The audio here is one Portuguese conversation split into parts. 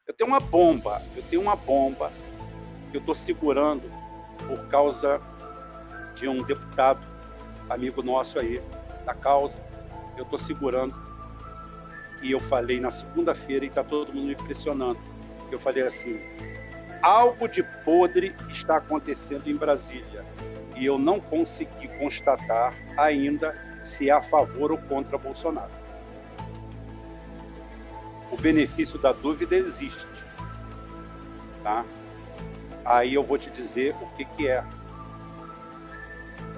Eu tenho uma bomba que eu estou segurando por causa de um deputado, amigo nosso aí, da causa. Eu estou segurando e eu falei na segunda-feira e está todo mundo me pressionando. Eu falei assim, algo de podre está acontecendo em Brasília e eu não consegui constatar ainda se é a favor ou contra Bolsonaro. O benefício da dúvida existe, tá? Aí eu vou te dizer o que é.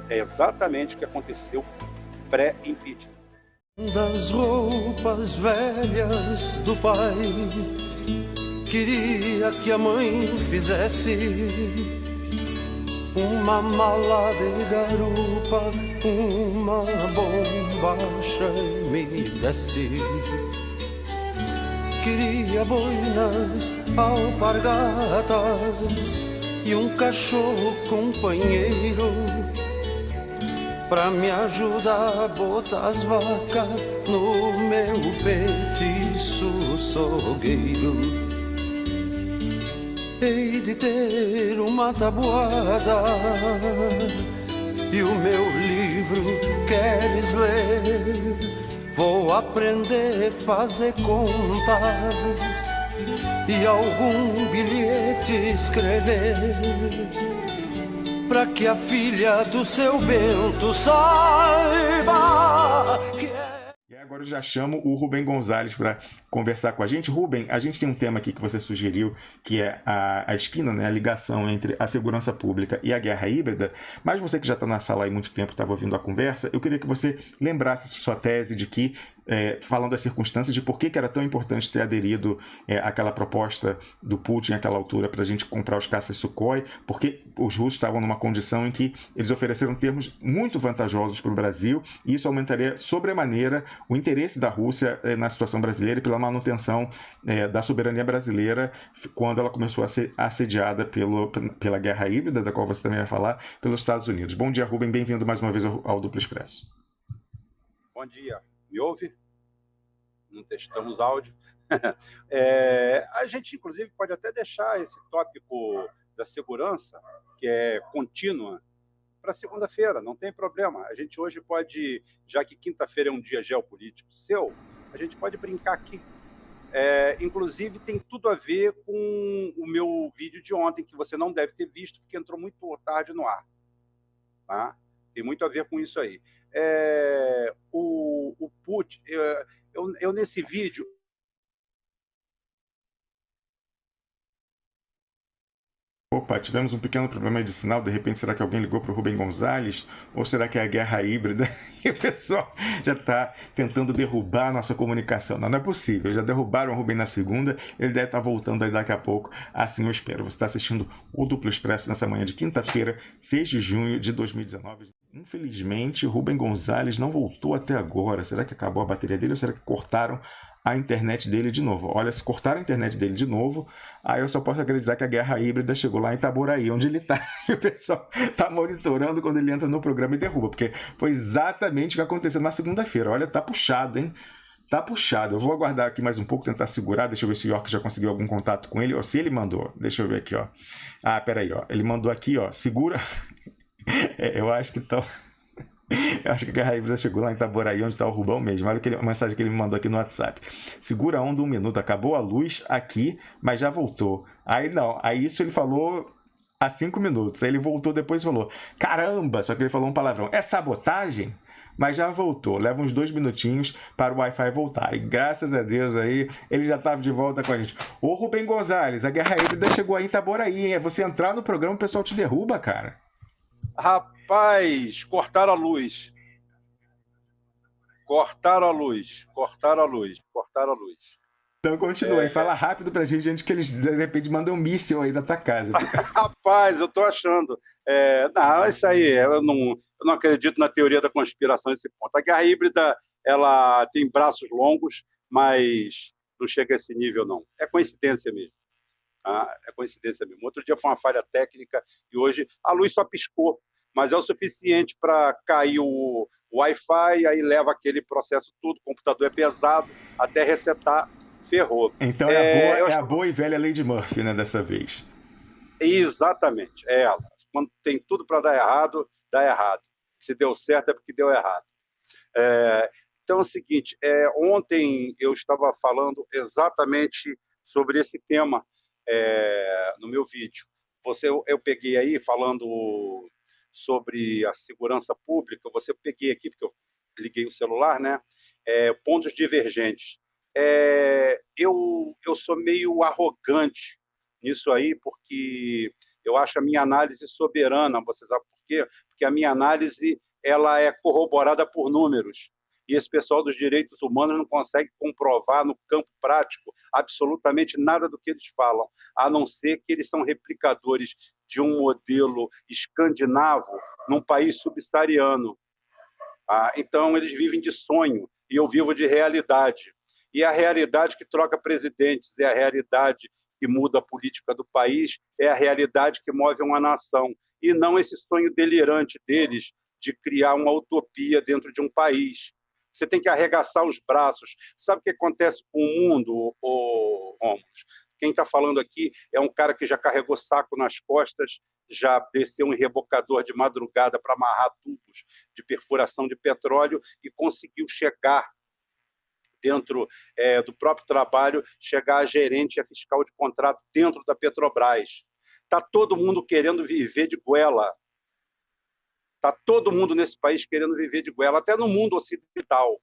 É exatamente o que aconteceu pré-impeachment. Das roupas velhas do pai, queria que a mãe fizesse uma mala de garupa, uma bombacha e me desse. Queria boinas, alpargatas e um cachorro companheiro pra me ajudar a botar as vacas no meu petiço sogueiro. Hei de ter uma tabuada e o meu livro queres ler? Vou aprender a fazer contas e algum bilhete escrever pra que a filha do seu Bento saiba que é... E agora eu já chamo o Rubem Gonzalez para conversar com a gente. Rubem, a gente tem um tema aqui que você sugeriu, que é a esquina, né, a ligação entre a segurança pública e a guerra híbrida, mas você que já está na sala há muito tempo, estava ouvindo a conversa, eu queria que você lembrasse sua tese de que, falando das circunstâncias, de por que era tão importante ter aderido àquela proposta do Putin naquela altura para a gente comprar os caças Sukhoi, porque os russos estavam numa condição em que eles ofereceram termos muito vantajosos para o Brasil, e isso aumentaria sobremaneira o interesse da Rússia na situação brasileira e pela manutenção da soberania brasileira quando ela começou a ser assediada pela guerra híbrida, da qual você também vai falar, pelos Estados Unidos. Bom dia, Rubem, bem-vindo mais uma vez ao Duplo Expresso. Bom dia, me ouve? Não testamos áudio. A gente, inclusive, pode até deixar esse tópico da segurança, que é contínua, para segunda-feira, não tem problema. A gente hoje pode, já que quinta-feira é um dia geopolítico seu, a gente pode brincar aqui. Inclusive, tem tudo a ver com o meu vídeo de ontem, que você não deve ter visto, porque entrou muito tarde no ar. Tá? Tem muito a ver com isso aí. O Putin, eu nesse vídeo... Opa, tivemos um pequeno problema de sinal, de repente será que alguém ligou para o Rubem Gonzalez? Ou será que é a guerra híbrida e o pessoal já está tentando derrubar a nossa comunicação? Não, não é possível, já derrubaram o Rubem na segunda, ele deve estar voltando aí daqui a pouco, assim eu espero. Você está assistindo o Duplo Expresso nessa manhã de quinta-feira, 6 de junho de 2019. Infelizmente, o Rubem Gonzalez não voltou até agora. Será que acabou a bateria dele ou será que cortaram a internet dele de novo? Olha, se cortaram a internet dele de novo, aí eu só posso acreditar que a guerra híbrida chegou lá em Itaboraí, onde ele está. E o pessoal está monitorando quando ele entra no programa e derruba, porque foi exatamente o que aconteceu na segunda-feira. Olha, tá puxado, hein? Tá puxado. Eu vou aguardar aqui mais um pouco, tentar segurar. Deixa eu ver se o York já conseguiu algum contato com ele. Ou se ele mandou. Deixa eu ver aqui, ó. Ah, peraí, ó. Ele mandou aqui, ó. Segura. Eu acho que tá... Eu acho que a guerra híbrida chegou lá em Itaboraí, onde está o Rubão mesmo. Olha a mensagem que ele me mandou aqui no WhatsApp. Segura a onda 1 minuto, acabou a luz aqui, mas já voltou. Aí não, aí isso ele falou há 5 minutos. Aí ele voltou depois e falou, caramba, só que ele falou um palavrão. É sabotagem? Mas já voltou, leva uns 2 minutinhos para o Wi-Fi voltar. E graças a Deus aí, ele já estava de volta com a gente. Ô Rubem Gonzalez, a guerra híbrida chegou aí em Itaboraí, hein? É você entrar no programa, o pessoal te derruba, cara. Rapaz, cortaram a luz. Cortaram a luz. Então continua aí, fala rápido pra gente antes que eles de repente mandem um míssil aí da tua casa. Rapaz, eu tô achando. Não, isso aí, eu não acredito na teoria da conspiração nesse ponto. A guerra híbrida, ela tem braços longos, mas não chega a esse nível, não. É coincidência mesmo. É coincidência mesmo. Outro dia foi uma falha técnica e hoje a luz só piscou, mas é o suficiente para cair o Wi-Fi, aí leva aquele processo todo, o computador é pesado, até resetar, ferrou. Então é a boa e velha lei de Murphy, né, dessa vez. Exatamente, é ela. Quando tem tudo para dar errado, dá errado. Se deu certo é porque deu errado. Então é o seguinte, ontem eu estava falando exatamente sobre esse tema no meu vídeo. Eu peguei aí falando sobre a segurança pública, eu peguei aqui, porque eu liguei o celular, né? Pontos divergentes. Eu sou meio arrogante nisso aí, porque eu acho a minha análise soberana. Você sabe por quê? Porque a minha análise ela é corroborada por números. E esse pessoal dos direitos humanos não consegue comprovar no campo prático absolutamente nada do que eles falam, a não ser que eles são replicadores de um modelo escandinavo num país subsaariano. Então, eles vivem de sonho e eu vivo de realidade. E a realidade que troca presidentes, é a realidade que muda a política do país, é a realidade que move uma nação. E não esse sonho delirante deles de criar uma utopia dentro de um país. Você tem que arregaçar os braços. Sabe o que acontece com o mundo, Rômulo? Quem está falando aqui é um cara que já carregou saco nas costas, já desceu em rebocador de madrugada para amarrar tubos de perfuração de petróleo e conseguiu chegar dentro do próprio trabalho, chegar a gerente e a fiscal de contrato dentro da Petrobras. Está todo mundo querendo viver de goela. Está todo mundo nesse país querendo viver de goela, até no mundo ocidental.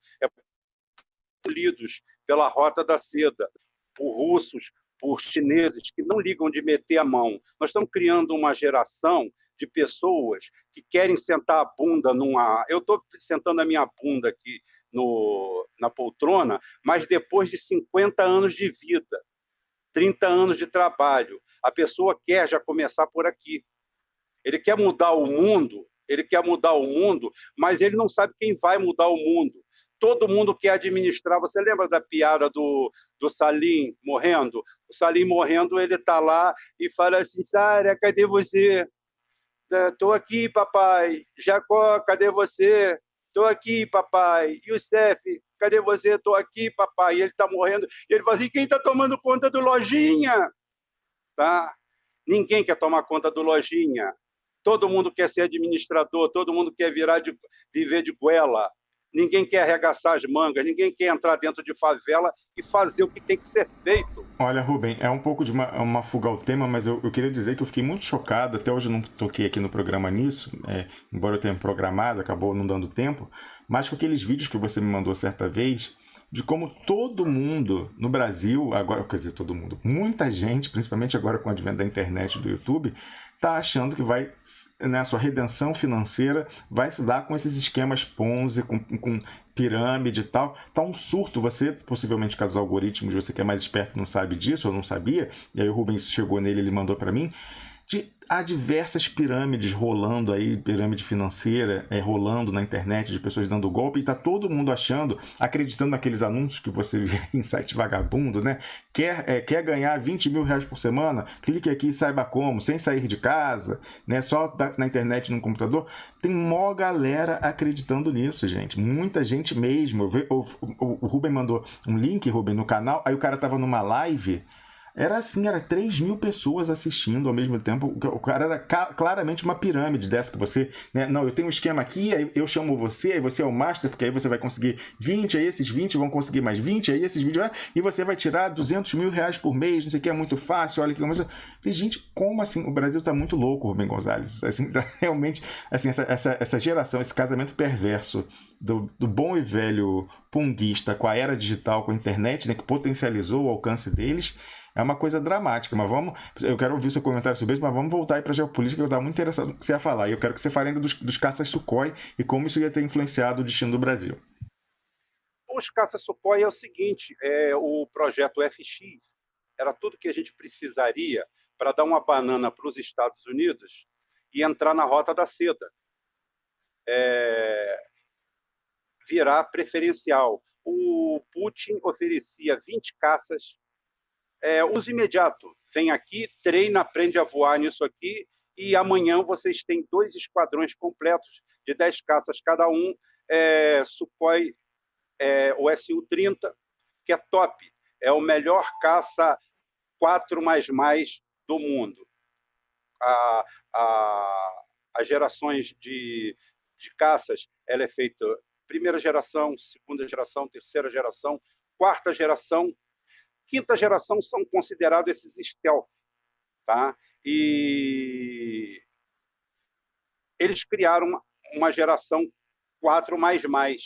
Lidos pela Rota da Seda, por russos, por chineses que não ligam de meter a mão. Nós estamos criando uma geração de pessoas que querem sentar a bunda numa... Eu estou sentando a minha bunda aqui na poltrona, mas depois de 50 anos de vida, 30 anos de trabalho, a pessoa quer já começar por aqui. Ele quer mudar o mundo, mas ele não sabe quem vai mudar o mundo. Todo mundo quer administrar. Você lembra da piada do Salim morrendo? O Salim morrendo, ele está lá e fala assim: Sara, cadê você? Estou aqui, papai. Jacó, cadê você? Estou aqui, papai. Youssef, cadê você? Estou aqui, papai. E ele está morrendo. E ele fala assim: quem está tomando conta do Lojinha? Tá? Ninguém quer tomar conta do Lojinha. Todo mundo quer ser administrador, todo mundo quer viver de goela. Ninguém quer arregaçar as mangas, ninguém quer entrar dentro de favela e fazer o que tem que ser feito. Olha, Rubem, é um pouco de uma fuga ao tema, mas eu queria dizer que eu fiquei muito chocado, até hoje eu não toquei aqui no programa nisso, embora eu tenha programado, acabou não dando tempo, mas com aqueles vídeos que você me mandou certa vez, de como todo mundo no Brasil, agora, quer dizer, todo mundo, muita gente, principalmente agora com o advento da internet e do YouTube, está achando que vai, né, a sua redenção financeira vai se dar com esses esquemas Ponzi, com pirâmide e tal. Tá um surto. Você, possivelmente, com os algoritmos, você que é mais esperto não sabe disso, ou não sabia, e aí o Rubens chegou nele, ele mandou para mim, há diversas pirâmides rolando aí, pirâmide financeira rolando na internet, de pessoas dando golpe, e tá todo mundo achando, acreditando naqueles anúncios que você vê em site vagabundo, né? Quer ganhar 20 mil reais por semana? Clique aqui e saiba como, sem sair de casa, né? Só na internet, no computador. Tem mó galera acreditando nisso, gente. Muita gente mesmo. O Rubem mandou um link, Rubem, no canal, aí o cara tava numa live. Era assim, era 3 mil pessoas assistindo ao mesmo tempo. O cara era claramente uma pirâmide dessa que você... Né? Não, eu tenho um esquema aqui, aí eu chamo você, aí você é o master, porque aí você vai conseguir 20, aí esses 20 vão conseguir mais 20, aí esses 20... E você vai tirar 200 mil reais por mês, não sei o que, é muito fácil, olha que coisa... Gente, como assim? O Brasil tá muito louco, Rubem Gonzalez. Assim, tá realmente, assim, essa geração, esse casamento perverso do bom e velho punguista com a era digital, com a internet, né, que potencializou o alcance deles, é uma coisa dramática, mas eu quero ouvir o seu comentário sobre isso, mas vamos voltar aí para a geopolítica, que eu estava muito interessado no que você ia falar, e eu quero que você fale ainda dos caças Sukhoi e como isso ia ter influenciado o destino do Brasil. Os caças Sukhoi é o seguinte, o projeto FX era tudo que a gente precisaria para dar uma banana para os Estados Unidos e entrar na Rota da Seda. Virar preferencial. O Putin oferecia 20 caças, uso imediato. Vem aqui, treina, aprende a voar nisso aqui, e amanhã vocês têm 2 esquadrões completos de 10 caças cada um, Sukhoi, o Su-30, que é top. é o melhor caça 4++ do mundo. As gerações de caças, ela é feita primeira geração, segunda geração, terceira geração, quarta geração, quinta geração são considerados esses stealth, tá? E eles criaram uma geração 4++,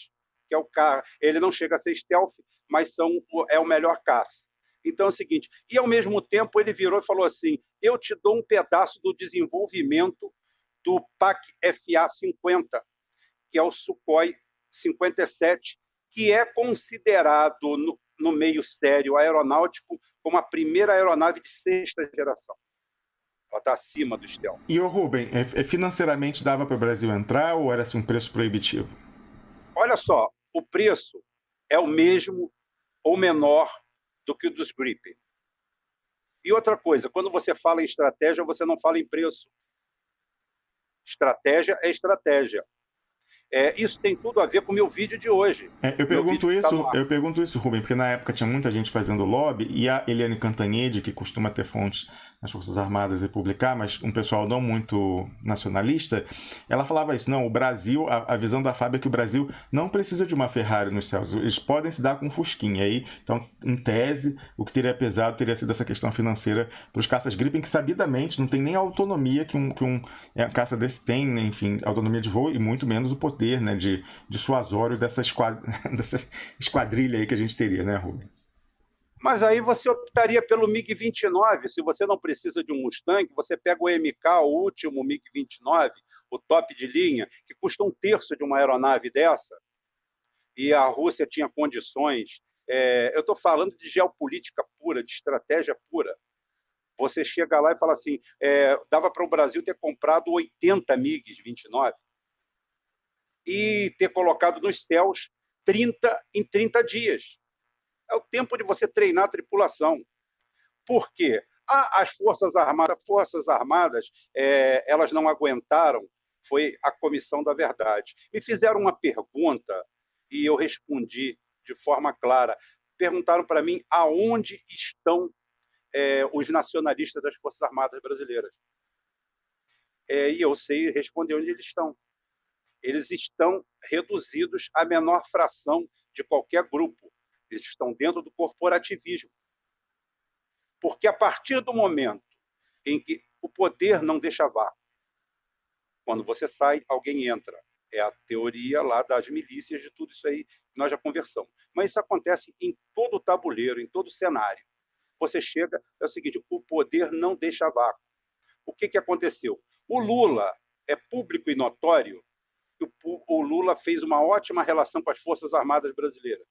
que é o carro. Ele não chega a ser stealth, mas é o melhor caça. Então é o seguinte, e ao mesmo tempo ele virou e falou assim, eu te dou um pedaço do desenvolvimento do PAC-FA-50, que é o Sukhoi 57, que é considerado no meio sério aeronáutico como a primeira aeronave de 6ª geração. Ela está acima do stealth. E, Rubem, financeiramente dava para o Brasil entrar ou era assim, um preço proibitivo? Olha só, o preço é o mesmo ou menor do que o dos Gripen. E outra coisa, quando você fala em estratégia, você não fala em preço. Estratégia é estratégia. Isso tem tudo a ver com o meu vídeo de hoje. Eu pergunto isso, Rubem, porque na época tinha muita gente fazendo lobby e a Eliane Cantanhede, que costuma ter fontes nas Forças Armadas e publicar, mas um pessoal não muito nacionalista, ela falava isso, não, o Brasil, a visão da FAB é que o Brasil não precisa de uma Ferrari nos céus, eles podem se dar com um Fusquinha. Aí, então, em tese, o que teria pesado teria sido essa questão financeira para os caças Gripen, que sabidamente não tem nem a autonomia que um caça desse tem, né? Enfim, autonomia de voo e muito menos o poder, né, de dissuasório dessa esquadrilha aí que a gente teria, né, Rubem? Mas aí você optaria pelo MiG-29. Se você não precisa de um Mustang, você pega o MK, o último MiG-29, o top de linha, que custa 1/3 de uma aeronave dessa, e a Rússia tinha condições. Eu estou falando de geopolítica pura, de estratégia pura. Você chega lá e fala assim, dava para o Brasil ter comprado 80 MiGs-29 e ter colocado nos céus 30 em 30 dias. É o tempo de você treinar a tripulação. Por quê? As Forças Armadas, elas não aguentaram, foi a Comissão da Verdade. Me fizeram uma pergunta e eu respondi de forma clara. Perguntaram para mim aonde estão os nacionalistas das Forças Armadas brasileiras. E eu sei responder onde eles estão. Eles estão reduzidos à menor fração de qualquer grupo. Eles estão dentro do corporativismo. Porque a partir do momento em que o poder não deixa vácuo, quando você sai, alguém entra. É a teoria lá das milícias, de tudo isso aí que nós já conversamos. Mas isso acontece em todo o tabuleiro, em todo o cenário. Você chega, é o seguinte, o poder não deixa vácuo. O que aconteceu? O Lula é público e notório. O Lula fez uma ótima relação com as Forças Armadas brasileiras.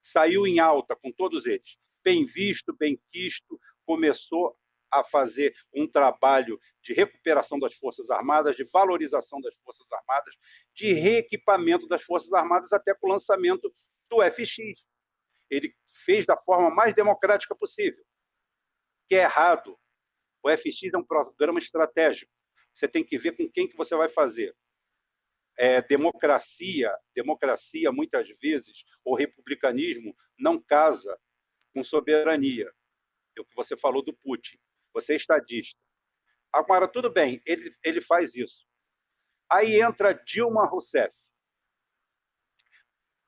Saiu em alta com todos eles. Bem visto, bem quisto, começou a fazer um trabalho de recuperação das Forças Armadas, de valorização das Forças Armadas, de reequipamento das Forças Armadas, até com o lançamento do FX. Ele fez da forma mais democrática possível, que é errado. O FX é um programa estratégico. Você tem que ver com quem que você vai fazer. Democracia, muitas vezes, ou republicanismo, não casa com soberania. É o que você falou do Putin. Você é estadista. Agora, tudo bem, ele faz isso. Aí entra Dilma Rousseff.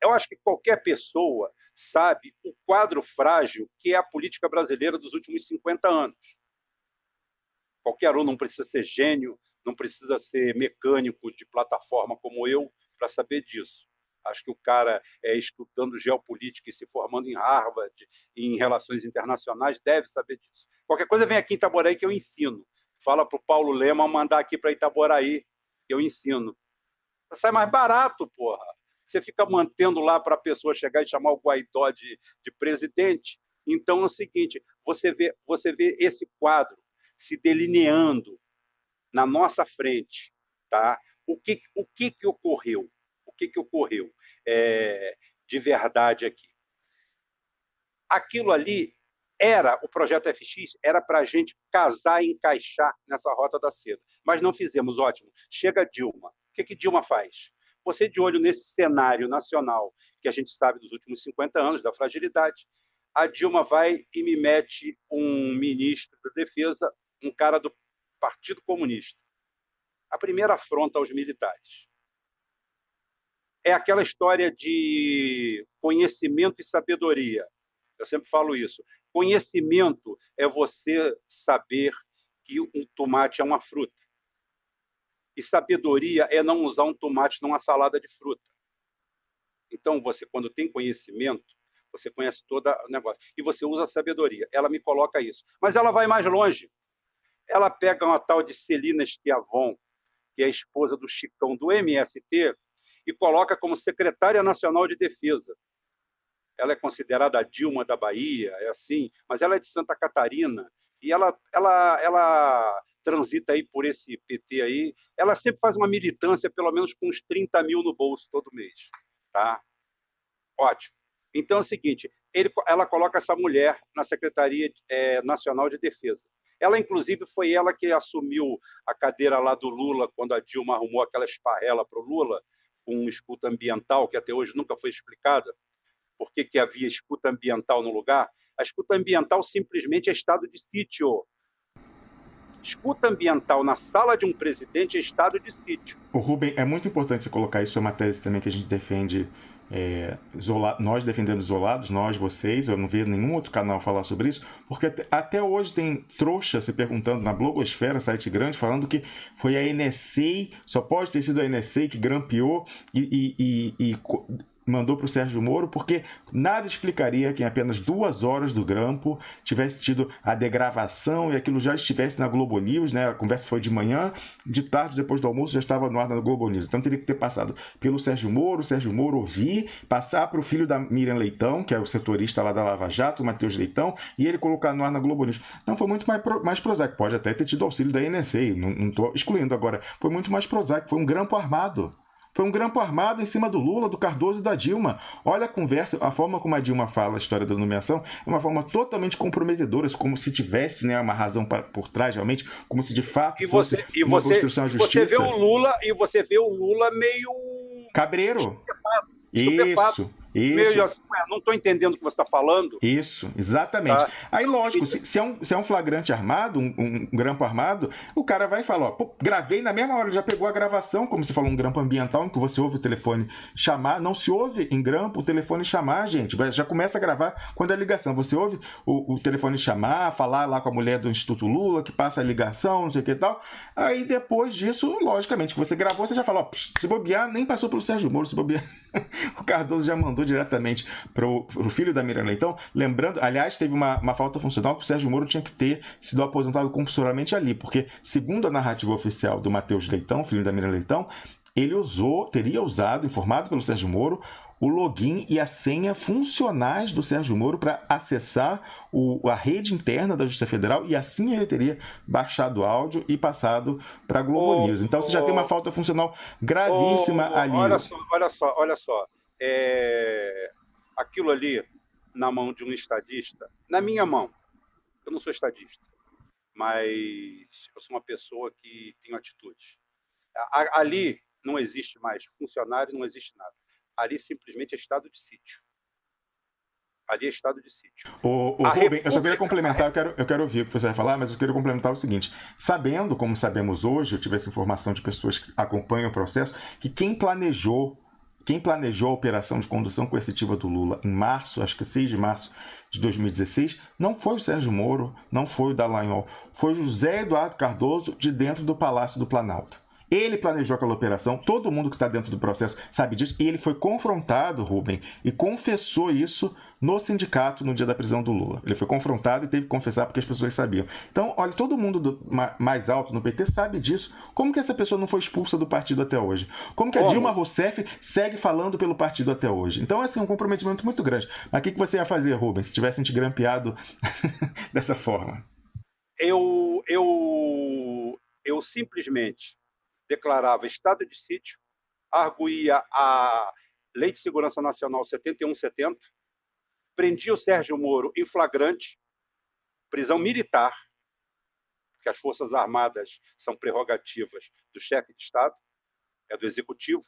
Eu acho que qualquer pessoa sabe o quadro frágil que é a política brasileira dos últimos 50 anos. Qualquer um, não precisa ser gênio, não precisa ser mecânico de plataforma como eu para saber disso. Acho que o cara, estudando geopolítica e se formando em Harvard, em relações internacionais, deve saber disso. Qualquer coisa, vem aqui em Itaboraí que eu ensino. Fala para o Paulo Lema mandar aqui para Itaboraí, que eu ensino. Sai mais barato, porra. Você fica mantendo lá para a pessoa chegar e chamar o Guaidó de presidente. Então é o seguinte, você vê esse quadro se delineando na nossa frente, tá? O que ocorreu? O que ocorreu de verdade aqui? Aquilo ali o projeto FX era para a gente casar e encaixar nessa rota da seda. Mas não fizemos, ótimo. Chega Dilma. O que Dilma faz? Você de olho nesse cenário nacional, que a gente sabe dos últimos 50 anos, da fragilidade, a Dilma vai e me mete um ministro da Defesa, um cara do Partido Comunista. A primeira afronta aos militares. É aquela história de conhecimento e sabedoria. Eu sempre falo isso. Conhecimento é você saber que um tomate é uma fruta. E sabedoria é não usar um tomate numa salada de fruta. Então, você, quando tem conhecimento, você conhece todo o negócio. E você usa a sabedoria. Ela me coloca isso. Mas ela vai mais longe. Ela pega uma tal de Celina Schiavon, que é a esposa do Chicão do MST, e coloca como secretária nacional de defesa. Ela é considerada a Dilma da Bahia, é assim, mas ela é de Santa Catarina, e ela transita aí por esse PT aí. Ela sempre faz uma militância, pelo menos com uns 30 mil no bolso todo mês. Tá? Ótimo. Então é o seguinte, ela coloca essa mulher na Secretaria Nacional de Defesa. Ela, inclusive, foi ela que assumiu a cadeira lá do Lula, quando a Dilma arrumou aquela esparrela para o Lula, com escuta ambiental, que até hoje nunca foi explicada. Por que havia escuta ambiental no lugar? A escuta ambiental simplesmente é estado de sítio. Escuta ambiental na sala de um presidente é estado de sítio. O Rubem, é muito importante você colocar isso, é uma tese também que a gente defende, nós defendemos isolados, nós, vocês, eu não vi nenhum outro canal falar sobre isso, porque até hoje tem trouxa se perguntando na blogosfera, site grande, falando que foi a NSA, só pode ter sido a NSA que grampeou e mandou para o Sérgio Moro, porque nada explicaria que em apenas 2 horas do grampo tivesse tido a degravação e aquilo já estivesse na Globo News, né? A conversa foi de manhã, de tarde, depois do almoço, já estava no ar na Globo News. Então teria que ter passado pelo Sérgio Moro ouvir, passar para o filho da Miriam Leitão, que é o setorista lá da Lava Jato, o Matheus Leitão, e ele colocar no ar na Globo News. Então foi muito mais prosaico. Pode até ter tido auxílio da NSA, não estou excluindo agora. Foi muito mais prosaico, foi um grampo armado. Foi um grampo armado em cima do Lula, do Cardoso e da Dilma. Olha a conversa, a forma como a Dilma fala a história da nomeação é uma forma totalmente comprometedora, como se tivesse, né, uma razão por trás, realmente, como se de fato fosse uma construção à justiça. Você vê o Lula meio... cabreiro. Estupefado. Isso. Meio assim, não estou entendendo o que você está falando. Isso, exatamente. Tá. Aí, lógico, se é um flagrante armado, um grampo armado, o cara vai e fala, gravei na mesma hora, já pegou a gravação, como você falou, um grampo ambiental, em que você ouve o telefone chamar, não se ouve em grampo o telefone chamar, gente, já começa a gravar quando é ligação, você ouve o telefone chamar, falar lá com a mulher do Instituto Lula, que passa a ligação, não sei o que e tal, aí depois disso, logicamente, que você gravou, você já fala, se bobear, nem passou pelo Sérgio Moro, se bobear, o Cardoso já mandou diretamente para o filho da Miriam Leitão, lembrando, aliás, teve uma falta funcional que o Sérgio Moro tinha que ter sido aposentado compulsoriamente ali, porque, segundo a narrativa oficial do Matheus Leitão, filho da Miriam Leitão, ele teria usado, informado pelo Sérgio Moro, o login e a senha funcionais do Sérgio Moro para acessar a rede interna da Justiça Federal, e assim ele teria baixado o áudio e passado para a Globo News. Então você já tem uma falta funcional gravíssima ali. Olha só. Aquilo ali na mão de um estadista, na minha mão, eu não sou estadista, mas eu sou uma pessoa que tem atitudes. Ali não existe mais funcionário, não existe nada. Ali simplesmente é estado de sítio. Ali é estado de sítio. Rubem, eu só queria complementar, eu quero ouvir o que você vai falar, mas eu quero complementar o seguinte. Sabendo, como sabemos hoje, eu tive essa informação de pessoas que acompanham o processo, que quem planejou a operação de condução coercitiva do Lula em março, acho que 6 de março de 2016, não foi o Sérgio Moro, não foi o Dallagnol, foi o José Eduardo Cardoso, de dentro do Palácio do Planalto. Ele planejou aquela operação, todo mundo que está dentro do processo sabe disso, e ele foi confrontado, Rubem, e confessou isso no sindicato no dia da prisão do Lula. Ele foi confrontado e teve que confessar porque as pessoas sabiam. Então, olha, todo mundo mais alto no PT sabe disso. Como que essa pessoa não foi expulsa do partido até hoje? Como que a Dilma Rousseff segue falando pelo partido até hoje? Então, assim, é um comprometimento muito grande. Mas o que você ia fazer, Rubens, se tivessem te grampeado dessa forma? Eu simplesmente declarava estado de sítio, arguía a Lei de Segurança Nacional 7170, prendia o Sérgio Moro em flagrante, prisão militar, porque as Forças Armadas são prerrogativas do chefe de Estado, é do Executivo.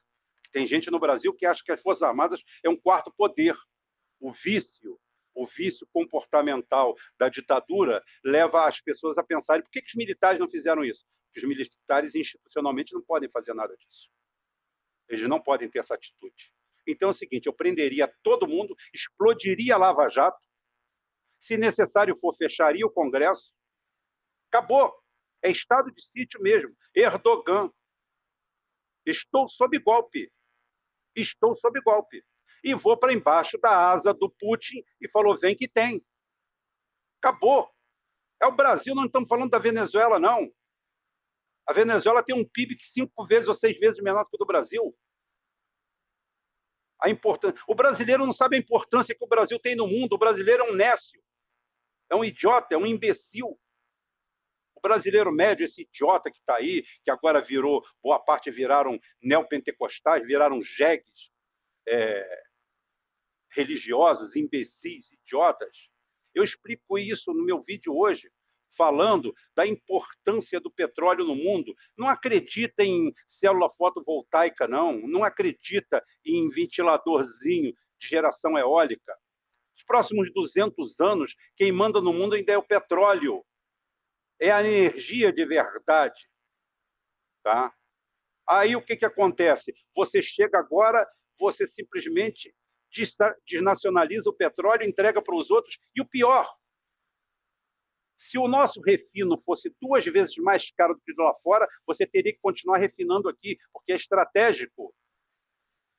Tem gente no Brasil que acha que as Forças Armadas é um quarto poder. O vício, o vício comportamental da ditadura leva as pessoas a pensarem por que os militares não fizeram isso? Porque os militares institucionalmente não podem fazer nada disso. Eles não podem ter essa atitude. Então é o seguinte, eu prenderia todo mundo, explodiria a Lava Jato, se necessário for, fecharia o Congresso, acabou. É estado de sítio mesmo. Erdogan. Estou sob golpe. Estou sob golpe. E vou para embaixo da asa do Putin e falou, vem que tem. Acabou. É o Brasil, não estamos falando da Venezuela, não. A Venezuela tem um PIB que 5 vezes ou 6 vezes menor do que o do Brasil. O brasileiro não sabe a importância que o Brasil tem no mundo. O brasileiro é um nécio, é um idiota, é um imbecil. O brasileiro médio, esse idiota que está aí, que agora virou, boa parte viraram neopentecostais, viraram jegues religiosos, imbecis, idiotas. Eu explico isso no meu vídeo hoje, falando da importância do petróleo no mundo. Não acredita em célula fotovoltaica, não. Não acredita em ventiladorzinho de geração eólica. Os próximos 200 anos, quem manda no mundo ainda é o petróleo. É a energia de verdade. Tá? Aí o que acontece? Você chega agora, você simplesmente desnacionaliza o petróleo, entrega para os outros. E o pior, se o nosso refino fosse 2 vezes mais caro do que lá fora, você teria que continuar refinando aqui, porque é estratégico.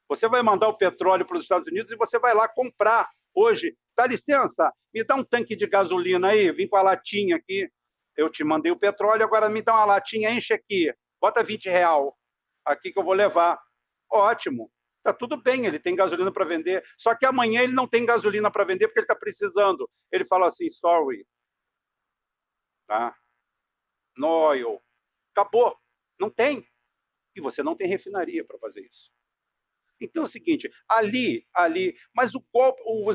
Você vai mandar o petróleo para os Estados Unidos e você vai lá comprar. Hoje, dá licença, me dá um tanque de gasolina aí, vim com a latinha aqui. Eu te mandei o petróleo, agora me dá uma latinha, enche aqui, bota R$20 aqui que eu vou levar. Ótimo, está tudo bem, ele tem gasolina para vender, só que amanhã ele não tem gasolina para vender porque ele está precisando. Ele fala assim, sorry, tá? No oil. Acabou, não tem. E você não tem refinaria para fazer isso. Então é o seguinte, ali, mas o golpe, o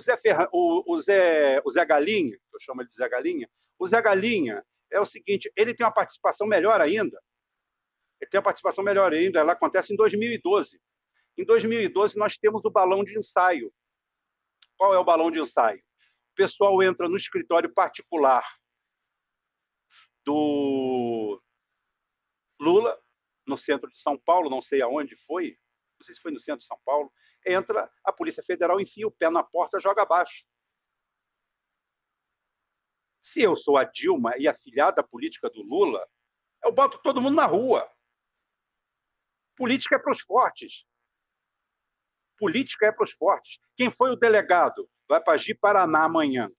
Zé Galinha, que eu chamo ele de Zé Galinha, o Zé Galinha é o seguinte, ele tem uma participação melhor ainda. Ela acontece em 2012. Em 2012, nós temos o balão de ensaio. Qual é o balão de ensaio? O pessoal entra no escritório particular do Lula, no centro de São Paulo, não sei aonde foi, não sei se foi no centro de São Paulo, entra, a Polícia Federal enfia o pé na porta, joga abaixo. Se eu sou a Dilma e afilhada política do Lula, eu boto todo mundo na rua. Política é para os fortes. Política é para os fortes. Quem foi o delegado? Vai para Ji-Paraná amanhã.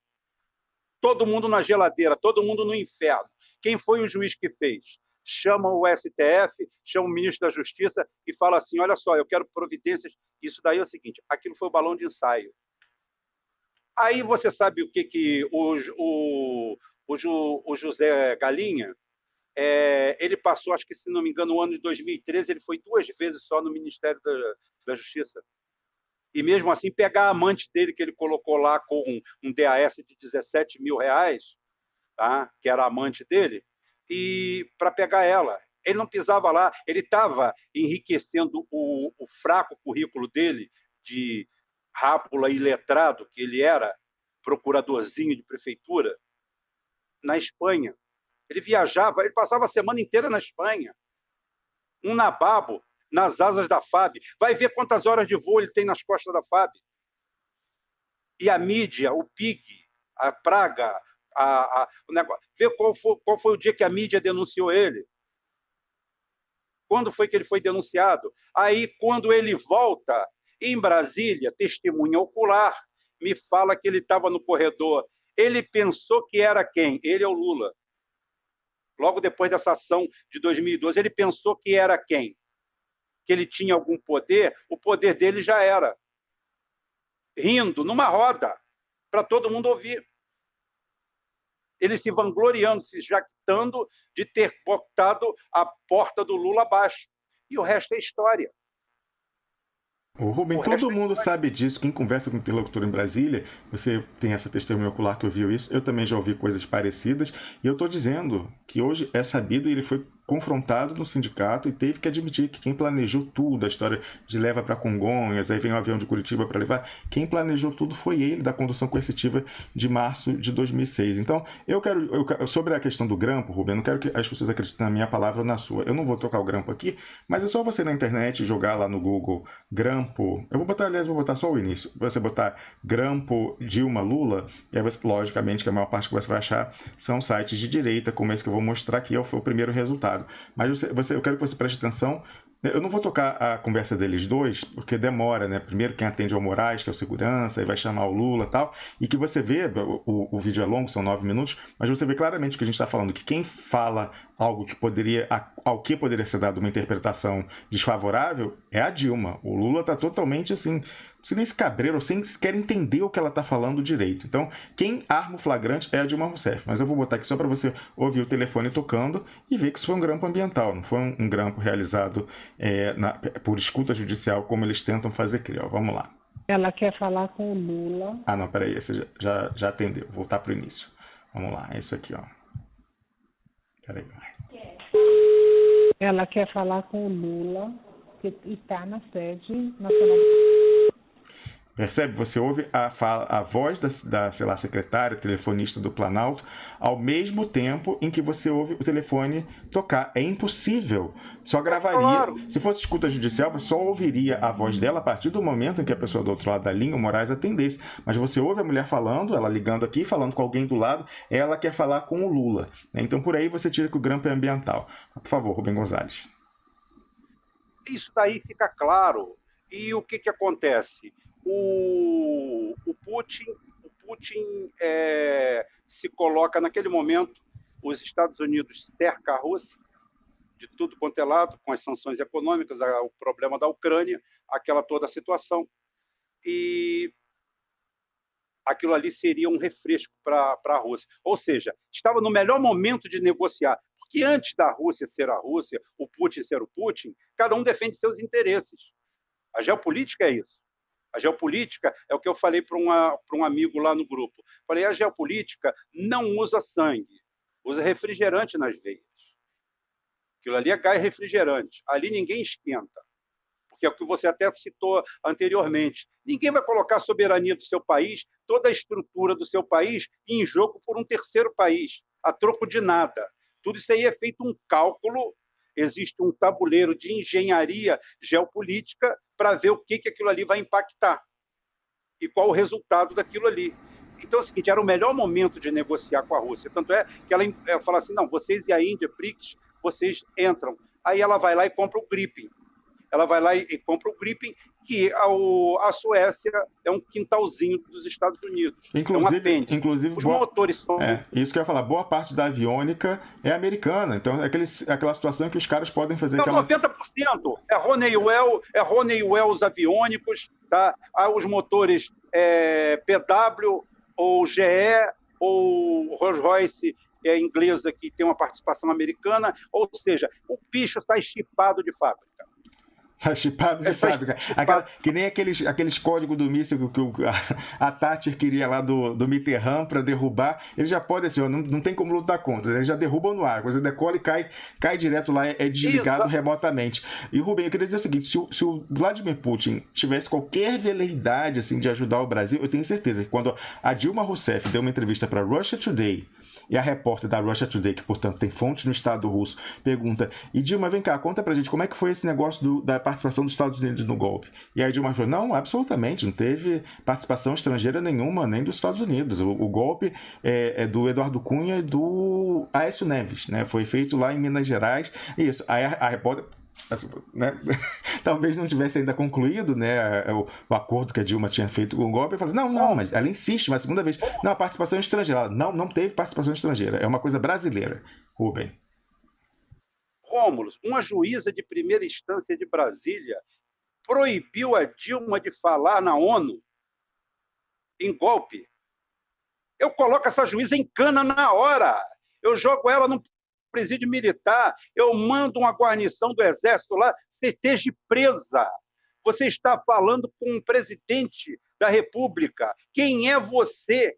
Todo mundo na geladeira, todo mundo no inferno. Quem foi o juiz que fez? Chama o STF, chama o ministro da Justiça e fala assim, olha só, eu quero providências. Isso daí é o seguinte, aquilo foi o balão de ensaio. Aí você sabe o que o José Galinha, ele passou, acho que se não me engano, no ano de 2013, ele foi 2 vezes só no Ministério da Justiça. E mesmo assim, pegar a amante dele, que ele colocou lá com um DAS de R$17 mil, tá? Que era a amante dele, e para pegar ela. Ele não pisava lá, ele estava enriquecendo o fraco currículo dele de rápula e letrado, que ele era procuradorzinho de prefeitura, na Espanha. Ele viajava, ele passava a semana inteira na Espanha. Um nababo nas asas da FAB. Vai ver quantas horas de voo ele tem nas costas da FAB. E a mídia, o PIG, a praga, o negócio. Vê qual foi o dia que a mídia denunciou ele. Quando foi que ele foi denunciado? Aí, quando ele volta, em Brasília, testemunha ocular, me fala que ele estava no corredor. Ele pensou que era quem? Ele é o Lula. Logo depois dessa ação de 2012, ele pensou que era quem? Que ele tinha algum poder, o poder dele já era. Rindo, numa roda, para todo mundo ouvir. Ele se vangloriando, se jactando de ter botado a porta do Lula abaixo. E o resto é história. Ô, Rubem, todo mundo sabe disso. Quem conversa com o interlocutor em Brasília, você tem essa testemunha ocular que ouviu isso, eu também já ouvi coisas parecidas, e eu estou dizendo que hoje é sabido, e ele foi confrontado no sindicato e teve que admitir que quem planejou tudo, a história de leva para Congonhas, aí vem o avião de Curitiba para levar, quem planejou tudo foi ele, da condução coercitiva de março de 2006. Então, sobre a questão do grampo, Rubem, eu não quero que as pessoas acreditem na minha palavra ou na sua. Eu não vou tocar o grampo aqui, mas é só você na internet jogar lá no Google grampo. Eu vou botar só o início. Você botar grampo Dilma Lula, e aí você, logicamente, que a maior parte que você vai achar são sites de direita, como esse que eu vou mostrar aqui, foi o primeiro resultado. Mas eu quero que você preste atenção. Eu não vou tocar a conversa deles dois, porque demora, né? Primeiro quem atende é o Moraes, que é o segurança, aí vai chamar o Lula e tal. E que você vê, o vídeo é longo, são 9 minutos, mas você vê claramente que a gente está falando que quem fala algo que ao que poderia ser dado uma interpretação desfavorável é a Dilma. O Lula está totalmente assim, sem nem se cabreiro, sem sequer entender o que ela está falando direito. Então, quem arma o flagrante é a Dilma Rousseff. Mas eu vou botar aqui só para você ouvir o telefone tocando e ver que isso foi um grampo ambiental, não foi um grampo realizado por escuta judicial, como eles tentam fazer crer. Ó, vamos lá. Ela quer falar com o Lula. Ah, não, peraí, você já atendeu. Vou voltar para o início. Vamos lá, é isso aqui, ó. Peraí, vai. Ela quer falar com o Lula, que está na sede nacional. Percebe? Você ouve a voz da sei lá, secretária, telefonista do Planalto, ao mesmo tempo em que você ouve o telefone tocar. É impossível. Só gravaria. Claro. Se fosse escuta judicial, você só ouviria a voz dela a partir do momento em que a pessoa do outro lado da linha, o Moraes, atendesse. Mas você ouve a mulher falando, ela ligando aqui, falando com alguém do lado, ela quer falar com o Lula. Então, por aí você tira que o grampo é ambiental. Por favor, Rubem Gonzalez. Isso daí fica claro. E o que acontece? O Putin se coloca naquele momento, os Estados Unidos cercam a Rússia de tudo quanto é lado, com as sanções econômicas, o problema da Ucrânia, aquela toda a situação. E aquilo ali seria um refresco para a Rússia. Ou seja, estava no melhor momento de negociar, porque antes da Rússia ser a Rússia, o Putin ser o Putin, cada um defende seus interesses. A geopolítica é isso. A geopolítica é o que eu falei para um amigo lá no grupo. Falei, a geopolítica não usa sangue, usa refrigerante nas veias. Aquilo ali é gás refrigerante. Ali ninguém esquenta. Porque é o que você até citou anteriormente. Ninguém vai colocar a soberania do seu país, toda a estrutura do seu país, em jogo por um terceiro país, a troco de nada. Tudo isso aí é feito um cálculo, existe um tabuleiro de engenharia geopolítica para ver o que aquilo ali vai impactar e qual o resultado daquilo ali. Então, é o seguinte, era o melhor momento de negociar com a Rússia. Tanto é que ela fala assim, não, vocês e a Índia, BRICS, vocês entram. Aí ela vai lá e compra o Gripen. Ela vai lá e compra o Gripen, que a Suécia é um quintalzinho dos Estados Unidos. Inclusive os motores são... Isso que eu ia falar, boa parte da aviônica é americana. Então, é aquela situação que os caras podem fazer... Não, 90% é Honeywell os aviônicos, tá? Os motores PW ou GE ou Rolls-Royce, que é inglesa, que tem uma participação americana. Ou seja, o bicho sai chipado de fábrica. Tá chipado de fábrica. Que nem aqueles códigos do míssil que a Thatcher queria lá do Mitterrand para derrubar. Eles já podem, assim, não tem como lutar contra. Eles já derrubam no ar. Você decola e cai direto lá, é desligado remotamente. E, Rubem, eu queria dizer o seguinte: se o Vladimir Putin tivesse qualquer veleidade assim, de ajudar o Brasil, eu tenho certeza que quando a Dilma Rousseff deu uma entrevista para Russia Today, e a repórter da Russia Today, que, portanto, tem fontes no Estado russo, pergunta, e Dilma, vem cá, conta pra gente como é que foi esse negócio da participação dos Estados Unidos no golpe. E aí Dilma falou, não, absolutamente, não teve participação estrangeira nenhuma, nem dos Estados Unidos. O golpe é do Eduardo Cunha e do Aécio Neves, né? Foi feito lá em Minas Gerais. Isso, aí a repórter... né? Talvez não tivesse ainda concluído, né, o acordo que a Dilma tinha feito com o golpe. Eu falei, não, mas ela insiste, mas a segunda vez, não, a participação estrangeira. Ela, não teve participação estrangeira, é uma coisa brasileira. Rubem. Rômulo, uma juíza de primeira instância de Brasília proibiu a Dilma de falar na ONU em golpe. Eu coloco essa juíza em cana na hora, eu jogo ela no presídio militar, eu mando uma guarnição do Exército lá, você esteja presa. Você está falando com um presidente da República. Quem é você?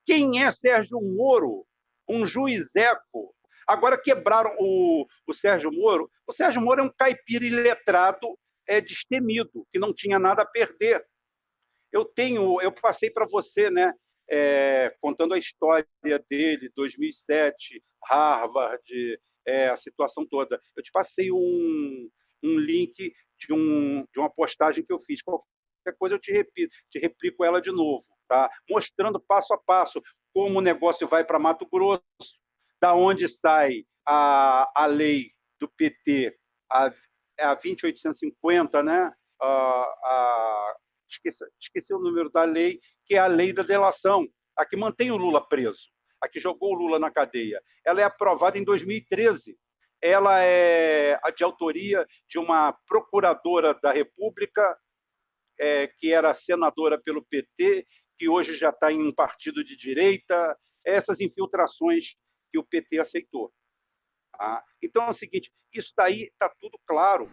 Quem é Sérgio Moro? Um juizeco. Agora quebraram o Sérgio Moro. O Sérgio Moro é um caipira iletrado, destemido, que não tinha nada a perder. Eu passei para você, né, contando a história dele, 2007, Harvard, a situação toda. Eu te passei um link de uma postagem que eu fiz. Qualquer coisa eu te replico ela de novo, tá? Mostrando passo a passo como o negócio vai para Mato Grosso, da onde sai a lei do PT, a 20.850, né? Esqueci o número da lei, que é a lei da delação, a que mantém o Lula preso, a que jogou o Lula na cadeia. Ela é aprovada em 2013. Ela é de autoria de uma procuradora da República, que era senadora pelo PT, que hoje já está em um partido de direita, essas infiltrações que o PT aceitou. Tá? Então é o seguinte, isso daí está tudo claro,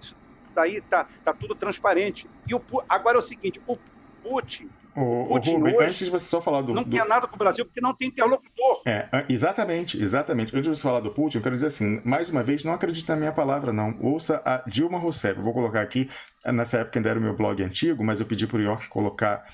isso daí está tudo transparente. E agora é o seguinte, o Putin Rubem, hoje antes de você só falar não quer nada com o Brasil porque não tem interlocutor. Exatamente. Antes de você falar do Putin, eu quero dizer assim, mais uma vez, não acredite na minha palavra, não. Ouça a Dilma Rousseff. Eu vou colocar aqui, nessa época ainda era o meu blog antigo, mas eu pedi para o York colocar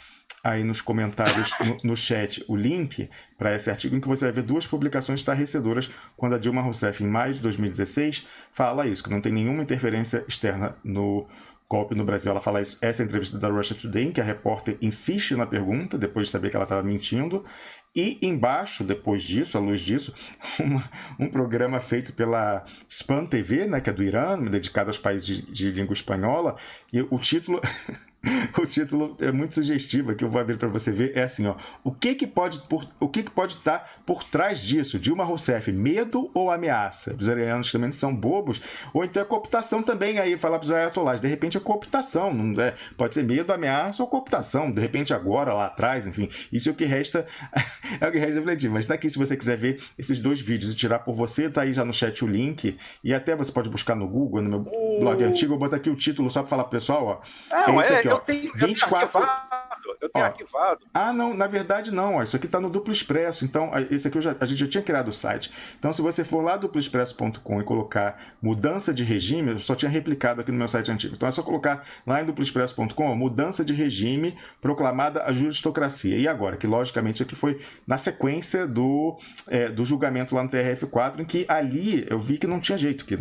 aí nos comentários, no chat, o link para esse artigo em que você vai ver duas publicações estarrecedoras quando a Dilma Rousseff, em maio de 2016, fala isso, que não tem nenhuma interferência externa no golpe no Brasil. Ela fala isso, essa entrevista da Russia Today, em que a repórter insiste na pergunta, depois de saber que ela estava mentindo, e embaixo, depois disso, à luz disso, um programa feito pela Spam TV, né, que é do Irã, dedicado aos países de língua espanhola, e o título... O título é muito sugestivo, que eu vou abrir para você ver, é assim, ó, o que pode estar por trás disso? Dilma Rousseff, medo ou ameaça? Os iranianos também são bobos, ou então é cooptação também, aí falar para os ayatollahs, de repente é cooptação, não é? Pode ser medo, ameaça ou cooptação, de repente agora, lá atrás, enfim, isso é o que resta, refletir, mas tá aqui se você quiser ver esses dois vídeos e tirar por você, tá aí já no chat o link, e até você pode buscar no Google, no meu blog antigo, eu boto aqui o título só para falar pro pessoal, ó, esse aqui, ó, eu tenho 24... Eu tenho arquivado. Ah, não, na verdade não. Ó, isso aqui está no Duplo Expresso. Então, esse aqui a gente já tinha criado o site. Então, se você for lá duploexpresso.com e colocar mudança de regime, eu só tinha replicado aqui no meu site antigo. Então, é só colocar lá em duploexpresso.com, mudança de regime proclamada a juristocracia. E agora? Que, logicamente, isso aqui foi na sequência do julgamento lá no TRF4, em que ali eu vi que não tinha jeito, que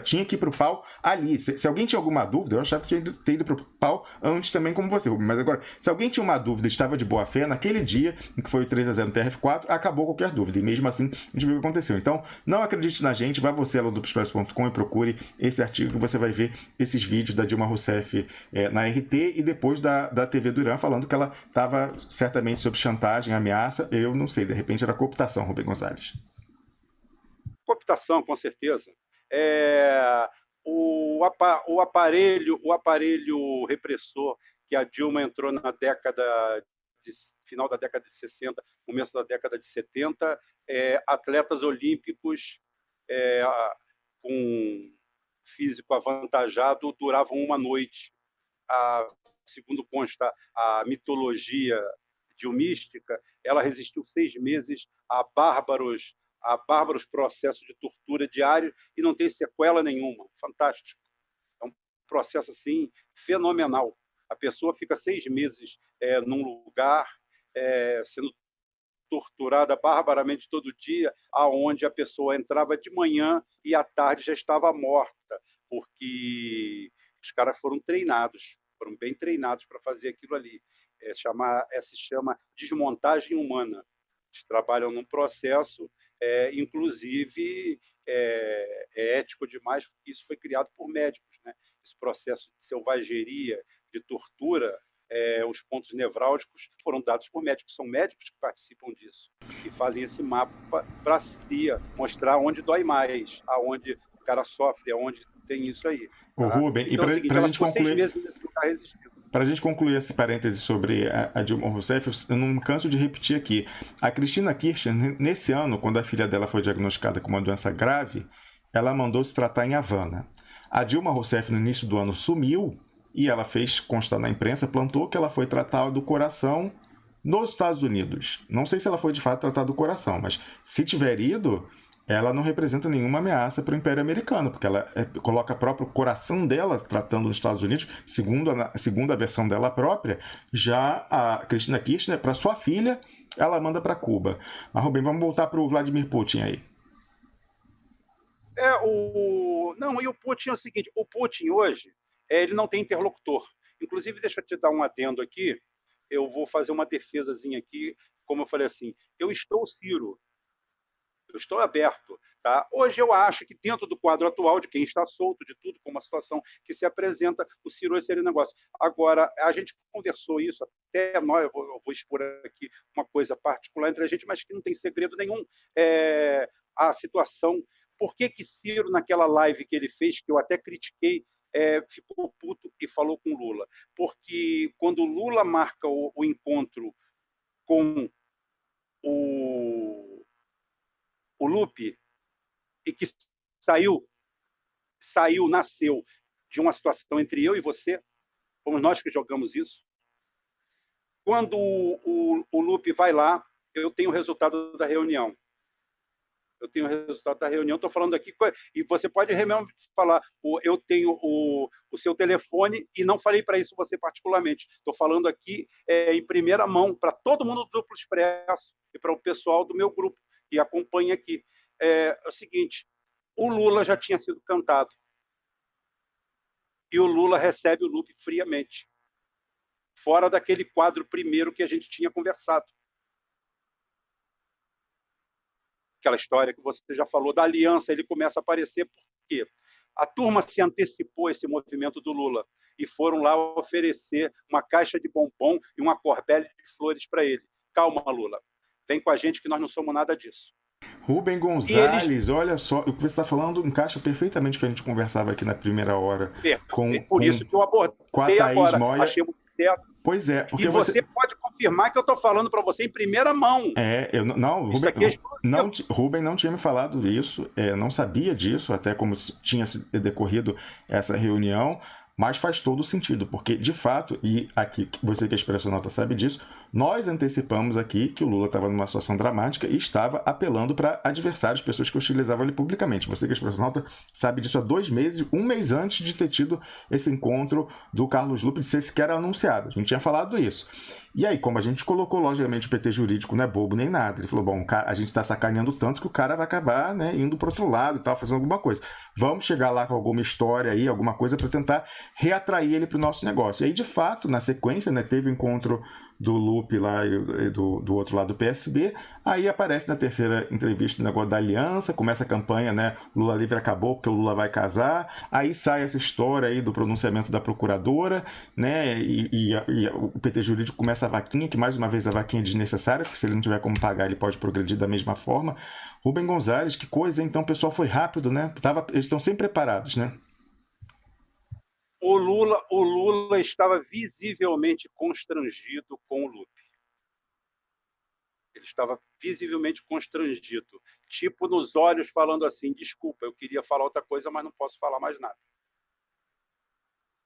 tinha que ir para o pau ali. Se alguém tinha alguma dúvida, eu achava que tinha que ter ido para o pau antes também, como você, Rubem. Mas agora, se alguém tinha uma dúvida e estava de boa fé, naquele dia em que foi o 3-0 no TRF4, acabou qualquer dúvida. E mesmo assim, a gente viu o que aconteceu. Então, não acredite na gente, vá você lá do duploexpresso.com e procure esse artigo que você vai ver esses vídeos da Dilma Rousseff na RT e depois da TV do Irã falando que ela estava certamente sob chantagem, ameaça. Eu não sei, de repente era cooptação, Rubem Gonzalez. Cooptação, com certeza. O aparelho repressor que a Dilma entrou na final da década de 60, começo da década de 70, atletas olímpicos com físico avantajado duravam uma noite. Segundo consta a mitologia dilmística, ela resistiu 6 meses a bárbaros processos de tortura diário e não tem sequela nenhuma. Fantástico. É um processo assim fenomenal. A pessoa fica 6 meses num lugar sendo torturada barbaramente todo dia, aonde a pessoa entrava de manhã e à tarde já estava morta, porque os caras foram bem treinados para fazer aquilo ali. Se chama desmontagem humana. Eles trabalham num processo, inclusive, ético demais, porque isso foi criado por médicos, né? Esse processo de selvageria, de tortura, os pontos nevrálgicos foram dados por médicos. São médicos que participam disso e fazem esse mapa para mostrar onde dói mais, aonde o cara sofre, aonde tem isso aí. Tá? Rubem, então, e para a gente concluir... Para a gente concluir esse parêntese sobre a Dilma Rousseff, eu não me canso de repetir aqui. A Cristina Kirchner, nesse ano, quando a filha dela foi diagnosticada com uma doença grave, ela mandou se tratar em Havana. A Dilma Rousseff, no início do ano, sumiu e ela fez constar na imprensa, plantou que ela foi tratar do coração nos Estados Unidos. Não sei se ela foi de fato tratar do coração, mas se tiver ido, ela não representa nenhuma ameaça para o Império Americano, porque ela coloca o próprio coração dela tratando dos Estados Unidos, segundo a versão dela própria. Já a Cristina Kirchner, para sua filha, ela manda para Cuba. Mas, Rubem, vamos voltar para o Vladimir Putin aí. Não, e o Putin é o seguinte, o Putin hoje, ele não tem interlocutor. Inclusive, deixa eu te dar um adendo aqui, eu vou fazer uma defesazinha aqui, como eu falei assim, eu estou Ciro, eu estou aberto. Tá? Hoje eu acho que dentro do quadro atual, de quem está solto, de tudo, como a situação que se apresenta, o Ciro seria um negócio. Agora, a gente conversou isso, até nós, eu vou expor aqui uma coisa particular entre a gente, mas que não tem segredo nenhum. A situação... Por que Ciro, naquela live que ele fez, que eu até critiquei, ficou puto e falou com Lula? Porque quando Lula marca o encontro com o Lupe, e que nasceu de uma situação entre eu e você, fomos nós que jogamos isso. Quando o Lupe vai lá, eu tenho o resultado da reunião. Estou falando aqui, e você pode realmente falar, eu tenho o seu telefone e não falei para isso você particularmente. Estou falando aqui em primeira mão, para todo mundo do Duplo Expresso e para o pessoal do meu grupo que acompanha aqui. É o seguinte, o Lula já tinha sido cantado. E o Lula recebe o Lupe friamente. Fora daquele quadro primeiro que a gente tinha conversado. Aquela história que você já falou da aliança, ele começa a aparecer porque a turma se antecipou a esse movimento do Lula e foram lá oferecer uma caixa de bombom e uma corbelha de flores para ele. Calma, Lula. Vem com a gente que nós não somos nada disso. Rubem Gonzalez, olha só, o que você está falando encaixa perfeitamente com o que a gente conversava aqui na primeira hora. Por isso que eu abordei agora. Moia. Achei muito certo. Pois é. Porque e você pode confirmar que eu estou falando para você em primeira mão. Rubem não tinha me falado isso, não sabia disso, até como tinha decorrido essa reunião, mas faz todo sentido, porque de fato, e aqui você que é expressionauta sabe disso, nós antecipamos aqui que o Lula estava numa situação dramática e estava apelando para adversários, pessoas que hostilizavam ele publicamente. Você que é expressionauta sabe disso há 2 meses, 1 mês antes de ter tido esse encontro do Carlos Lupe, de ser sequer anunciado. A gente tinha falado isso. E aí, como a gente colocou, logicamente, o PT jurídico não é bobo nem nada. Ele falou, bom, a gente está sacaneando tanto que o cara vai acabar, né, indo para outro lado e tal, fazendo alguma coisa. Vamos chegar lá com alguma história aí, alguma coisa para tentar reatrair ele para o nosso negócio. E aí, de fato, na sequência, né, teve o encontro do Lupe lá e do outro lado do PSB, aí aparece na terceira entrevista o negócio da aliança, começa a campanha, né, Lula livre acabou porque o Lula vai casar, aí sai essa história aí do pronunciamento da procuradora, né, e o PT jurídico começa a vaquinha, que mais uma vez a vaquinha é desnecessária, porque se ele não tiver como pagar, ele pode progredir da mesma forma. Rubem Gonzalez, que coisa, então o pessoal foi rápido, né, eles estão sempre preparados, né? O Lula estava visivelmente constrangido com o Lupe. Ele estava visivelmente constrangido, tipo nos olhos falando assim, desculpa, eu queria falar outra coisa, mas não posso falar mais nada.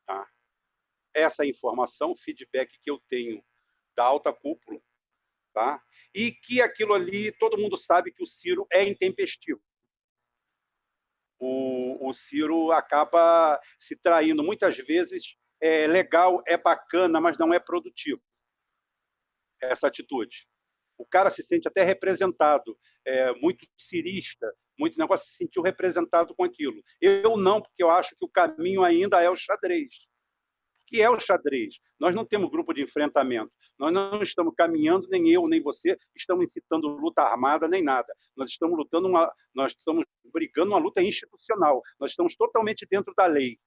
Tá? Essa informação, feedback que eu tenho da alta cúpula, tá? E que aquilo ali, todo mundo sabe que o Ciro é intempestivo. O Ciro acaba se traindo. Muitas vezes é legal, é bacana, mas não é produtivo essa atitude. O cara se sente até representado, muito cirista, muito negócio, se sentiu representado com aquilo. Eu não, porque eu acho que o caminho ainda é o xadrez. Que é o xadrez. Nós não temos grupo de enfrentamento. Nós não estamos caminhando, nem eu, nem você, estamos incitando luta armada, nem nada. Nós estamos brigando uma luta institucional. Nós estamos totalmente dentro da lei.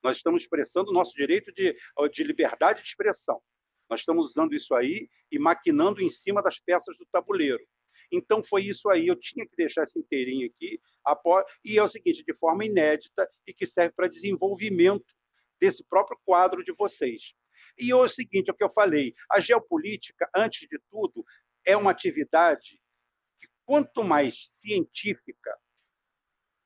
Nós estamos expressando o nosso direito de liberdade de expressão. Nós estamos usando isso aí e maquinando em cima das peças do tabuleiro. Então, foi isso aí. Eu tinha que deixar essa inteirinha aqui. E é o seguinte, de forma inédita e que serve para desenvolvimento desse próprio quadro de vocês. E é o seguinte, é o que eu falei, a geopolítica, antes de tudo, é uma atividade que, quanto mais científica,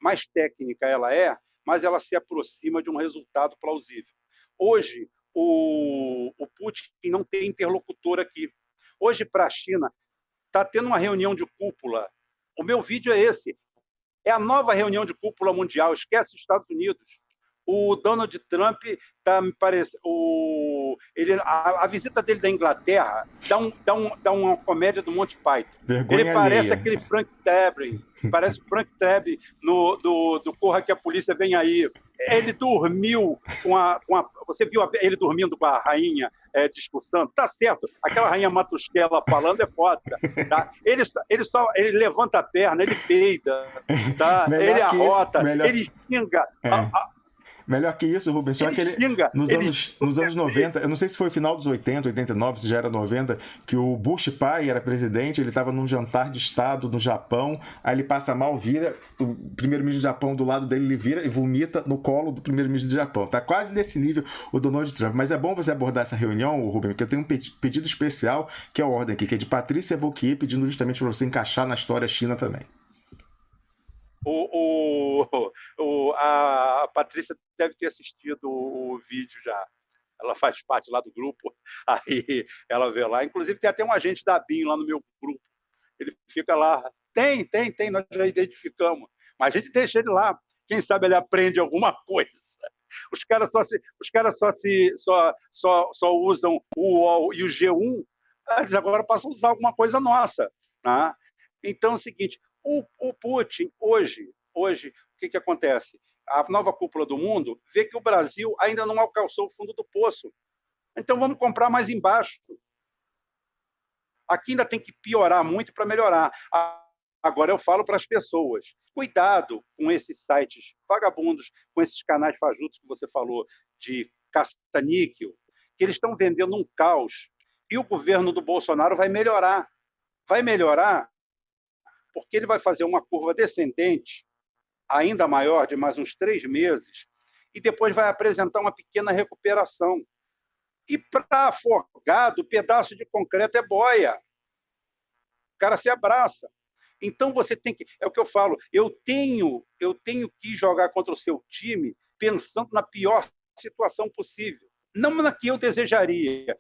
mais técnica ela é, mais ela se aproxima de um resultado plausível. Hoje, o Putin não tem interlocutor aqui. Hoje, para a China, está tendo uma reunião de cúpula O meu vídeo é esse. É a nova reunião de cúpula mundial. Esquece os Estados Unidos. O Donald Trump está, me parece, a visita dele da Inglaterra dá uma comédia do Monty Python. Vergonha Ele parece alheia. aquele Frank Drebin, parece o Frank Drebin do Corra que a Polícia Vem Aí. Ele dormiu você viu ele dormindo com a rainha discursando? Tá certo, aquela rainha Matusquela falando é foda. Tá? Ele levanta a perna, ele peida, tá? Ele arrota, ele xinga. Melhor que isso, Rubens, só que nos anos 90, eu não sei se foi final dos 80, 89, se já era 90, que o Bush pai era presidente, ele estava num jantar de Estado no Japão, aí ele passa mal, vira, o primeiro-ministro do Japão do lado dele, ele vira e vomita no colo do primeiro-ministro do Japão. Tá quase nesse nível o Donald Trump. Mas é bom você abordar essa reunião, Rubens, porque eu tenho um pedido especial, que é a ordem aqui, que é de Patrícia Vauquier, pedindo justamente para você encaixar na história China também. A Patrícia deve ter assistido o vídeo já. Ela faz parte lá do grupo, aí ela vê lá. Inclusive, tem até um agente da BIM lá no meu grupo. Ele fica lá. Tem, nós já identificamos. Mas a gente deixa ele lá. Quem sabe ele aprende alguma coisa. Os caras só usam o UOL e o G1, eles agora passam a usar alguma coisa nossa. Tá? Então é o seguinte, o Putin, hoje, o que acontece? A nova cúpula do mundo vê que o Brasil ainda não alcançou o fundo do poço. Então vamos comprar mais embaixo. Aqui ainda tem que piorar muito para melhorar. Agora eu falo para as pessoas, cuidado com esses sites vagabundos, com esses canais fajutos que você falou, de caça-níquel, que eles estão vendendo um caos. E o governo do Bolsonaro vai melhorar. Vai melhorar porque ele vai fazer uma curva descendente, ainda maior, de mais uns 3 meses, e depois vai apresentar uma pequena recuperação. E para afogado, pedaço de concreto é boia. O cara se abraça. Então você tem que... É o que eu falo, eu tenho que jogar contra o seu time pensando na pior situação possível. Não na que eu desejaria.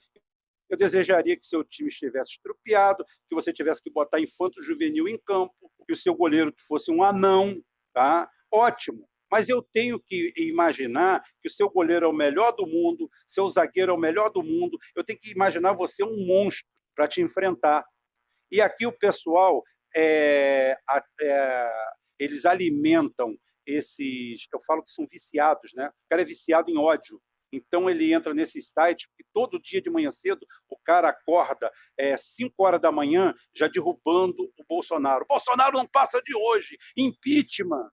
Eu desejaria que seu time estivesse estrupiado, que você tivesse que botar infanto-juvenil em campo, que o seu goleiro fosse um anão, tá? Ótimo. Mas eu tenho que imaginar que o seu goleiro é o melhor do mundo, seu zagueiro é o melhor do mundo. Eu tenho que imaginar você um monstro para te enfrentar. E aqui o pessoal, eles alimentam esses... Eu falo que são viciados, né? O cara é viciado em ódio. Então, ele entra nesse site, porque todo dia de manhã cedo o cara acorda 5 horas da manhã já derrubando o Bolsonaro. Bolsonaro não passa de hoje. Impeachment.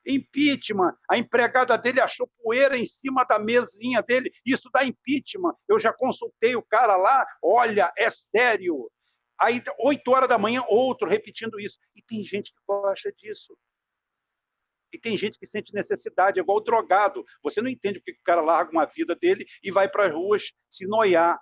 Impeachment. A empregada dele achou poeira em cima da mesinha dele. Isso dá impeachment. Eu já consultei o cara lá. Olha, é sério. Aí, 8 horas da manhã, outro repetindo isso. E tem gente que gosta disso. E tem gente que sente necessidade, é igual o drogado. Você não entende porque o cara larga uma vida dele e vai para as ruas se noiar.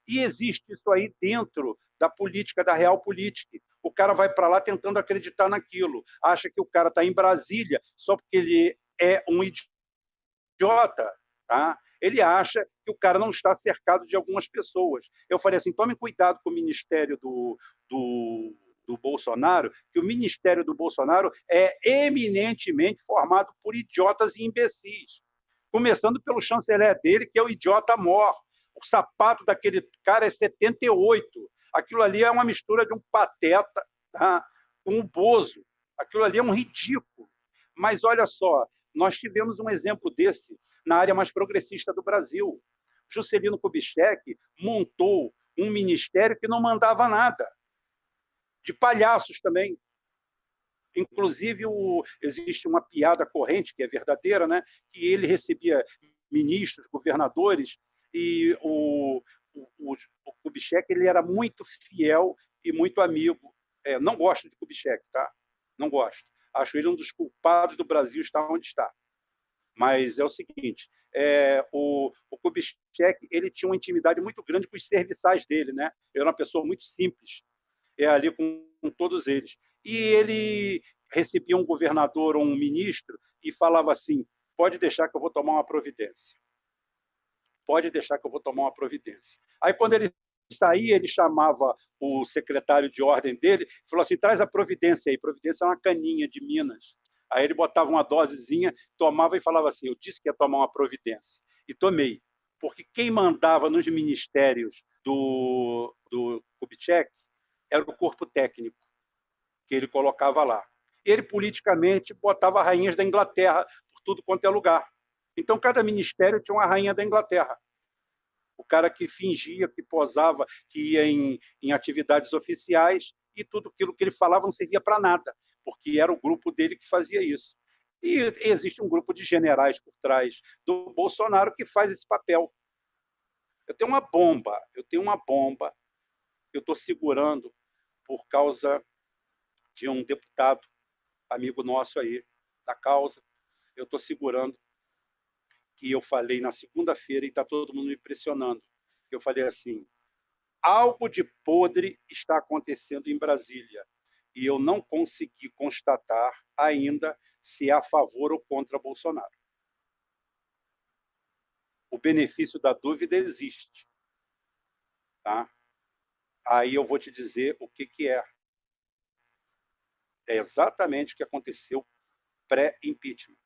E existe isso aí dentro da política, da real política. O cara vai para lá tentando acreditar naquilo. Acha que o cara está em Brasília só porque ele é um idiota. Tá? Ele acha que o cara não está cercado de algumas pessoas. Eu falei assim, tome cuidado com o ministério do Bolsonaro, que o ministério do Bolsonaro é eminentemente formado por idiotas e imbecis. Começando pelo chanceler dele, que é o idiota mor. O sapato daquele cara é 78. Aquilo ali é uma mistura de um pateta, tá? Com um Bozo. Aquilo ali é um ridículo. Mas olha só, nós tivemos um exemplo desse na área mais progressista do Brasil. Juscelino Kubitschek montou um ministério que não mandava nada. De palhaços também. Inclusive, existe uma piada corrente, que é verdadeira, né? Que ele recebia ministros, governadores, e o Kubitschek ele era muito fiel e muito amigo. Não gosto de Kubitschek, tá? Não gosto. Acho ele um dos culpados do Brasil estar onde está. Mas é o seguinte, o Kubitschek ele tinha uma intimidade muito grande com os serviçais dele, né? Ele era uma pessoa muito simples. Ali com todos eles. E ele recebia um governador ou um ministro e falava assim, pode deixar que eu vou tomar uma providência. Pode deixar que eu vou tomar uma providência. Aí, quando ele saía, ele chamava o secretário de ordem dele, falou assim, traz a providência aí. Providência é uma caninha de Minas. Aí ele botava uma dosezinha, tomava e falava assim, eu disse que ia tomar uma providência. E tomei. Porque quem mandava nos ministérios do Kubitschek era o corpo técnico, que ele colocava lá. Ele, politicamente, botava rainhas da Inglaterra por tudo quanto é lugar. Então, cada ministério tinha uma rainha da Inglaterra. O cara que fingia, que posava, que ia em atividades oficiais, e tudo aquilo que ele falava não servia para nada, porque era o grupo dele que fazia isso. E existe um grupo de generais por trás do Bolsonaro que faz esse papel. Eu tenho uma bomba que eu estou segurando por causa de um deputado, amigo nosso aí, da causa. Eu estou segurando, que eu falei na segunda-feira e está todo mundo me pressionando. Eu falei assim, algo de podre está acontecendo em Brasília e eu não consegui constatar ainda se é a favor ou contra Bolsonaro. O benefício da dúvida existe. Tá? Aí eu vou te dizer o que é. É exatamente o que aconteceu pré-impeachment.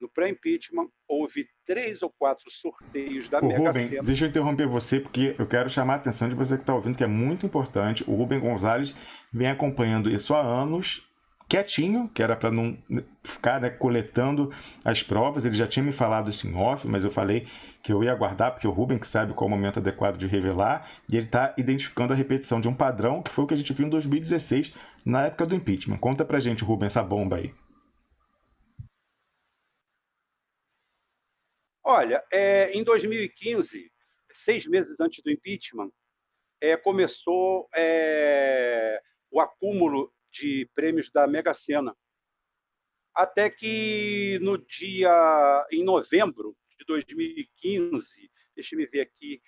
No pré-impeachment, houve 3 ou 4 sorteios da Mega Rubem, Sena. deixa eu interromper você, porque eu quero chamar a atenção de você que está ouvindo, que é muito importante. O Rubem Gonzalez vem acompanhando isso há anos, quietinho, que era para não ficar, né, coletando as provas. Ele já tinha me falado isso em off, mas eu falei que eu ia aguardar, porque o Rubem que sabe qual é o momento adequado de revelar, e ele está identificando a repetição de um padrão, que foi o que a gente viu em 2016, na época do impeachment. Conta pra gente, Rubem, essa bomba aí. Olha, em 2015, 6 meses antes do impeachment, começou o acúmulo de prêmios da Mega Sena. Até que em novembro de 2015, deixa eu ver aqui,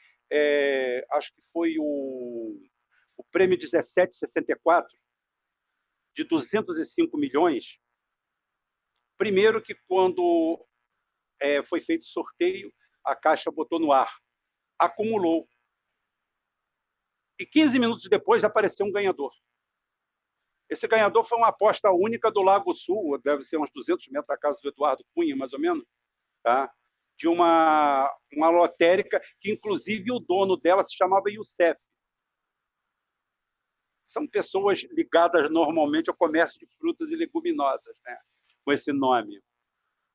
acho que foi o prêmio 1764, de 205 milhões. Primeiro que quando foi feito o sorteio, a Caixa botou no ar, acumulou. E 15 minutos depois apareceu um ganhador. Esse ganhador foi uma aposta única do Lago Sul, deve ser uns 200 metros da casa do Eduardo Cunha, mais ou menos, tá? De uma lotérica que, inclusive, o dono dela se chamava Youssef. São pessoas ligadas normalmente ao comércio de frutas e leguminosas, né? Com esse nome.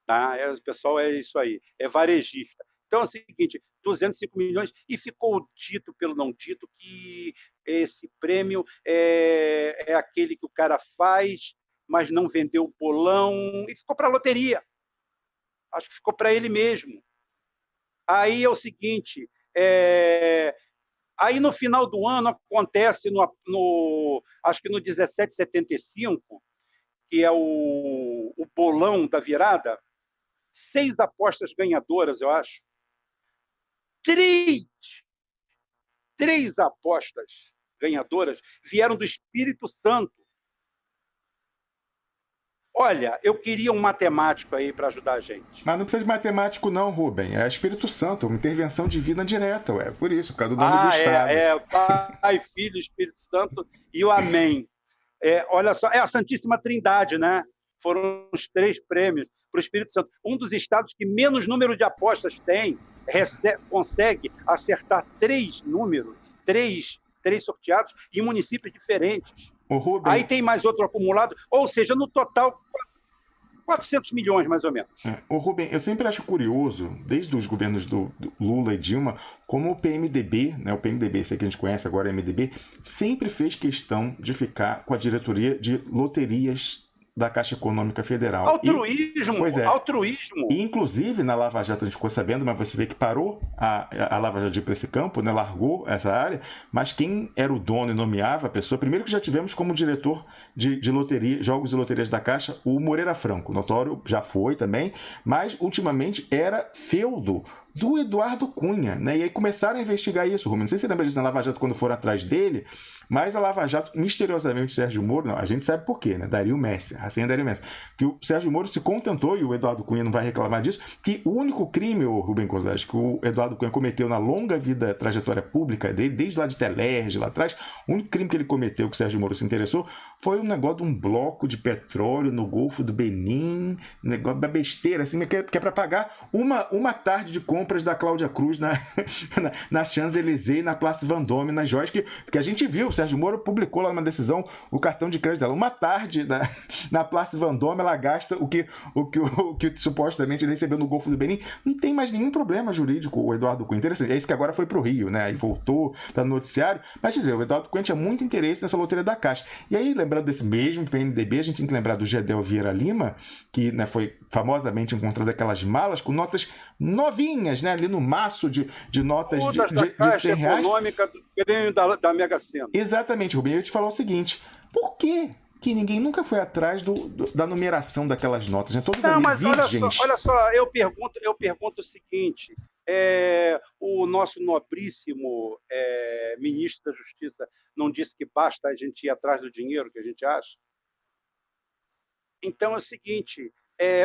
Tá? O pessoal é isso aí, é varejista. Então é o seguinte, 205 milhões, e ficou dito pelo não dito que esse prêmio é aquele que o cara faz, mas não vendeu o bolão, e ficou para a loteria. Acho que ficou para ele mesmo. Aí é o seguinte, aí no final do ano acontece, acho que no 1775, que é o bolão da virada, 6 apostas ganhadoras, eu acho. 3 apostas ganhadoras vieram do Espírito Santo. Olha, eu queria um matemático aí para ajudar a gente. Mas não precisa de matemático não, Rubem. É Espírito Santo, uma intervenção divina direta, ué. Por isso, por causa do nome do Estado. Pai, Filho, Espírito Santo e o Amém. Olha só, é a Santíssima Trindade, né? Foram os 3 prêmios para o Espírito Santo. Um dos estados que menos número de apostas tem, consegue acertar 3 números, 3 sorteados em municípios diferentes. Rubem... Aí tem mais outro acumulado, ou seja, no total, 400 milhões, mais ou menos. Rubem, eu sempre acho curioso, desde os governos do Lula e Dilma, como o PMDB, né, o PMDB, esse que a gente conhece agora, MDB, sempre fez questão de ficar com a diretoria de loterias da Caixa Econômica Federal. Altruísmo, altruísmo. E, inclusive, na Lava Jato a gente ficou sabendo, mas você vê que parou a Lava Jato de ir para esse campo, né, largou essa área, mas quem era o dono e nomeava a pessoa, primeiro que já tivemos como diretor de loteria, jogos e loterias da Caixa, o Moreira Franco, notório, já foi também, mas ultimamente era feudo do Eduardo Cunha, né? E aí começaram a investigar isso, Rubens. Não sei se você lembra disso na Lava Jato quando foram atrás dele, mas a Lava Jato, misteriosamente, o Sérgio Moro, não, a gente sabe por quê, né? Dario Messi, a senha Dario Messi. Que o Sérgio Moro se contentou, e o Eduardo Cunha não vai reclamar disso, que o único crime, o Rubem Gonzalez, que o Eduardo Cunha cometeu na longa vida, trajetória pública dele, desde lá de Telerge, lá atrás, o único crime que ele cometeu, que o Sérgio Moro se interessou, foi um negócio de um bloco de petróleo no Golfo do Benin, um negócio da besteira, assim, que é para pagar uma tarde de compras da Cláudia Cruz na Champs-Élysées, na Place Vendôme, nas joias, que a gente viu, o Sérgio Moro publicou lá numa decisão o cartão de crédito dela. Uma tarde na Place Vendôme, ela gasta o que supostamente ele recebeu no Golfo do Benin. Não tem mais nenhum problema jurídico, o Eduardo Cunha. Interessante. É isso que agora foi pro Rio, né? Aí voltou, tá no noticiário. Mas, quer dizer, o Eduardo Cunha tinha muito interesse nessa loteria da Caixa. E aí, lembrando desse mesmo PMDB, a gente tem que lembrar do Gedel Vieira Lima, que, né, foi famosamente encontrado aquelas malas com notas novinhas, né? Ali no maço de notas de 100 reais. Econômica do prêmio da Mega Sena. Exatamente, Rubem. Eu ia te falar o seguinte, por que ninguém nunca foi atrás da numeração daquelas notas, né? Todas ali virgens. Olha só, eu pergunto o seguinte, o nosso nobríssimo ministro da Justiça não disse que basta a gente ir atrás do dinheiro que a gente acha? Então é o seguinte,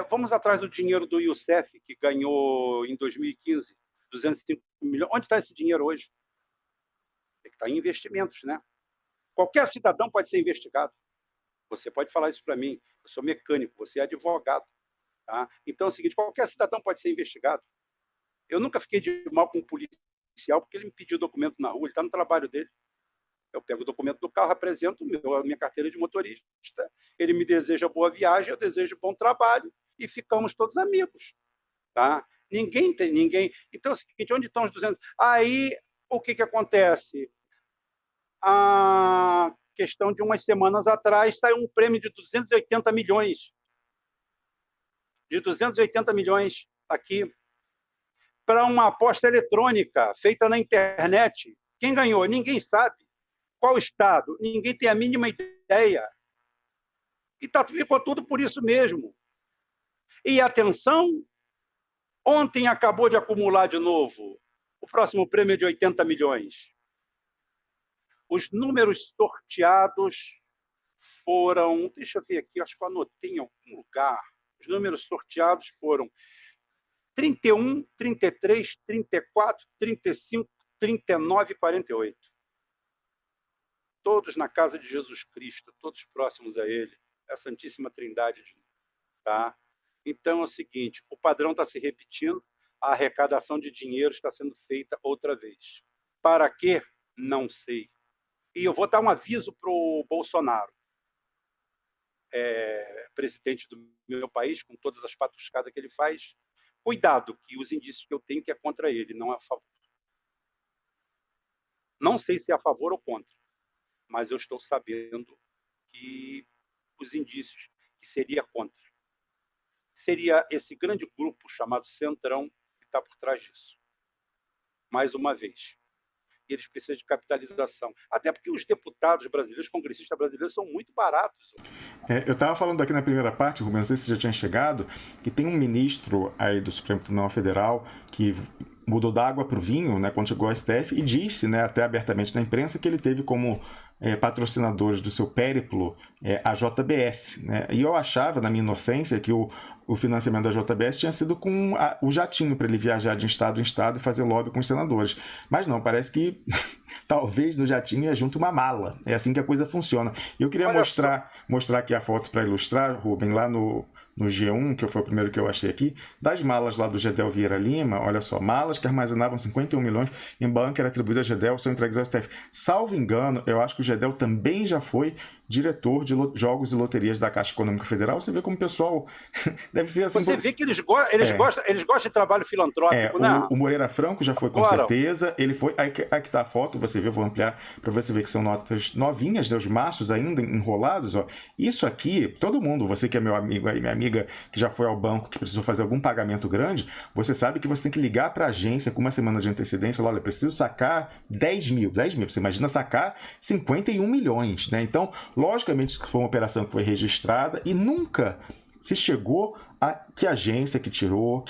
vamos atrás do dinheiro do Youssef, que ganhou em 2015 205 milhões. Onde está esse dinheiro hoje? Está em investimentos, né? Qualquer cidadão pode ser investigado. Você pode falar isso para mim. Eu sou mecânico, você é advogado. Tá? Então é o seguinte, qualquer cidadão pode ser investigado. Eu nunca fiquei de mal com um policial porque ele me pediu documento na rua, ele está no trabalho dele. Eu pego o documento do carro, apresento a minha carteira de motorista, ele me deseja boa viagem, eu desejo bom trabalho e ficamos todos amigos. Tá? Ninguém tem ninguém. Então é o seguinte, onde estão os 200? Aí, o que acontece? A questão de umas semanas atrás saiu um prêmio de 280 milhões. De 280 milhões aqui para uma aposta eletrônica feita na internet. Quem ganhou? Ninguém sabe. Qual estado? Ninguém tem a mínima ideia. E ficou tudo por isso mesmo. E atenção, ontem acabou de acumular de novo o próximo prêmio de 80 milhões. Os números sorteados foram... Deixa eu ver aqui, acho que eu anotei em algum lugar. Os números sorteados foram 31, 33, 34, 35, 39 e 48. Todos na casa de Jesus Cristo, todos próximos a Ele, a Santíssima Trindade. Tá? Então é o seguinte, o padrão está se repetindo, a arrecadação de dinheiro está sendo feita outra vez. Para quê? Não sei. E eu vou dar um aviso para o Bolsonaro, presidente do meu país, com todas as patuscadas que ele faz. Cuidado, que os indícios que eu tenho que é contra ele, não é a favor. Não sei se é a favor ou contra, mas eu estou sabendo que os indícios que seria contra. Seria esse grande grupo chamado Centrão que está por trás disso. Mais uma vez. Eles precisam de capitalização. Até porque os deputados brasileiros, os congressistas brasileiros, são muito baratos. Eu estava falando aqui na primeira parte, Rubens, não sei se você já tinha chegado, que tem um ministro aí do Supremo Tribunal Federal que mudou da água para o vinho, né, quando chegou ao STF, e disse, né, até abertamente na imprensa, que ele teve como patrocinadores do seu périplo a JBS. Né? E eu achava, na minha inocência, que o financiamento da JBS tinha sido com o jatinho para ele viajar de estado em estado e fazer lobby com os senadores. Mas não, parece que talvez no jatinho ia junto uma mala. É assim que a coisa funciona. E eu queria mostrar aqui a foto para ilustrar, Rubem, lá no G1, que foi o primeiro que eu achei aqui, das malas lá do Gedel Vieira Lima. Olha só, malas que armazenavam 51 milhões em bunker atribuído a Gedel são entregues ao STF. Salvo engano, eu acho que o Gedel também já foi diretor de jogos e loterias da Caixa Econômica Federal. Você vê como o pessoal deve ser assim... Você vê que eles gostam de trabalho filantrópico, né? O Moreira Franco já foi com certeza. Ele foi... Aí que está a foto, você vê, vou ampliar para você ver que são notas novinhas, né? Os maços ainda enrolados. Ó. Isso aqui, todo mundo, você que é meu amigo aí, minha amiga que já foi ao banco, que precisou fazer algum pagamento grande, você sabe que você tem que ligar para a agência com uma semana de antecedência. Olha, eu preciso sacar 10 mil. Você imagina sacar 51 milhões, né? Então, logicamente, que foi uma operação que foi registrada e nunca se chegou que agência que tirou,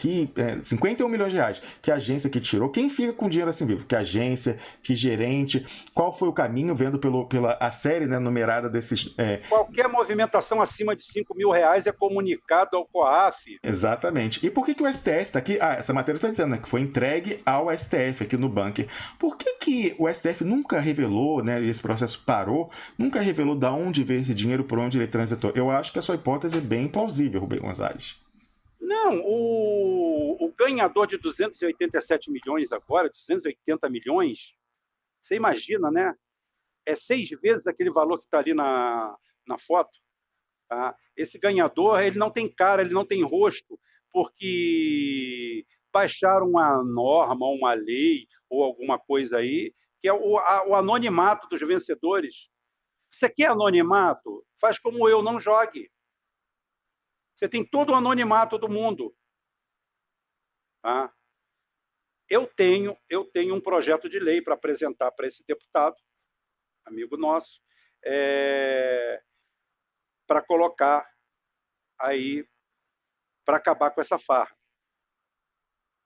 51 milhões de reais, que agência que tirou, quem fica com dinheiro assim vivo, que agência, que gerente, qual foi o caminho vendo pela a série, né, numerada desses... Qualquer movimentação acima de 5 mil reais é comunicado ao COAF. Exatamente. E por que o STF está aqui? Essa matéria está dizendo, né, que foi entregue ao STF aqui no Bunker. Por que o STF nunca revelou, né, esse processo parou, nunca revelou de onde veio esse dinheiro, por onde ele transitou? Eu acho que a sua hipótese é bem plausível, Rubem Gonzalez. Não, o ganhador de 287 milhões agora, 280 milhões, você imagina, né? É 6 vezes aquele valor que está ali na foto. Tá? Esse ganhador, ele não tem cara, ele não tem rosto, porque baixaram uma norma, uma lei ou alguma coisa aí, que é o anonimato dos vencedores. Você quer anonimato? Faz como eu, não jogue. Você tem todo o anonimato do mundo. Tá? Eu tenho um projeto de lei para apresentar para esse deputado, amigo nosso, para colocar aí, para acabar com essa farra.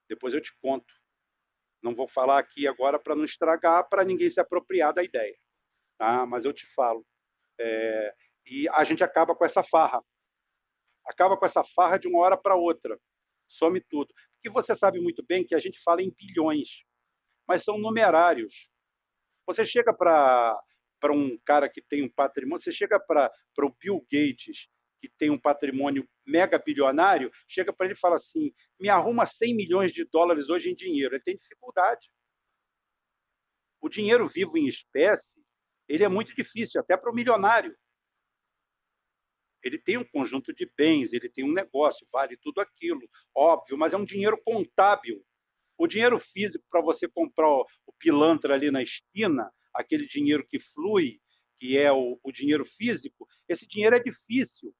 Depois eu te conto. Não vou falar aqui agora para não estragar, para ninguém se apropriar da ideia. Tá? Mas eu te falo. E a gente acaba com essa farra. Acaba com essa farra de uma hora para outra. Some tudo. Porque você sabe muito bem que a gente fala em bilhões, mas são numerários. Você chega para um cara que tem um patrimônio, você chega para o Bill Gates, que tem um patrimônio mega bilionário, chega para ele e fala assim, me arruma 100 milhões de dólares hoje em dinheiro. Ele tem dificuldade. O dinheiro vivo em espécie, ele é muito difícil, até para o milionário. Ele tem um conjunto de bens, ele tem um negócio, vale tudo aquilo, óbvio, mas é um dinheiro contábil. O dinheiro físico, para você comprar o pilantra ali na esquina, aquele dinheiro que flui, que é o dinheiro físico, esse dinheiro é difícil.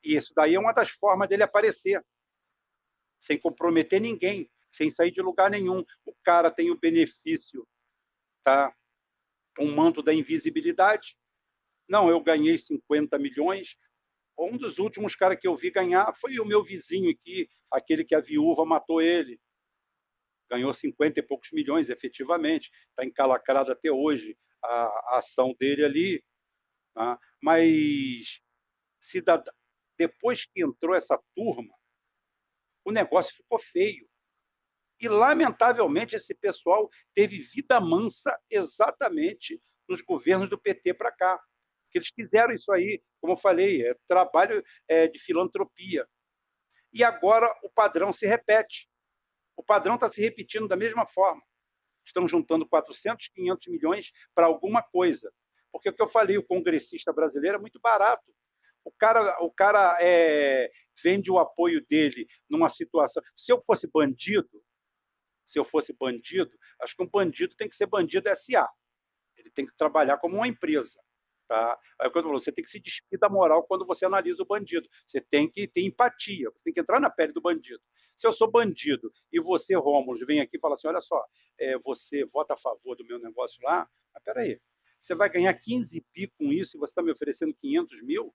E isso daí é uma das formas dele aparecer, sem comprometer ninguém, sem sair de lugar nenhum. O cara tem o benefício, tá? Um manto da invisibilidade. Não, eu ganhei 50 milhões. Um dos últimos caras que eu vi ganhar foi o meu vizinho aqui, aquele que a viúva matou ele. Ganhou 50 e poucos milhões, efetivamente. Está encalacrado até hoje a ação dele ali. Tá? Mas depois que entrou essa turma, o negócio ficou feio. E, lamentavelmente, esse pessoal teve vida mansa exatamente nos governos do PT para cá. Porque eles quiseram isso aí, como eu falei, é trabalho de filantropia. E agora o padrão se repete. O padrão está se repetindo da mesma forma. Estão juntando 400, 500 milhões para alguma coisa. Porque o que eu falei, o congressista brasileiro é muito barato. O cara vende o apoio dele numa situação... Se eu fosse bandido, acho que um bandido tem que ser bandido SA. Ele tem que trabalhar como uma empresa. Tá? Aí, quando eu falo, você tem que se despir da moral quando você analisa o bandido. Você tem que ter empatia, você tem que entrar na pele do bandido. Se eu sou bandido e você, Rômulo, vem aqui e fala assim, olha só, você vota a favor do meu negócio lá, mas peraí, você vai ganhar 15 pi com isso e você está me oferecendo 500 mil?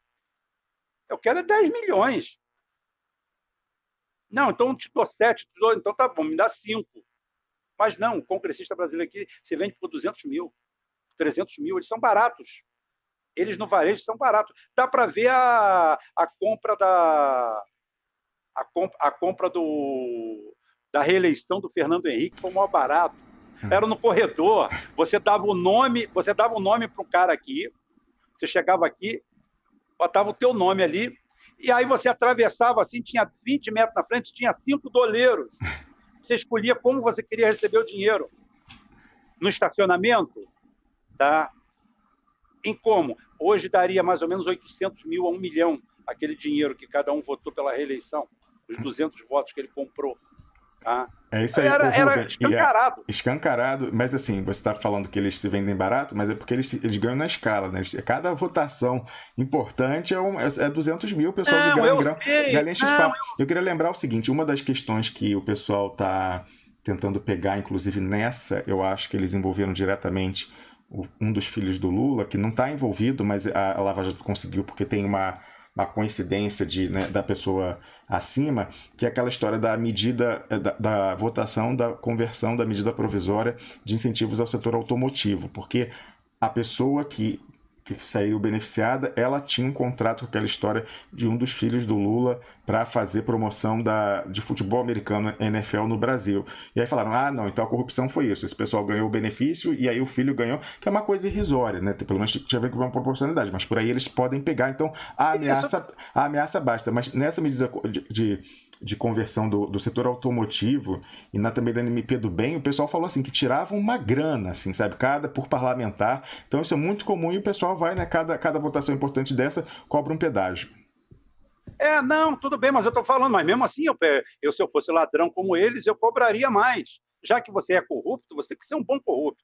Eu quero 10 milhões. Não, então eu te dou 7, então tá bom, me dá 5. Mas não, o congressista brasileiro aqui, você vende por 200 mil, 300 mil, eles são baratos. Eles no varejo são baratos. Dá para ver a compra da reeleição do Fernando Henrique, foi o maior barato. Era no corredor. Você dava o nome para um cara aqui, você chegava aqui, botava o teu nome ali, e aí você atravessava assim, tinha 20 metros na frente, tinha 5 doleiros. Você escolhia como você queria receber o dinheiro. No estacionamento, tá? Em como? Hoje daria mais ou menos 800 mil a 1 milhão, aquele dinheiro que cada um votou pela reeleição, os 200 votos que ele comprou. Tá? É isso aí. Era escancarado. Escancarado, mas assim, você está falando que eles se vendem barato, mas é porque eles ganham na escala, né? Cada votação importante é 200 mil, o pessoal de grão em grão. Galinha X-Pau. Eu queria lembrar o seguinte, uma das questões que o pessoal está tentando pegar, inclusive nessa, eu acho que eles envolveram diretamente um dos filhos do Lula, que não está envolvido, mas a Lava Jato conseguiu, porque tem uma uma coincidência né, da pessoa acima, que é aquela história da medida, da votação, da conversão da medida provisória de incentivos ao setor automotivo, porque a pessoa que saiu beneficiada, ela tinha um contrato com aquela história de um dos filhos do Lula para fazer promoção de futebol americano NFL no Brasil. E aí falaram, não, então a corrupção foi isso, esse pessoal ganhou o benefício e aí o filho ganhou, que é uma coisa irrisória, né? Pelo menos tinha a ver com uma proporcionalidade, mas por aí eles podem pegar, então a ameaça basta. Mas nessa medida de conversão do setor automotivo e também da NMP do bem, o pessoal falou assim, que tiravam uma grana, assim, sabe, por parlamentar. Então isso é muito comum e o pessoal vai, né, cada votação importante dessa, cobra um pedágio. Não, tudo bem, mas eu estou falando, mas mesmo assim, se eu fosse ladrão como eles, eu cobraria mais. Já que você é corrupto, você tem que ser um bom corrupto.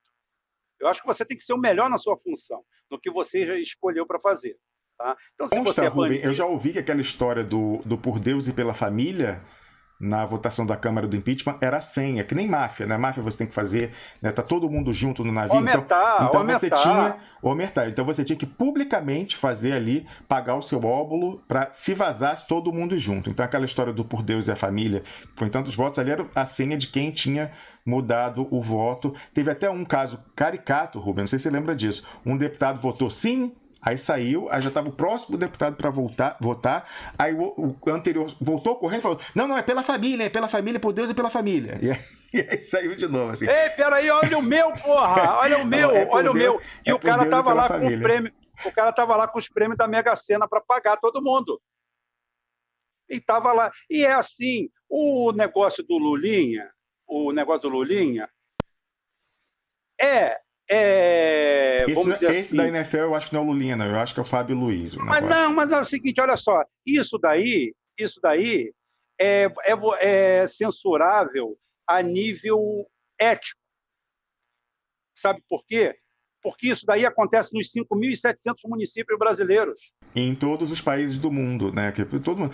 Eu acho que você tem que ser o melhor na sua função, no que você já escolheu para fazer. Tá? Então, se você é Rubem, eu já ouvi que aquela história do Por Deus e pela Família, na votação da Câmara do impeachment, era a senha, que nem máfia, né? Máfia você tem que fazer, né? Tá todo mundo junto no navio. Então você tinha que publicamente fazer ali, pagar o seu óbolo para se vazasse todo mundo junto. Então aquela história do Por Deus e a Família, foi em tantos votos, ali era a senha de quem tinha mudado o voto. Teve até um caso caricato, Rubem, não sei se você lembra disso. Um deputado votou sim, aí saiu, aí já estava o próximo deputado para votar, aí o anterior voltou correndo e falou, não, é pela família, por Deus e pela família. E aí saiu de novo, assim. Ei, peraí, olha o meu, porra, olha o meu. E o cara tava lá com o prêmio, com os prêmios da Mega Sena para pagar todo mundo. E tava lá. E é assim, o negócio do Lulinha esse da NFL eu acho que não é o Lulinha, não. Eu acho que é o Fábio Luiz. Mas é o seguinte, olha só. Isso daí é censurável a nível ético. Sabe por quê? Porque isso daí acontece nos 5.700 municípios brasileiros. Em todos os países do mundo, né? Todo mundo.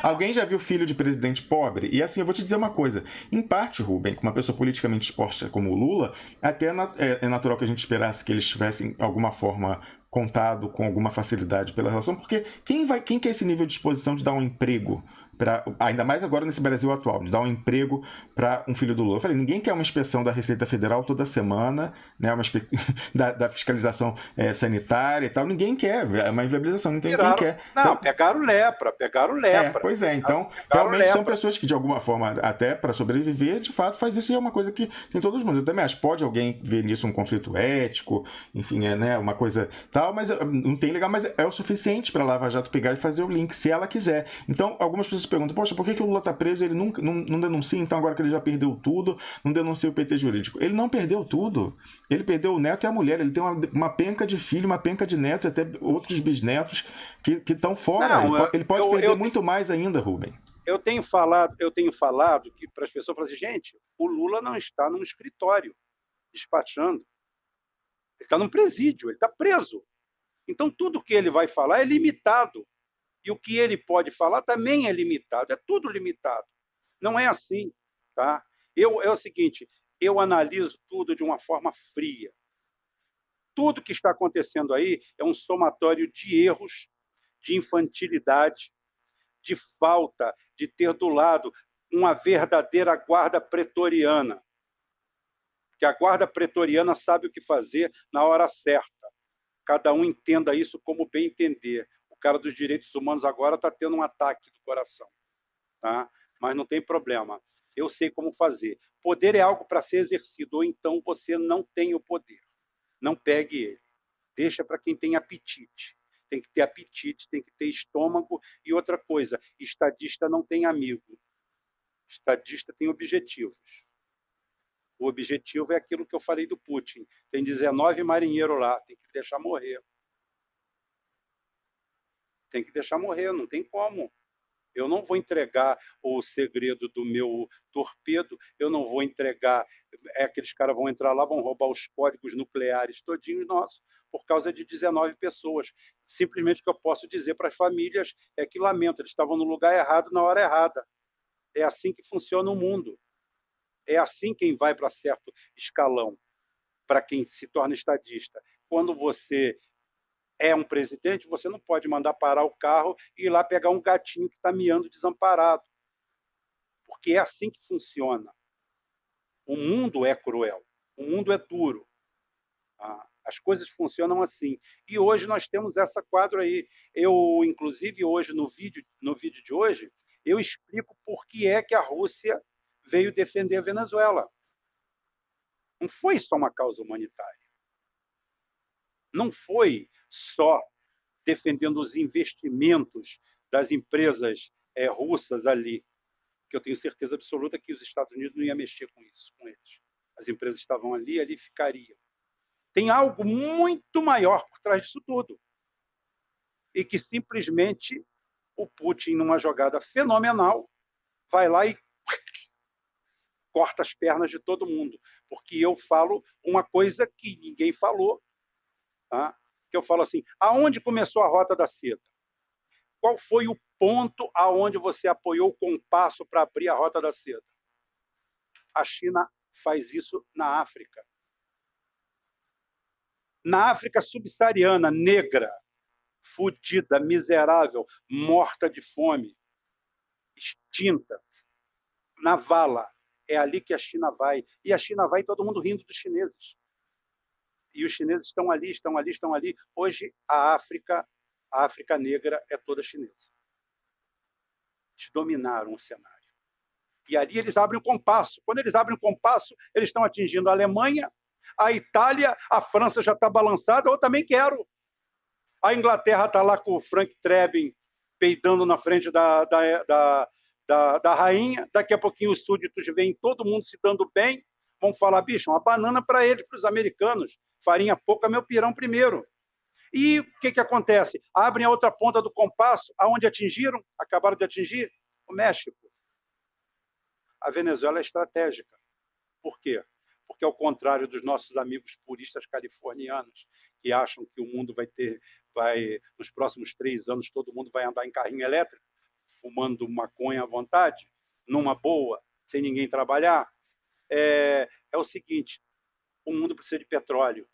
Alguém já viu filho de presidente pobre? E assim, eu vou te dizer uma coisa. Em parte, Rubem, com uma pessoa politicamente exposta como o Lula, até é natural que a gente esperasse que eles tivessem, de alguma forma, contado com alguma facilidade pela relação, porque quem quer esse nível de exposição de dar um emprego, ainda mais agora nesse Brasil atual, de dar um emprego para um filho do Lula? Eu falei, ninguém quer uma inspeção da Receita Federal toda semana, né, da fiscalização sanitária e tal, ninguém quer, é uma inviabilização, não tem quem quer. Não, pegaram lepra. Pois é, então realmente são pessoas que de alguma forma, até para sobreviver, de fato faz isso, e é uma coisa que tem todos os mundos. Eu também acho, pode alguém ver nisso um conflito ético, enfim, né, uma coisa tal, mas não tem legal, mas é o suficiente para a Lava Jato pegar e fazer o link, se ela quiser. Então, algumas pessoas perguntam, poxa, por que o Lula está preso? Ele não denuncia, então agora que ele já perdeu tudo, não denuncia o PT jurídico. Ele não perdeu tudo. Ele perdeu o neto e a mulher. Ele tem uma penca de filho, uma penca de neto, e até outros bisnetos que estão fora. Ele pode perder muito mais ainda, Rubem. Eu tenho falado que para as pessoas falam assim, gente, o Lula não está num escritório despachando. Ele está num presídio, ele está preso. Então, tudo que ele vai falar é limitado. E o que ele pode falar também é limitado, é tudo limitado. Não é assim, tá? É o seguinte, eu analiso tudo de uma forma fria. Tudo que está acontecendo aí é um somatório de erros, de infantilidade, de falta de ter do lado uma verdadeira guarda pretoriana. Que a guarda pretoriana sabe o que fazer na hora certa. Cada um entenda isso como bem entender. O cara dos direitos humanos agora está tendo um ataque do coração. Tá? Mas não tem problema. Eu sei como fazer. Poder é algo para ser exercido, ou então você não tem o poder. Não pegue ele. Deixa para quem tem apetite. Tem que ter apetite, tem que ter estômago. E outra coisa, estadista não tem amigo. Estadista tem objetivos. O objetivo é aquilo que eu falei do Putin. Tem 19 marinheiros lá, tem que deixar morrer. Tem que deixar morrer, não tem como. Eu não vou entregar o segredo do meu torpedo, eu não vou entregar... aqueles caras vão entrar lá, vão roubar os códigos nucleares todinhos nossos, por causa de 19 pessoas. Simplesmente o que eu posso dizer para as famílias é que lamento, eles estavam no lugar errado na hora errada. É assim que funciona o mundo. É assim quem vai para certo escalão, para quem se torna estadista. Quando você é um presidente, você não pode mandar parar o carro e ir lá pegar um gatinho que está miando desamparado. Porque é assim que funciona. O mundo é cruel, o mundo é duro. As coisas funcionam assim. E hoje nós temos essa quadro aí. Eu, inclusive, hoje, no vídeo de hoje, eu explico por que é que a Rússia veio defender a Venezuela. Não foi só uma causa humanitária. Não foi só defendendo os investimentos das empresas russas ali, que eu tenho certeza absoluta que os Estados Unidos não iam mexer com isso, com eles. As empresas estavam ali ficariam. Tem algo muito maior por trás disso tudo. E que simplesmente o Putin, numa jogada fenomenal, vai lá e corta as pernas de todo mundo. Porque eu falo uma coisa que ninguém falou, tá? Que eu falo assim, aonde começou a Rota da Seda? Qual foi o ponto aonde você apoiou o compasso para abrir a Rota da Seda? A China faz isso na África. Na África subsaariana, negra, fudida, miserável, morta de fome, extinta, na vala. É ali que a China vai. E a China vai e todo mundo rindo dos chineses. E os chineses estão ali, estão ali, estão ali. Hoje, a África negra é toda chinesa. Eles dominaram o cenário. E ali eles abrem o compasso. Quando eles abrem o compasso, eles estão atingindo a Alemanha, a Itália, a França já está balançada, eu também quero. A Inglaterra está lá com o Frank Trebin peidando na frente da rainha, daqui a pouquinho os súditos veem todo mundo se dando bem, vão falar, bicho, uma banana para eles, para os americanos, farinha pouca, meu pirão primeiro. E o que acontece? Abrem a outra ponta do compasso, aonde atingiram, acabaram de atingir, o México. A Venezuela é estratégica. Por quê? Porque, ao contrário dos nossos amigos puristas californianos, que acham que o mundo nos próximos 3 anos, todo mundo vai andar em carrinho elétrico, fumando maconha à vontade, numa boa, sem ninguém trabalhar, é o seguinte, o mundo precisa de petróleo.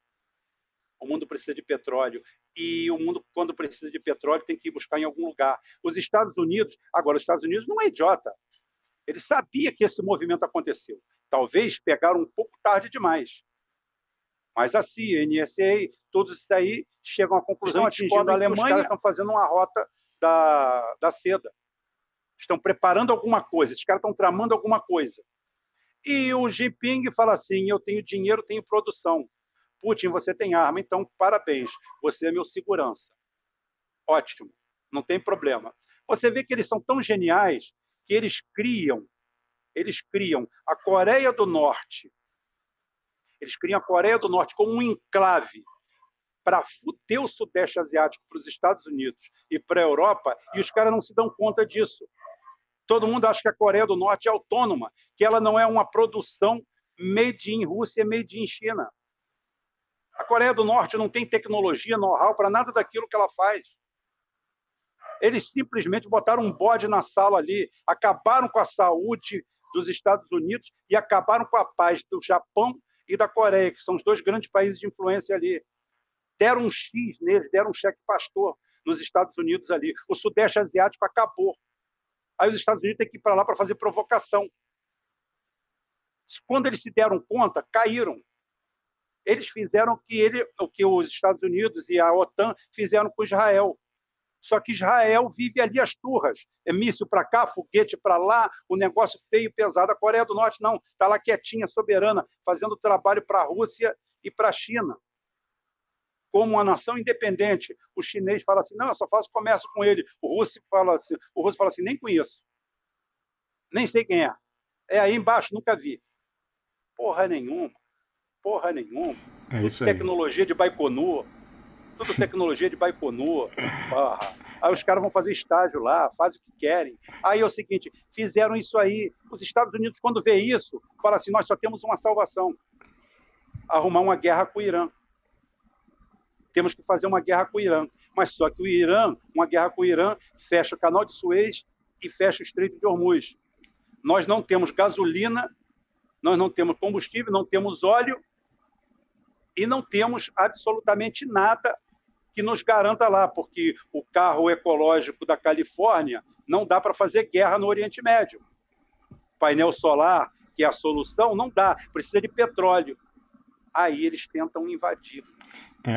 O mundo precisa de petróleo. E o mundo, quando precisa de petróleo, tem que ir buscar em algum lugar. Os Estados Unidos não é idiota. Ele sabia que esse movimento aconteceu. Talvez pegaram um pouco tarde demais. Mas a CIA, a NSA, todos isso aí chegam à conclusão, atingindo a Alemanha, os caras estão fazendo uma rota da seda. Estão preparando alguma coisa, esses caras estão tramando alguma coisa. E o Jinping fala assim, eu tenho dinheiro, tenho produção. Putin, você tem arma, então parabéns, você é meu segurança. Ótimo, não tem problema. Você vê que eles são tão geniais que eles criam a Coreia do Norte. Eles criam a Coreia do Norte como um enclave para fuder o Sudeste Asiático para os Estados Unidos e para a Europa, e os caras não se dão conta disso. Todo mundo acha que a Coreia do Norte é autônoma, que ela não é uma produção made in Rússia, made in China. A Coreia do Norte não tem tecnologia, know-how para nada daquilo que ela faz. Eles simplesmente botaram um bode na sala ali, acabaram com a saúde dos Estados Unidos e acabaram com a paz do Japão e da Coreia, que são os 2 grandes países de influência ali. Deram um X neles, deram um cheque pastor nos Estados Unidos ali. O Sudeste Asiático acabou. Aí os Estados Unidos têm que ir para lá para fazer provocação. Quando eles se deram conta, caíram. Eles fizeram o que os Estados Unidos e a OTAN fizeram com Israel. Só que Israel vive ali as turras. É míssil para cá, foguete para lá, o negócio feio, pesado. A Coreia do Norte não, está lá quietinha, soberana, fazendo trabalho para a Rússia e para a China. Como uma nação independente, o chinês fala assim, não, eu só faço comércio com ele. O russo fala assim, nem conheço. Nem sei quem é. É aí embaixo, nunca vi. Porra nenhuma. É isso aí. Tecnologia de Baikonur. Tudo tecnologia de Baikonur. Porra. Aí os caras vão fazer estágio lá, fazem o que querem. Aí é o seguinte, fizeram isso aí. Os Estados Unidos, quando vê isso, fala assim, nós só temos uma salvação. Arrumar uma guerra com o Irã. Temos que fazer uma guerra com o Irã. Mas só que uma guerra com o Irã, fecha o canal de Suez e fecha o Estreito de Hormuz. Nós não temos gasolina, nós não temos combustível, não temos óleo e não temos absolutamente nada que nos garanta lá, porque o carro ecológico da Califórnia não dá para fazer guerra no Oriente Médio. Painel solar, que é a solução, não dá, precisa de petróleo. Aí eles tentam invadir.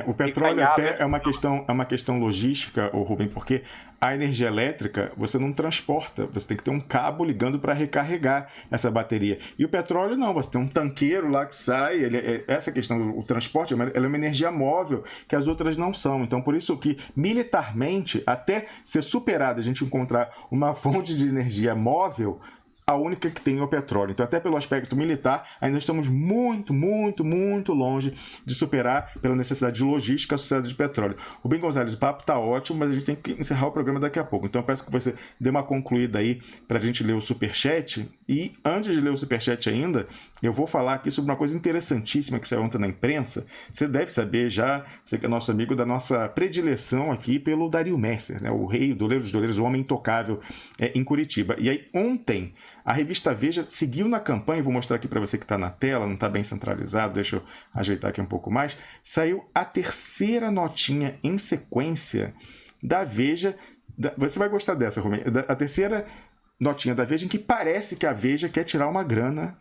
O petróleo até é uma questão logística, Rubem, porque a energia elétrica você não transporta, você tem que ter um cabo ligando para recarregar essa bateria. E o petróleo não, você tem um tanqueiro lá que sai, essa questão do transporte, ela é uma energia móvel que as outras não são. Então, por isso que militarmente, até ser superada, a gente encontrar uma fonte de energia móvel, a única que tem é o petróleo. Então, até pelo aspecto militar, ainda estamos muito, muito, muito longe de superar, pela necessidade de logística, a sociedade de petróleo. Rubem Gonzalez, o papo está ótimo, mas a gente tem que encerrar o programa daqui a pouco. Então, eu peço que você dê uma concluída aí para a gente ler o Superchat. E, antes de ler o Superchat ainda, eu vou falar aqui sobre uma coisa interessantíssima que saiu ontem na imprensa. Você deve saber já, você que é nosso amigo, da nossa predileção aqui pelo Dario Messer, né? O rei, o doleiro dos doleiros, o homem intocável em Curitiba. E aí, ontem, a revista Veja seguiu na campanha, vou mostrar aqui para você que está na tela, não está bem centralizado, deixa eu ajeitar aqui um pouco mais. Saiu a terceira notinha em sequência da Veja. Você vai gostar dessa, Rubem. A terceira notinha da Veja em que parece que a Veja quer tirar uma grana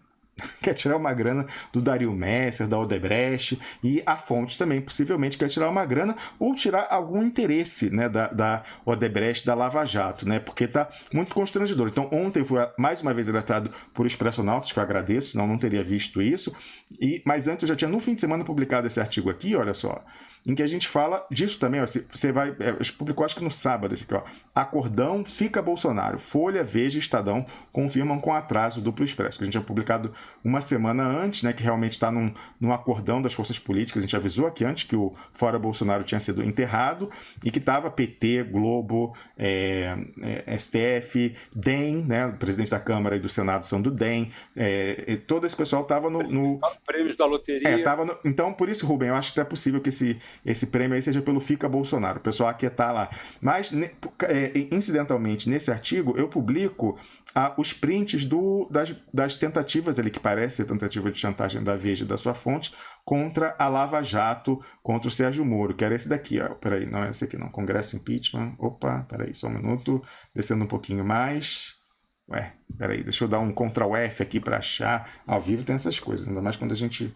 do Dario Messer, da Odebrecht, e a fonte também possivelmente quer tirar uma grana ou tirar algum interesse, né, da Odebrecht, da Lava Jato, né, porque está muito constrangedor. Então, ontem foi mais uma vez alertado por Expressionautas, que eu agradeço, senão não teria visto isso, mas antes eu já tinha no fim de semana publicado esse artigo aqui, olha só, em que a gente fala disso também, ó, você vai, publicou acho que no sábado esse aqui, ó, acordão fica Bolsonaro, Folha, Veja e Estadão confirmam com atraso duplo expresso, que a gente tinha publicado uma semana antes, né, que realmente está num acordão das forças políticas, a gente avisou aqui antes que o Fora Bolsonaro tinha sido enterrado e que estava PT, Globo, STF, DEM, né, o presidente da Câmara e do Senado são do DEM, todo esse pessoal estava no prêmios da loteria. Então, por isso, Rubem, eu acho que é possível que esse prêmio aí seja pelo Fica Bolsonaro, o pessoal aqui está lá. Mas, incidentalmente, nesse artigo, eu publico os prints das tentativas ali, que parece ser tentativa de chantagem da Veja e da sua fonte, contra a Lava Jato, contra o Sérgio Moro, que era esse daqui, ó. Peraí, não é esse aqui não, Congresso Impeachment, opa, peraí, só um minuto, descendo um pouquinho mais, peraí, deixa eu dar um Ctrl F aqui para achar, ao vivo tem essas coisas, ainda mais quando a gente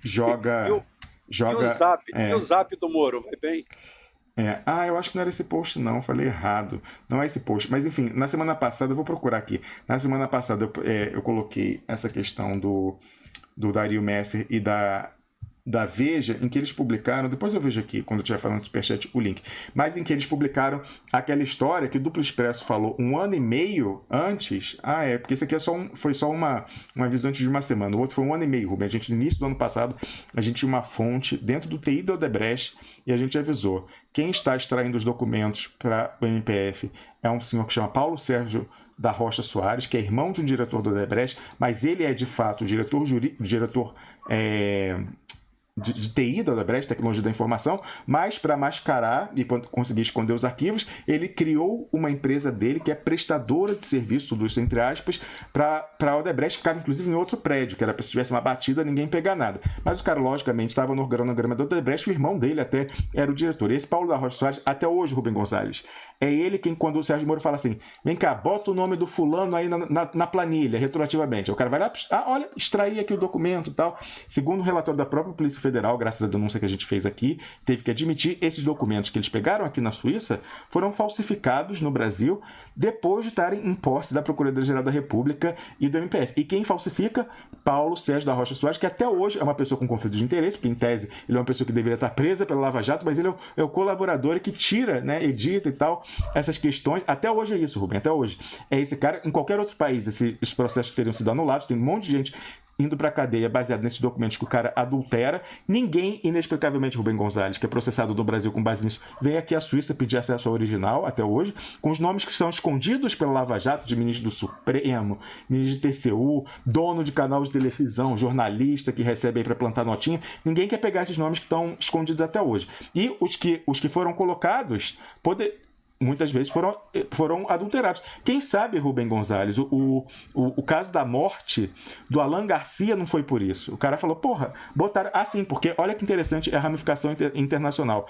joga... E o zap do Moro, vai bem? Eu acho que não era esse post não, falei errado. Não é esse post, mas enfim, na semana passada, eu vou procurar aqui. Na semana passada eu coloquei essa questão do Dario Messer e da Veja, em que eles publicaram, depois eu vejo aqui, quando eu estiver falando do Superchat, o link, mas em que eles publicaram aquela história que o Duplo Expresso falou 1 ano e meio antes, porque esse aqui foi só uma visão antes de uma semana, o outro foi 1 ano e meio, Rubem, no início do ano passado, a gente tinha uma fonte dentro do TI da Odebrecht e a gente avisou, quem está extraindo os documentos para o MPF é um senhor que chama Paulo Sérgio da Rocha Soares, que é irmão de um diretor da Odebrecht, mas ele é de fato o diretor de TI da Odebrecht, Tecnologia da Informação, mas para mascarar e conseguir esconder os arquivos, ele criou uma empresa dele que é prestadora de serviço, tudo isso entre aspas, para a Odebrecht, ficava inclusive em outro prédio, que era para se tivesse uma batida, ninguém pegar nada. Mas o cara, logicamente, estava no organograma da Odebrecht, o irmão dele até era o diretor. E esse Paulo da Rocha Soares, até hoje, Rubem Gonzalez, é ele quem, quando o Sérgio Moro fala assim, vem cá, bota o nome do fulano aí na planilha, retroativamente. O cara vai lá, olha, extrair aqui o documento e tal. Segundo o relatório da própria Polícia Federal, graças à denúncia que a gente fez aqui, teve que admitir esses documentos que eles pegaram aqui na Suíça foram falsificados no Brasil depois de estarem em posse da Procuradoria-Geral da República e do MPF. E quem falsifica? Paulo Sérgio da Rocha Soares, que até hoje é uma pessoa com conflito de interesse, porque em tese ele é uma pessoa que deveria estar presa pela Lava Jato, mas ele é o colaborador que tira, né, edita e tal, essas questões. Até hoje é isso, Rubem, até hoje. É esse cara, em qualquer outro país, esses processos teriam sido anulados, tem um monte de gente indo para a cadeia baseado nesses documentos que o cara adultera. Ninguém, inexplicavelmente, Rubem Gonzalez, que é processado no Brasil com base nisso, vem aqui à Suíça pedir acesso ao original, até hoje, com os nomes que são escondidos pela Lava Jato, de ministro do Supremo, ministro de TCU, dono de canal de televisão, jornalista que recebe aí para plantar notinha. Ninguém quer pegar esses nomes que estão escondidos até hoje. E os que foram colocados, muitas vezes foram adulterados. Quem sabe, Rubem Gonzalez, o caso da morte do Alan Garcia não foi por isso. O cara falou, porra, botaram... Ah, sim, porque olha que interessante a ramificação internacional.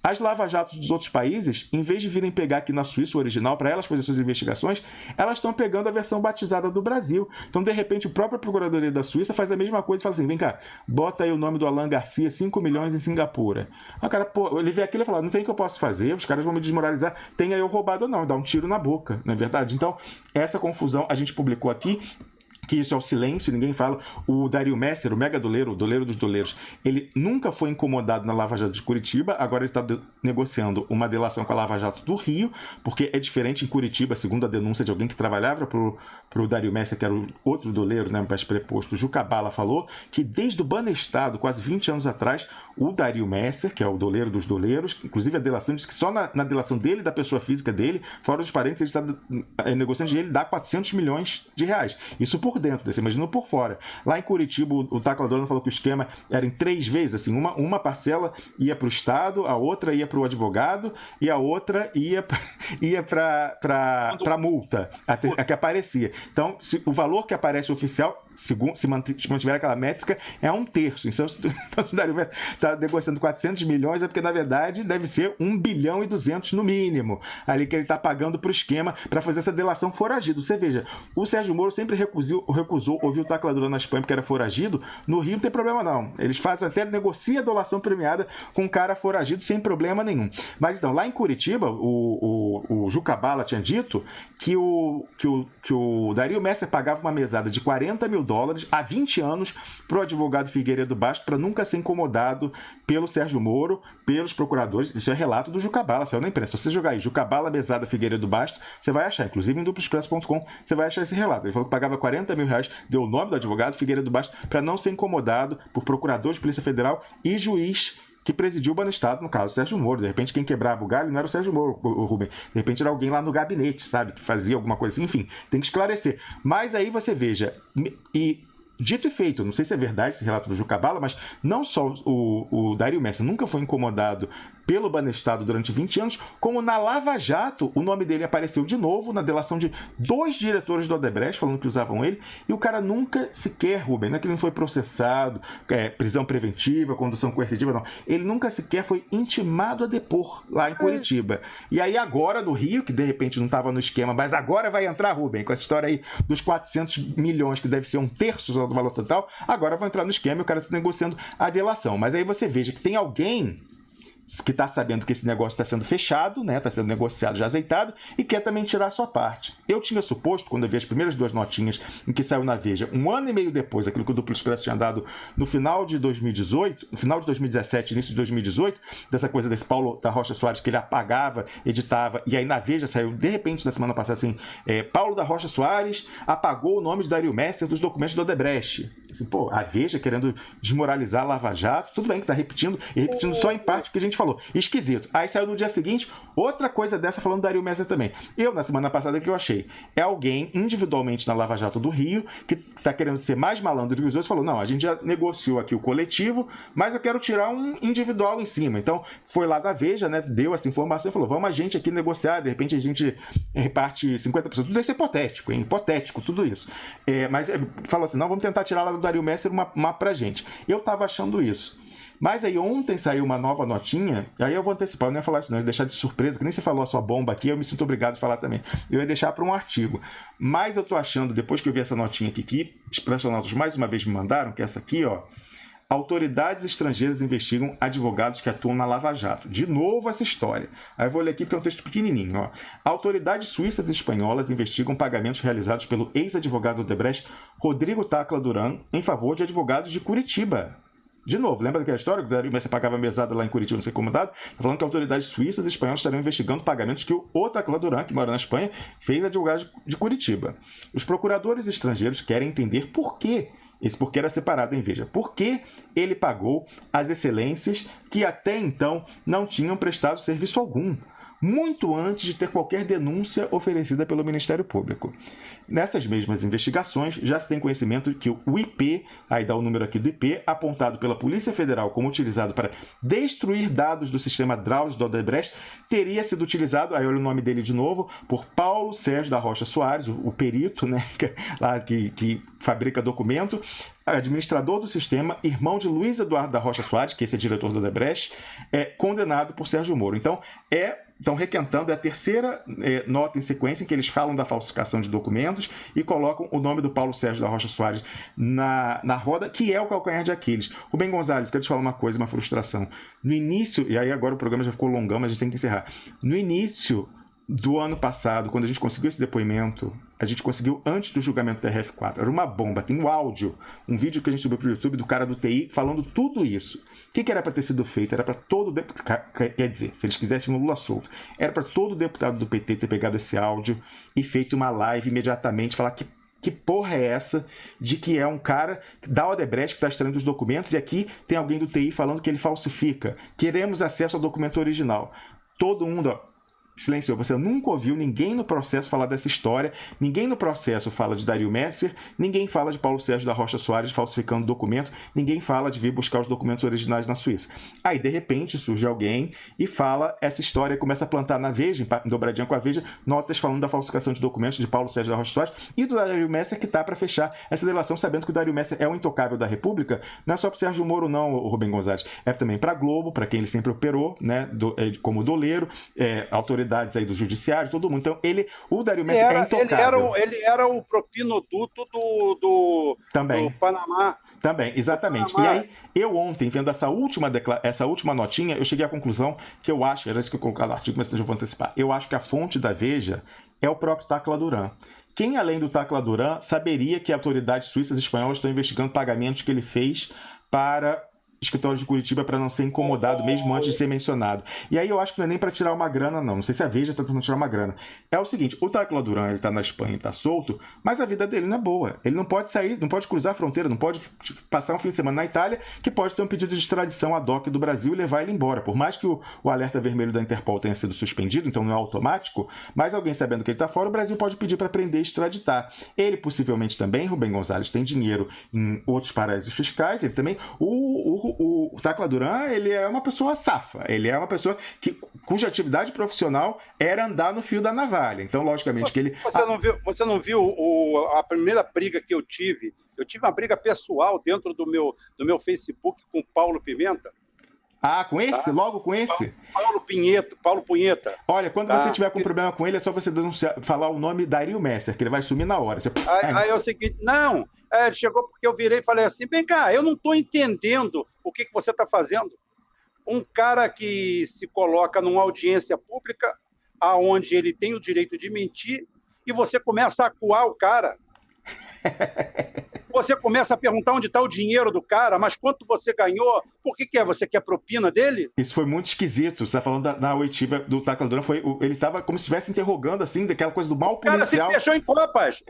As lava-jatos dos outros países, em vez de virem pegar aqui na Suíça o original, para elas fazer suas investigações, elas estão pegando a versão batizada do Brasil. Então, de repente, o próprio Procuradoria da Suíça faz a mesma coisa e fala assim, vem cá, bota aí o nome do Alan Garcia, 5 milhões em Singapura. O cara, pô, ele vê aquilo e fala, não tem o que eu posso fazer, os caras vão me desmoralizar, tenha eu roubado ou não, dá um tiro na boca, não é verdade? Então, essa confusão a gente publicou aqui, que isso é o silêncio, ninguém fala. O Dario Messer, o mega doleiro, o doleiro dos doleiros, ele nunca foi incomodado na Lava Jato de Curitiba, agora ele está negociando uma delação com a Lava Jato do Rio, porque é diferente em Curitiba, segundo a denúncia de alguém que trabalhava para o Dario Messer, que era o outro doleiro, né, mais preposto, o Juca Bala, falou que desde o Banestado, quase 20 anos atrás, o Dario Messer, que é o doleiro dos doleiros, inclusive a delação diz que só na delação dele, da pessoa física dele, fora os parentes, ele está negociando de ele dá 400 milhões de reais. Isso por dentro, você imagina por fora. Lá em Curitiba, o Tacla Dorano falou que o esquema era em 3 vezes, assim, uma parcela ia para o Estado, a outra ia para o advogado e a outra ia para a multa, a que aparecia. Então, o valor que aparece oficial, se mantiver aquela métrica, é 1/3. Então, se o Dario Messer está negociando 400 milhões, é porque, na verdade, deve ser 1 bilhão e 200 no mínimo, ali que ele está pagando para o esquema para fazer essa delação foragido. Você veja, o Sérgio Moro sempre recusou ouvir o Tacla Dorano na Espanha porque era foragido. No Rio não tem problema não. Eles fazem até negocia a delação premiada com um cara foragido sem problema nenhum. Mas então, lá em Curitiba, o Juca Bala tinha dito que o Dario Messer pagava uma mesada de $40 mil há 20 anos para o advogado Figueiredo Bastos para nunca ser incomodado pelo Sérgio Moro, pelos procuradores. Isso é relato do Juca Bala, saiu na imprensa. Se você jogar aí Juca Bala, mesada Figueiredo Bastos, você vai achar, inclusive em duploexpresso.com, você vai achar esse relato. Ele falou que pagava $40 mil, deu o nome do advogado Figueiredo Bastos para não ser incomodado por procuradores de Polícia Federal e juiz que presidiu o Banestado, no caso, o Sérgio Moro. De repente, quem quebrava o galho não era o Sérgio Moro, o Rubem. De repente, era alguém lá no gabinete, sabe? Que fazia alguma coisa assim. Enfim, tem que esclarecer. Mas aí você veja, e dito e feito, não sei se é verdade esse relato do Juca Bala, mas não só o Dario Messer nunca foi incomodado pelo Banestado durante 20 anos, como na Lava Jato, o nome dele apareceu de novo na delação de 2 diretores do Odebrecht, falando que usavam ele, e o cara nunca sequer, Rubem, não é que ele não foi processado, prisão preventiva, condução coercitiva, não. Ele nunca sequer foi intimado a depor lá em Curitiba. E aí agora no Rio, que de repente não estava no esquema, mas agora vai entrar, Rubem, com essa história aí dos 400 milhões, que deve ser 1/3 do valor total, agora vai entrar no esquema e o cara está negociando a delação. Mas aí você veja que tem alguém que está sabendo que esse negócio está sendo fechado, né? Está sendo negociado, já azeitado, e quer também tirar a sua parte. Eu tinha suposto, quando eu vi as primeiras 2 notinhas em que saiu na Veja, 1 ano e meio depois, aquilo que o Duplo Expresso tinha dado no final de 2018, no final de 2017, início de 2018, dessa coisa desse Paulo da Rocha Soares, que ele apagava, editava, e aí na Veja saiu, de repente, na semana passada, assim, Paulo da Rocha Soares apagou o nome de Dario Messer dos documentos do Odebrecht. Assim, pô, a Veja querendo desmoralizar a Lava Jato, tudo bem que está repetindo, e repetindo só em parte o que a gente falou. Esquisito. Aí saiu no dia seguinte outra coisa dessa falando do Dario Messer também. Eu, na semana passada, que eu achei? É alguém individualmente na Lava Jato do Rio que está querendo ser mais malandro que os outros, falou, não, a gente já negociou aqui o coletivo, mas eu quero tirar um individual em cima. Então, foi lá da Veja, né, deu essa informação e falou, vamos a gente aqui negociar, de repente a gente reparte 50%. Tudo isso é hipotético, hein? Hipotético, tudo isso. Mas falou assim, não, vamos tentar tirar lá do Dario Messer uma pra gente. Eu tava achando isso. Mas aí ontem saiu uma nova notinha, aí eu vou antecipar, eu não ia falar isso não, eu ia deixar de surpresa, que nem você falou a sua bomba aqui, eu me sinto obrigado a falar também. Eu ia deixar para um artigo. Mas eu tô achando, depois que eu vi essa notinha aqui, que Expressionautas mais uma vez me mandaram, que é essa aqui, ó. Autoridades estrangeiras investigam advogados que atuam na Lava Jato. De novo essa história. Aí eu vou ler aqui porque é um texto pequenininho. Ó. Autoridades suíças e espanholas investigam pagamentos realizados pelo ex-advogado do Odebrecht, Rodrigo Tacla Duran, em favor de advogados de Curitiba. De novo, lembra daquela história que o Dario Messer pagava mesada lá em Curitiba, não sei como dado? Está falando que autoridades suíças e espanholas estarão investigando pagamentos que o Tacla Duran, que mora na Espanha, fez a advogado de Curitiba. Os procuradores estrangeiros querem entender por quê. Esse porquê era separado, hein? Veja. Por que ele pagou as excelências que até então não tinham prestado serviço algum? muito antes de ter qualquer denúncia oferecida pelo Ministério Público. Nessas mesmas investigações, já se tem conhecimento que o IP, aí dá o número aqui do IP, apontado pela Polícia Federal como utilizado para destruir dados do sistema Drauzio da Odebrecht, teria sido utilizado, aí olha o nome dele de novo, por Paulo Sérgio da Rocha Soares, o perito, né, lá que fabrica documento, administrador do sistema, irmão de Luiz Eduardo da Rocha Soares, que esse é diretor da Odebrecht, condenado por Sérgio Moro. Então, estão requentando, é a terceira nota em sequência em que eles falam da falsificação de documentos e colocam o nome do Paulo Sérgio da Rocha Soares na roda, que é o calcanhar de Aquiles. Rubem Gonzalez, quero te falar uma coisa, uma frustração. No início, e aí agora o programa já ficou longão, mas a gente tem que encerrar. No início do ano passado, quando a gente conseguiu esse depoimento, a gente conseguiu antes do julgamento da RF4. Era uma bomba, tem um áudio, um vídeo que a gente subiu para o YouTube do cara do TI falando tudo isso. O que era para ter sido feito? Era para todo deputado, quer dizer, se eles quisessem no Lula solto, era para todo deputado do PT ter pegado esse áudio e feito uma live imediatamente, falar que porra é essa de que é um cara da Odebrecht que está extraindo os documentos e aqui tem alguém do TI falando que ele falsifica. Queremos acesso ao documento original. Todo mundo, silenciou. Você nunca ouviu ninguém no processo falar dessa história, ninguém no processo fala de Dario Messer, ninguém fala de Paulo Sérgio da Rocha Soares falsificando documento, ninguém fala de vir buscar os documentos originais na Suíça. Aí, de repente, surge alguém e fala essa história, começa a plantar na Veja, em dobradinha com a Veja, notas falando da falsificação de documentos de Paulo Sérgio da Rocha Soares e do Dario Messer, que está para fechar essa delação, sabendo que o Dario Messer é o intocável da República. Não é só para o Sérgio Moro, não, o Rubem Gonzalez, é também para a Globo, para quem ele sempre operou, né, como doleiro, autoridades aí do judiciário, todo mundo. Então, o Dario Messer é intocável. Ele era o propinoduto do Panamá. Também, exatamente. E aí, eu ontem, vendo essa última notinha, eu cheguei à conclusão que eu acho, era isso que eu coloquei no artigo, mas eu já vou antecipar, eu acho que a fonte da Veja é o próprio Tacla Duran. Quem, além do Tacla Duran, saberia que autoridades suíças e espanholas estão investigando pagamentos que ele fez para escritório de Curitiba para não ser incomodado mesmo antes de ser mencionado. E aí eu acho que não é nem para tirar uma grana, não. Não sei se a Veja está tentando tirar uma grana. É o seguinte, o Tacla Duran, ele está na Espanha, está solto, mas a vida dele não é boa. Ele não pode sair, não pode cruzar a fronteira, não pode passar um fim de semana na Itália, que pode ter um pedido de extradição ad hoc do Brasil e levar ele embora. Por mais que o alerta vermelho da Interpol tenha sido suspendido, então não é automático, mas alguém sabendo que ele está fora, o Brasil pode pedir para prender e extraditar. Ele possivelmente também, Rubem Gonzalez, tem dinheiro em outros paraísos fiscais, ele também... O Tacla Duran, ele é uma pessoa safa, ele é uma pessoa cuja atividade profissional era andar no fio da navalha. Então, logicamente, que ele... Você não viu a primeira briga que eu tive? Eu tive uma briga pessoal dentro do meu Facebook com o Paulo Pimenta. Ah, com esse? Tá? Logo com esse? Paulo Punheta. Olha, quando você tiver com problema com ele, é só você falar o nome Dario Messer, que ele vai sumir na hora. Aí é o seguinte, não... chegou porque eu virei e falei assim, vem cá, eu não estou entendendo o que você está fazendo. Um cara que se coloca numa audiência pública, aonde ele tem o direito de mentir, e você começa a acuar o cara. Você começa a perguntar onde está o dinheiro do cara, mas quanto você ganhou, por que é? Você quer propina dele? Isso foi muito esquisito. Você está falando da oitiva do Tacla Duran, ele estava como se estivesse interrogando, assim, daquela coisa do mal policial. O cara se fechou em copas.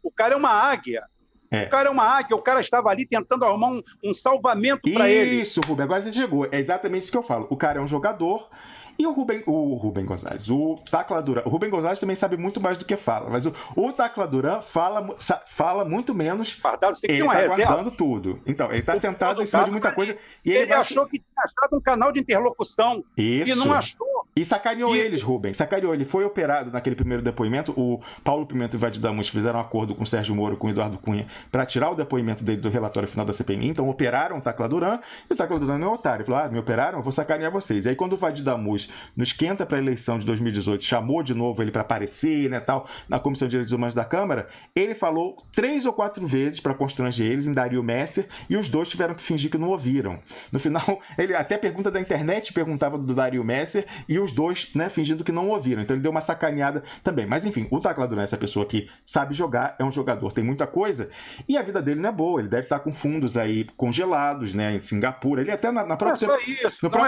O cara é uma águia. O cara é uma águia, o cara estava ali tentando arrumar um salvamento para ele. Isso, Rubem, agora você chegou. É exatamente isso que eu falo. O cara é um jogador. E o Rubem Gonzalez, o Tacla Duran, o Rubem Gonzalez também sabe muito mais do que fala, mas o Tacla Duran fala muito menos. Ele está guardando tudo. Então, ele está sentado em cima de muita coisa. E ele achou que tinha achado um canal de interlocução. Isso. E não achou. E sacaneou eles, Rubem. Sacaneou. Ele foi operado naquele primeiro depoimento. O Paulo Pimenta e o Vadidamus fizeram um acordo com o Sérgio Moro, com o Eduardo Cunha, para tirar o depoimento dele do relatório final da CPMI. Então, operaram o Tacla Duran. E o Tacla Duran não é otário. Ele falou, me operaram, eu vou sacanear vocês. E aí, quando o Vadidamus, no esquenta para a eleição de 2018, chamou de novo ele para aparecer, né, tal, na Comissão de Direitos Humanos da Câmara, ele falou 3 ou 4 vezes para constranger eles em Dario Messer, e os dois tiveram que fingir que não ouviram. No final, ele até pergunta da internet perguntava do Dario Messer, e os dois, né, fingindo que não ouviram. Então ele deu uma sacaneada também. Mas enfim, o Tacla Duran é essa pessoa que sabe jogar, é um jogador, tem muita coisa, e a vida dele não é boa. Ele deve estar com fundos aí congelados, né, em Singapura. Ele até no próprio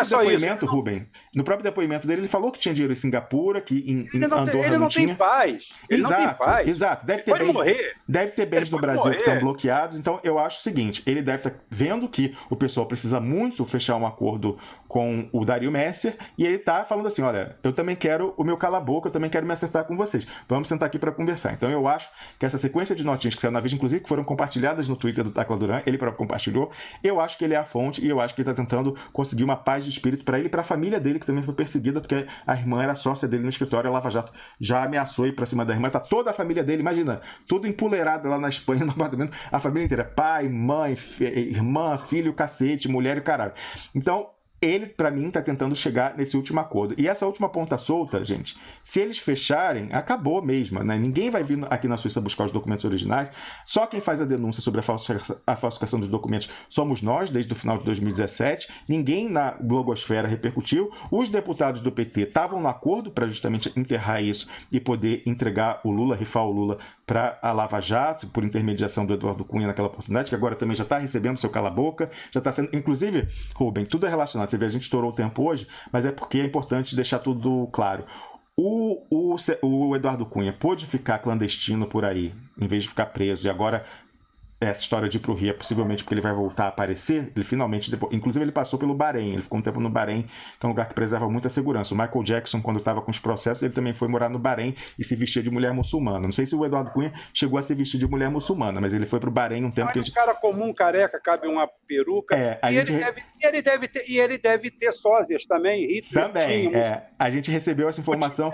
depoimento, Rubem, no próprio depoimento dele, ele falou que tinha dinheiro em Singapura, que em Andorra não tinha. Tem paz. Ele não tem paz. Exato. Deve ter bens no Brasil que estão bloqueados. Então, eu acho o seguinte, ele deve estar vendo que o pessoal precisa muito fechar um acordo com o Dario Messer, e ele está falando falando assim, olha, eu também quero o meu cala-boca, eu também quero me acertar com vocês. Vamos sentar aqui para conversar. Então eu acho que essa sequência de notinhas que saiu na Veja, inclusive, que foram compartilhadas no Twitter do Tacla Duran, ele próprio compartilhou, eu acho que ele é a fonte e eu acho que ele está tentando conseguir uma paz de espírito para ele e para a família dele, que também foi perseguida, porque a irmã era sócia dele no escritório, a Lava Jato já ameaçou ir para cima da irmã, tá toda a família dele, imagina, tudo empoleirado lá na Espanha, no apartamento, a família inteira, pai, mãe, irmã, filho, cacete, mulher e caralho. Então, ele, para mim, está tentando chegar nesse último acordo. E essa última ponta solta, gente, se eles fecharem, acabou mesmo, né? Ninguém vai vir aqui na Suíça buscar os documentos originais. Só quem faz a denúncia sobre a falsificação dos documentos somos nós, desde o final de 2017. Ninguém na blogosfera repercutiu. Os deputados do PT estavam no acordo para justamente enterrar isso e poder entregar o Lula, rifar o Lula para a Lava Jato, por intermediação do Eduardo Cunha naquela oportunidade, que agora também já está recebendo seu cala-boca, já está sendo... Inclusive, Rubem, tudo é relacionado. Você vê, a gente estourou o tempo hoje, mas é porque é importante deixar tudo claro. O Eduardo Cunha pôde ficar clandestino por aí, em vez de ficar preso, e agora essa história de ir para o Rio é possivelmente porque ele vai voltar a aparecer. Ele finalmente, inclusive ele passou pelo Bahrein, ele ficou um tempo no Bahrein, que é um lugar que preserva muita segurança. O Michael Jackson, quando estava com os processos, ele também foi morar no Bahrein e se vestia de mulher muçulmana. Não sei se o Eduardo Cunha chegou a se vestir de mulher muçulmana, mas ele foi para o Bahrein um tempo. Um cara comum, careca, cabe uma peruca. Ele deve ter sósias também. Hitler também, tinha, a gente recebeu essa informação.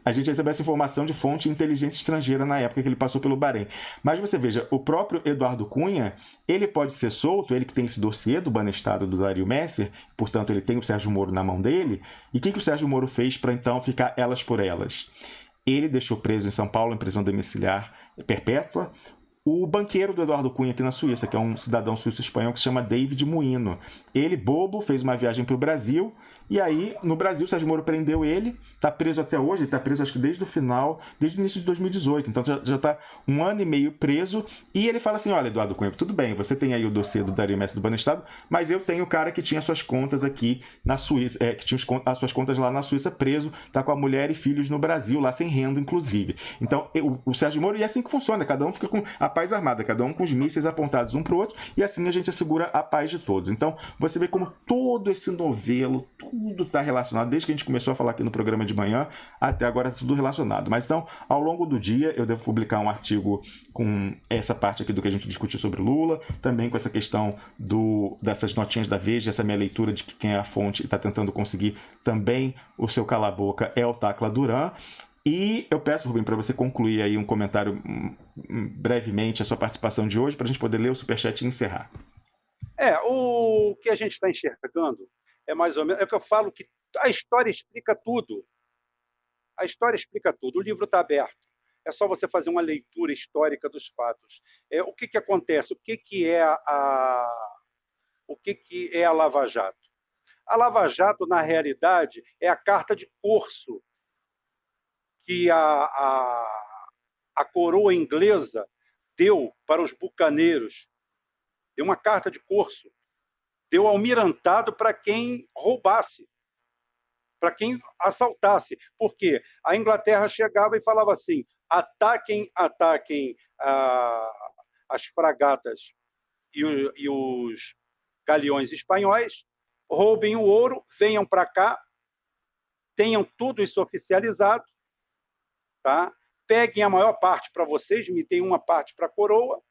A gente recebeu essa informação de fonte de inteligência estrangeira na época que ele passou pelo Bahrein. Mas você veja, o próprio Eduardo Cunha, ele pode ser solto, ele que tem esse dossiê do Banestado do Dario Messer, portanto ele tem o Sérgio Moro na mão dele. E o que o Sérgio Moro fez para então ficar elas por elas? Ele deixou preso em São Paulo, em prisão domiciliar perpétua, o banqueiro do Eduardo Cunha aqui na Suíça, que é um cidadão suíço-espanhol que se chama David Moino. Ele, bobo, fez uma viagem para o Brasil, e aí, no Brasil, o Sérgio Moro prendeu ele, está preso até hoje, ele está preso acho que desde o início de 2018, então já está 1 ano e meio preso, e ele fala assim, olha, Eduardo Cunha, tudo bem, você tem aí o dossiê do Dario Messer do Banestado, mas eu tenho o cara que tinha suas contas aqui na Suíça, que tinha as suas contas lá na Suíça preso, está com a mulher e filhos no Brasil, lá sem renda, inclusive. Então, o Sérgio Moro, e é assim que funciona, cada um fica com a paz armada, cada um com os mísseis apontados um para o outro, e assim a gente assegura a paz de todos. Então, você vê como todo esse novelo, tudo está relacionado, desde que a gente começou a falar aqui no programa de manhã, até agora está tudo relacionado. Mas então, ao longo do dia, eu devo publicar um artigo com essa parte aqui do que a gente discutiu sobre Lula, também com essa questão dessas notinhas da Veja, essa minha leitura de que quem é a fonte e está tentando conseguir também o seu cala-boca é o Tacla Duran. E eu peço, Rubem, para você concluir aí um comentário brevemente, a sua participação de hoje, para a gente poder ler o superchat e encerrar. O que a gente está enxergando é mais ou menos... É que eu falo que a história explica tudo. A história explica tudo. O livro está aberto. É só você fazer uma leitura histórica dos fatos. O que acontece? O que é a Lava Jato? A Lava Jato, na realidade, é a carta de corso que a coroa inglesa deu para os bucaneiros. Deu uma carta de corso. Deu almirantado para quem roubasse, para quem assaltasse. Porque a Inglaterra chegava e falava assim, ataquem as fragatas e os galeões espanhóis, roubem o ouro, venham para cá, tenham tudo isso oficializado, tá? Peguem a maior parte para vocês, me deem uma parte para a coroa,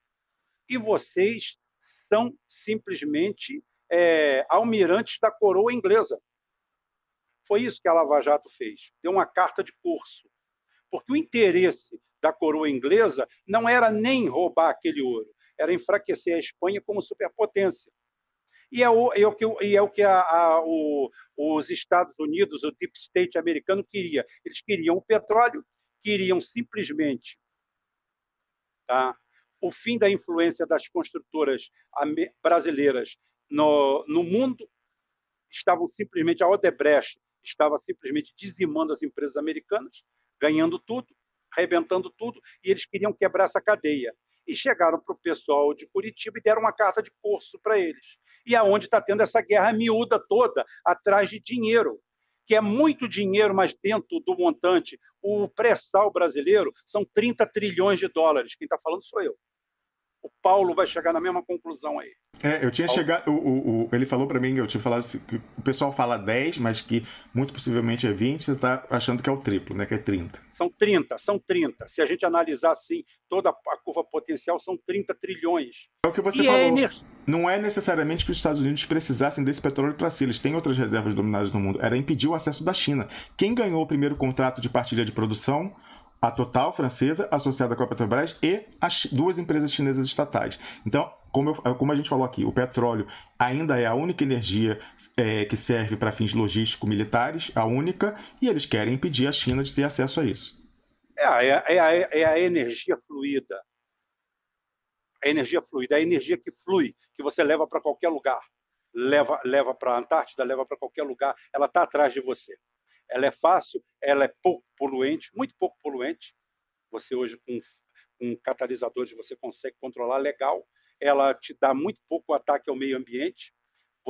e vocês são simplesmente almirantes da coroa inglesa. Foi isso que a Lava Jato fez. Deu uma carta de curso. Porque o interesse da coroa inglesa não era nem roubar aquele ouro, era enfraquecer a Espanha como superpotência. E é o que os Estados Unidos, o Deep State americano, queria. Eles queriam o petróleo, queriam simplesmente, tá, o fim da influência das construtoras brasileiras no mundo. Estavam simplesmente, a Odebrecht estava simplesmente dizimando as empresas americanas, ganhando tudo, arrebentando tudo, e eles queriam quebrar essa cadeia. E chegaram para o pessoal de Curitiba e deram uma carta de curso para eles. E aonde está tendo essa guerra miúda toda, atrás de dinheiro, que é muito dinheiro, mas dentro do montante, o pré-sal brasileiro são 30 trilhões de dólares. Quem está falando sou eu. o Paulo vai chegar na mesma conclusão aí. Eu tinha chegado. Ele falou para mim, eu tinha falado que o pessoal fala 10, mas que muito possivelmente é 20, você está achando que é o triplo, né? Que é 30. São 30. Se a gente analisar assim, toda a curva potencial são 30 trilhões. É o que você falou. Não é necessariamente que os Estados Unidos precisassem desse petróleo para si. Eles têm outras reservas dominadas no mundo. Era impedir o acesso da China. Quem ganhou o primeiro contrato de partilha de produção? A Total, francesa, associada com a Petrobras, e as duas empresas chinesas estatais. Então, como a gente falou aqui, o petróleo ainda é a única energia que serve para fins logístico-militares, a única, e eles querem impedir a China de ter acesso a isso. É a energia fluida. A energia fluida, a energia que flui, que você leva para qualquer lugar. Leva para a Antártida, leva para qualquer lugar, ela está atrás de você. Ela é fácil, ela é pouco poluente, muito pouco poluente. Você hoje, com catalisadores, você consegue controlar legal. Ela te dá muito pouco ataque ao meio ambiente.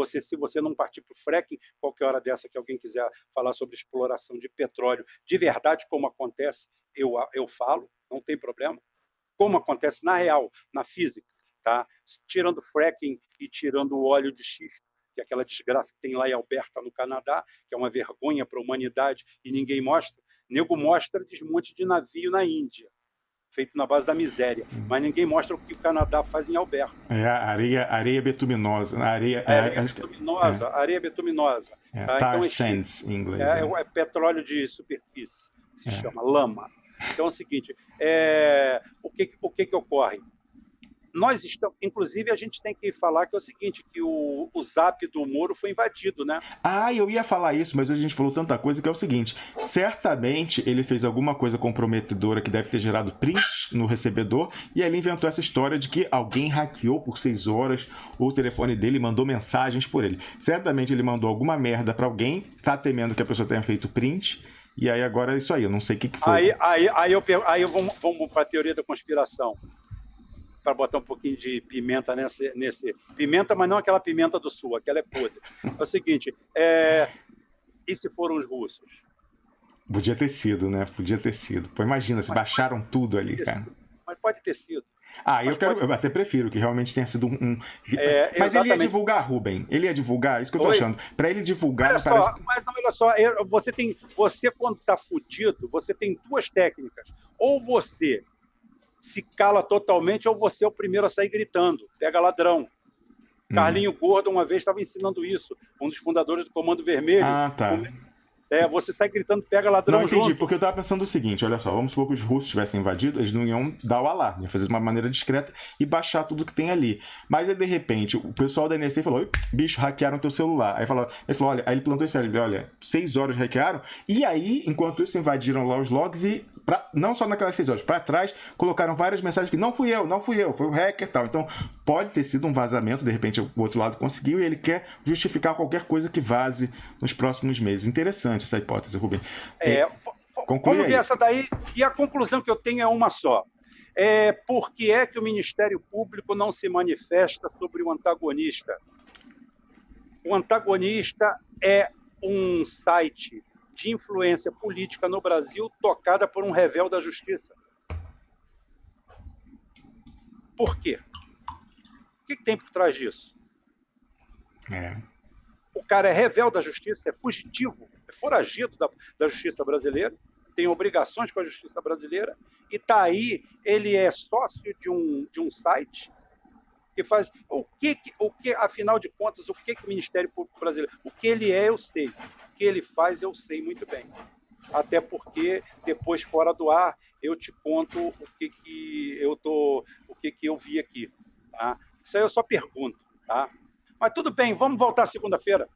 Se você não partir para o fracking, qualquer hora dessa que alguém quiser falar sobre exploração de petróleo, de verdade, como acontece, eu falo, não tem problema. Como acontece na real, na física, tá? Tirando fracking e tirando o óleo de xisto, que é aquela desgraça que tem lá em Alberta, no Canadá, que é uma vergonha para a humanidade e ninguém mostra. Nego mostra desmonte de navio na Índia, feito na base da miséria, mas ninguém mostra o que o Canadá faz em Alberta. Areia betuminosa. Areia betuminosa. Tá? Tar sands, em inglês. É petróleo de superfície, se chama lama. Então é o seguinte, o que ocorre? Nós estamos, inclusive, a gente tem que falar que é o seguinte, que o Zap do Moro foi invadido, né? Eu ia falar isso, mas hoje a gente falou tanta coisa que é o seguinte, certamente ele fez alguma coisa comprometedora que deve ter gerado print no recebedor, e aí ele inventou essa história de que alguém hackeou por 6 horas o telefone dele e mandou mensagens por ele. Certamente ele mandou alguma merda para alguém, tá temendo que a pessoa tenha feito print, e aí agora é isso aí, eu não sei o que foi. Aí vamos para a teoria da conspiração, para botar um pouquinho de pimenta nesse... Pimenta, mas não aquela pimenta do sul, aquela é podre. É o seguinte, e se foram os russos? Podia ter sido, né? Podia ter sido. Pô, imagina, se baixaram tudo ali, cara. Mas pode ter sido. Eu até prefiro que realmente tenha sido mas ele ia divulgar, Rubem? Ele ia divulgar? Isso que eu tô achando. Para ele divulgar, olha só, você quando tá fudido, você tem duas técnicas. Ou você se cala totalmente, ou você é o primeiro a sair gritando. Pega ladrão. Carlinho Gordo uma vez estava ensinando isso, um dos fundadores do Comando Vermelho. Tá. Você sai gritando, pega ladrão junto. Não, entendi, porque eu estava pensando o seguinte, olha só, vamos supor que os russos tivessem invadido, eles não iam dar o alarme, iam fazer de uma maneira discreta e baixar tudo que tem ali. Mas aí, de repente, o pessoal da NSA falou, bicho, hackearam teu celular. Aí ele falou, olha, aí ele plantou esse ali, olha, 6 horas hackearam, e aí, enquanto isso, invadiram lá os logs e, não só naquelas 6 horas, para trás, colocaram várias mensagens que não fui eu, foi o hacker e tal. Então, pode ter sido um vazamento, de repente o outro lado conseguiu, e ele quer justificar qualquer coisa que vaze nos próximos meses. Interessante essa hipótese, Rubem. Vamos ver essa daí, e a conclusão que eu tenho é uma só. Por que é que o Ministério Público não se manifesta sobre o antagonista? O antagonista é um site de influência política no Brasil tocada por um revel da justiça. Por quê? O que tem por trás disso? O cara é revel da justiça, é fugitivo, é foragido da justiça brasileira, tem obrigações com a justiça brasileira, e está aí, ele é sócio de um site que faz... O que, afinal de contas, o que o Ministério Público Brasileiro... O que ele é, eu sei. O que ele faz, eu sei muito bem. Até porque, depois, fora do ar, eu te conto o que eu vi aqui. Tá? Isso aí eu só pergunto. Tá? Mas tudo bem, vamos voltar segunda-feira.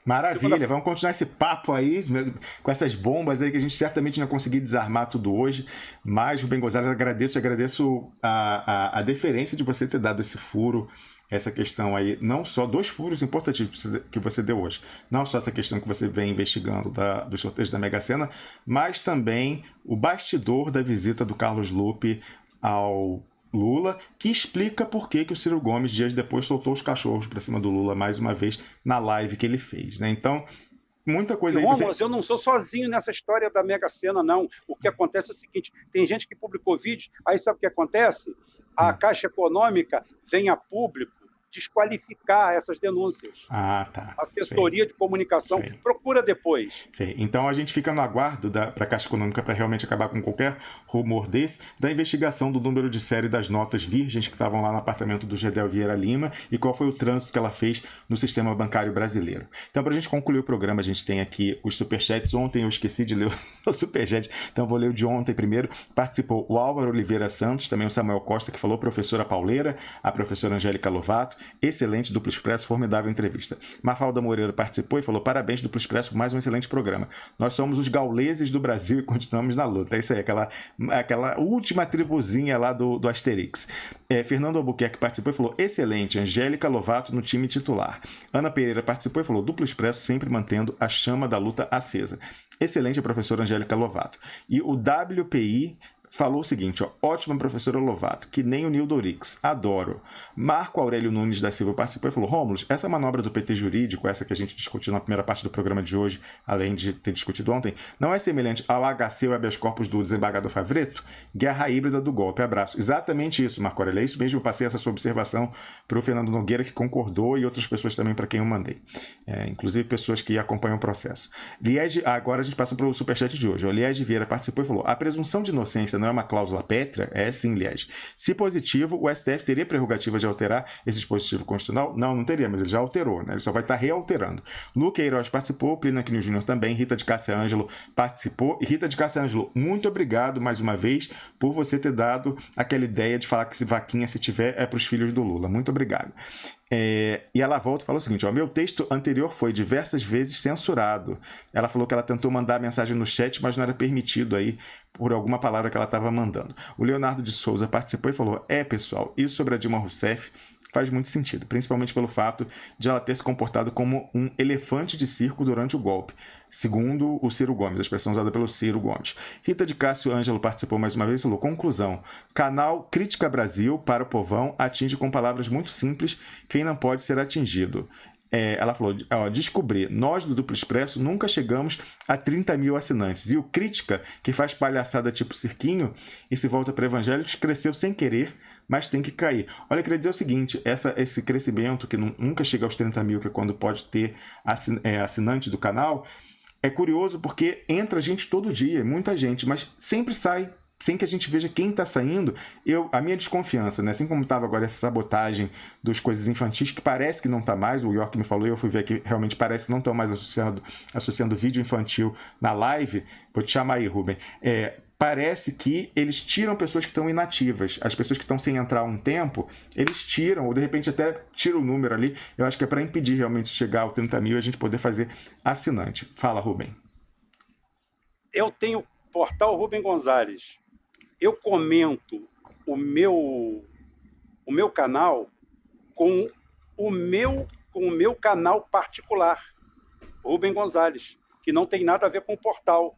Maravilha, vamos continuar esse papo aí, com essas bombas aí que a gente certamente não conseguiu desarmar tudo hoje, mas, Rubem Gonzalez, agradeço a deferência de você ter dado esse furo, essa questão aí, não só 2 furos importantes que você deu hoje, não só essa questão que você vem investigando dos sorteios da Mega Sena, mas também o bastidor da visita do Carlos Lupe ao Lula, que explica por que o Ciro Gomes, dias depois, soltou os cachorros para cima do Lula mais uma vez na live que ele fez, né? Então, muita coisa aí... Eu não sou sozinho nessa história da Mega Sena, não. O que acontece é o seguinte, tem gente que publicou vídeo, aí sabe o que acontece? a Caixa Econômica vem a público desqualificar essas denúncias. Ah, tá. Assessoria de Comunicação. Sei. Procura depois. Sei. Então a gente fica no aguardo para a Caixa Econômica para realmente acabar com qualquer rumor desse, da investigação do número de série das notas virgens que estavam lá no apartamento do Gedel Vieira Lima e qual foi o trânsito que ela fez no sistema bancário brasileiro. Então, para a gente concluir o programa, a gente tem aqui os superchats. Ontem eu esqueci de ler o superchat, então vou ler o de ontem primeiro. Participou o Álvaro Oliveira Santos, também o Samuel Costa, que falou, professora Pauleira, a professora Angélica Lovato. Excelente, Duplo Expresso, formidável entrevista. Mafalda Moreira participou e falou, parabéns, Duplo Expresso, por mais um excelente programa. Nós somos os gauleses do Brasil e continuamos na luta. É isso aí, aquela última tribuzinha lá do Asterix. Fernando Albuquerque participou e falou, excelente, Angélica Lovato no time titular. Ana Pereira participou e falou, Duplo Expresso sempre mantendo a chama da luta acesa. Excelente, a professora Angélica Lovato. E o WPI falou o seguinte, ó, ótima professora Lovato, que nem o Nildo Orix, adoro. Marco Aurélio Nunes da Silva participou e falou, Rômulo, essa manobra do PT jurídico, essa que a gente discutiu na primeira parte do programa de hoje, além de ter discutido ontem, não é semelhante ao HC ou habeas corpus do desembargador Favreto? Guerra híbrida do golpe, abraço. Exatamente isso, Marco Aurélio, é isso mesmo, eu passei essa sua observação para o Fernando Nogueira, que concordou, e outras pessoas também para quem eu mandei. Inclusive pessoas que acompanham o processo. Liege, agora a gente passa para o superchat de hoje. O Liege Vieira participou e falou, a presunção de inocência não é uma cláusula pétrea? É sim, Liege. Se positivo, o STF teria prerrogativa de alterar esse dispositivo constitucional? Não teria, mas ele já alterou, né? Ele só vai estar realterando. Luque Queiroz participou, Plínio Aquino Júnior também, Rita de Cássia Ângelo participou. E Rita de Cássia Ângelo, muito obrigado mais uma vez por você ter dado aquela ideia de falar que se vaquinha, se tiver, é para os filhos do Lula. Muito obrigado. E ela volta e fala o seguinte, ó, meu texto anterior foi diversas vezes censurado. Ela falou que ela tentou mandar a mensagem no chat, mas não era permitido aí por alguma palavra que ela estava mandando. O Leonardo de Souza participou e falou, pessoal, isso sobre a Dilma Rousseff faz muito sentido, principalmente pelo fato de ela ter se comportado como um elefante de circo durante o golpe, segundo o Ciro Gomes, a expressão usada pelo Ciro Gomes. Rita de Cássio Ângelo participou mais uma vez e falou, conclusão, canal Crítica Brasil para o povão atinge com palavras muito simples quem não pode ser atingido. Ela falou, descobri, nós do Duplo Expresso nunca chegamos a 30 mil assinantes. E o Crítica, que faz palhaçada tipo cirquinho e se volta para evangélicos, cresceu sem querer, mas tem que cair. Olha, eu queria dizer o seguinte, esse crescimento que nunca chega aos 30 mil, que é quando pode ter assinante do canal, é curioso porque entra gente todo dia, muita gente, mas sempre sai, sem que a gente veja quem está saindo. A minha desconfiança, né? Assim como estava agora essa sabotagem dos coisas infantis, que parece que não está mais, o York me falou e eu fui ver que realmente parece que não estão mais associando vídeo infantil na live. Vou te chamar aí, Rubem. Parece que eles tiram pessoas que estão inativas. As pessoas que estão sem entrar há um tempo, eles tiram, ou de repente até tiram o número ali. Eu acho que é para impedir realmente de chegar ao 30 mil e a gente poder fazer assinante. Fala, Rubem. Eu tenho portal Rubem Gonzalez. Eu comento o meu canal com o meu canal particular, Rubem Gonzalez, que não tem nada a ver com o portal.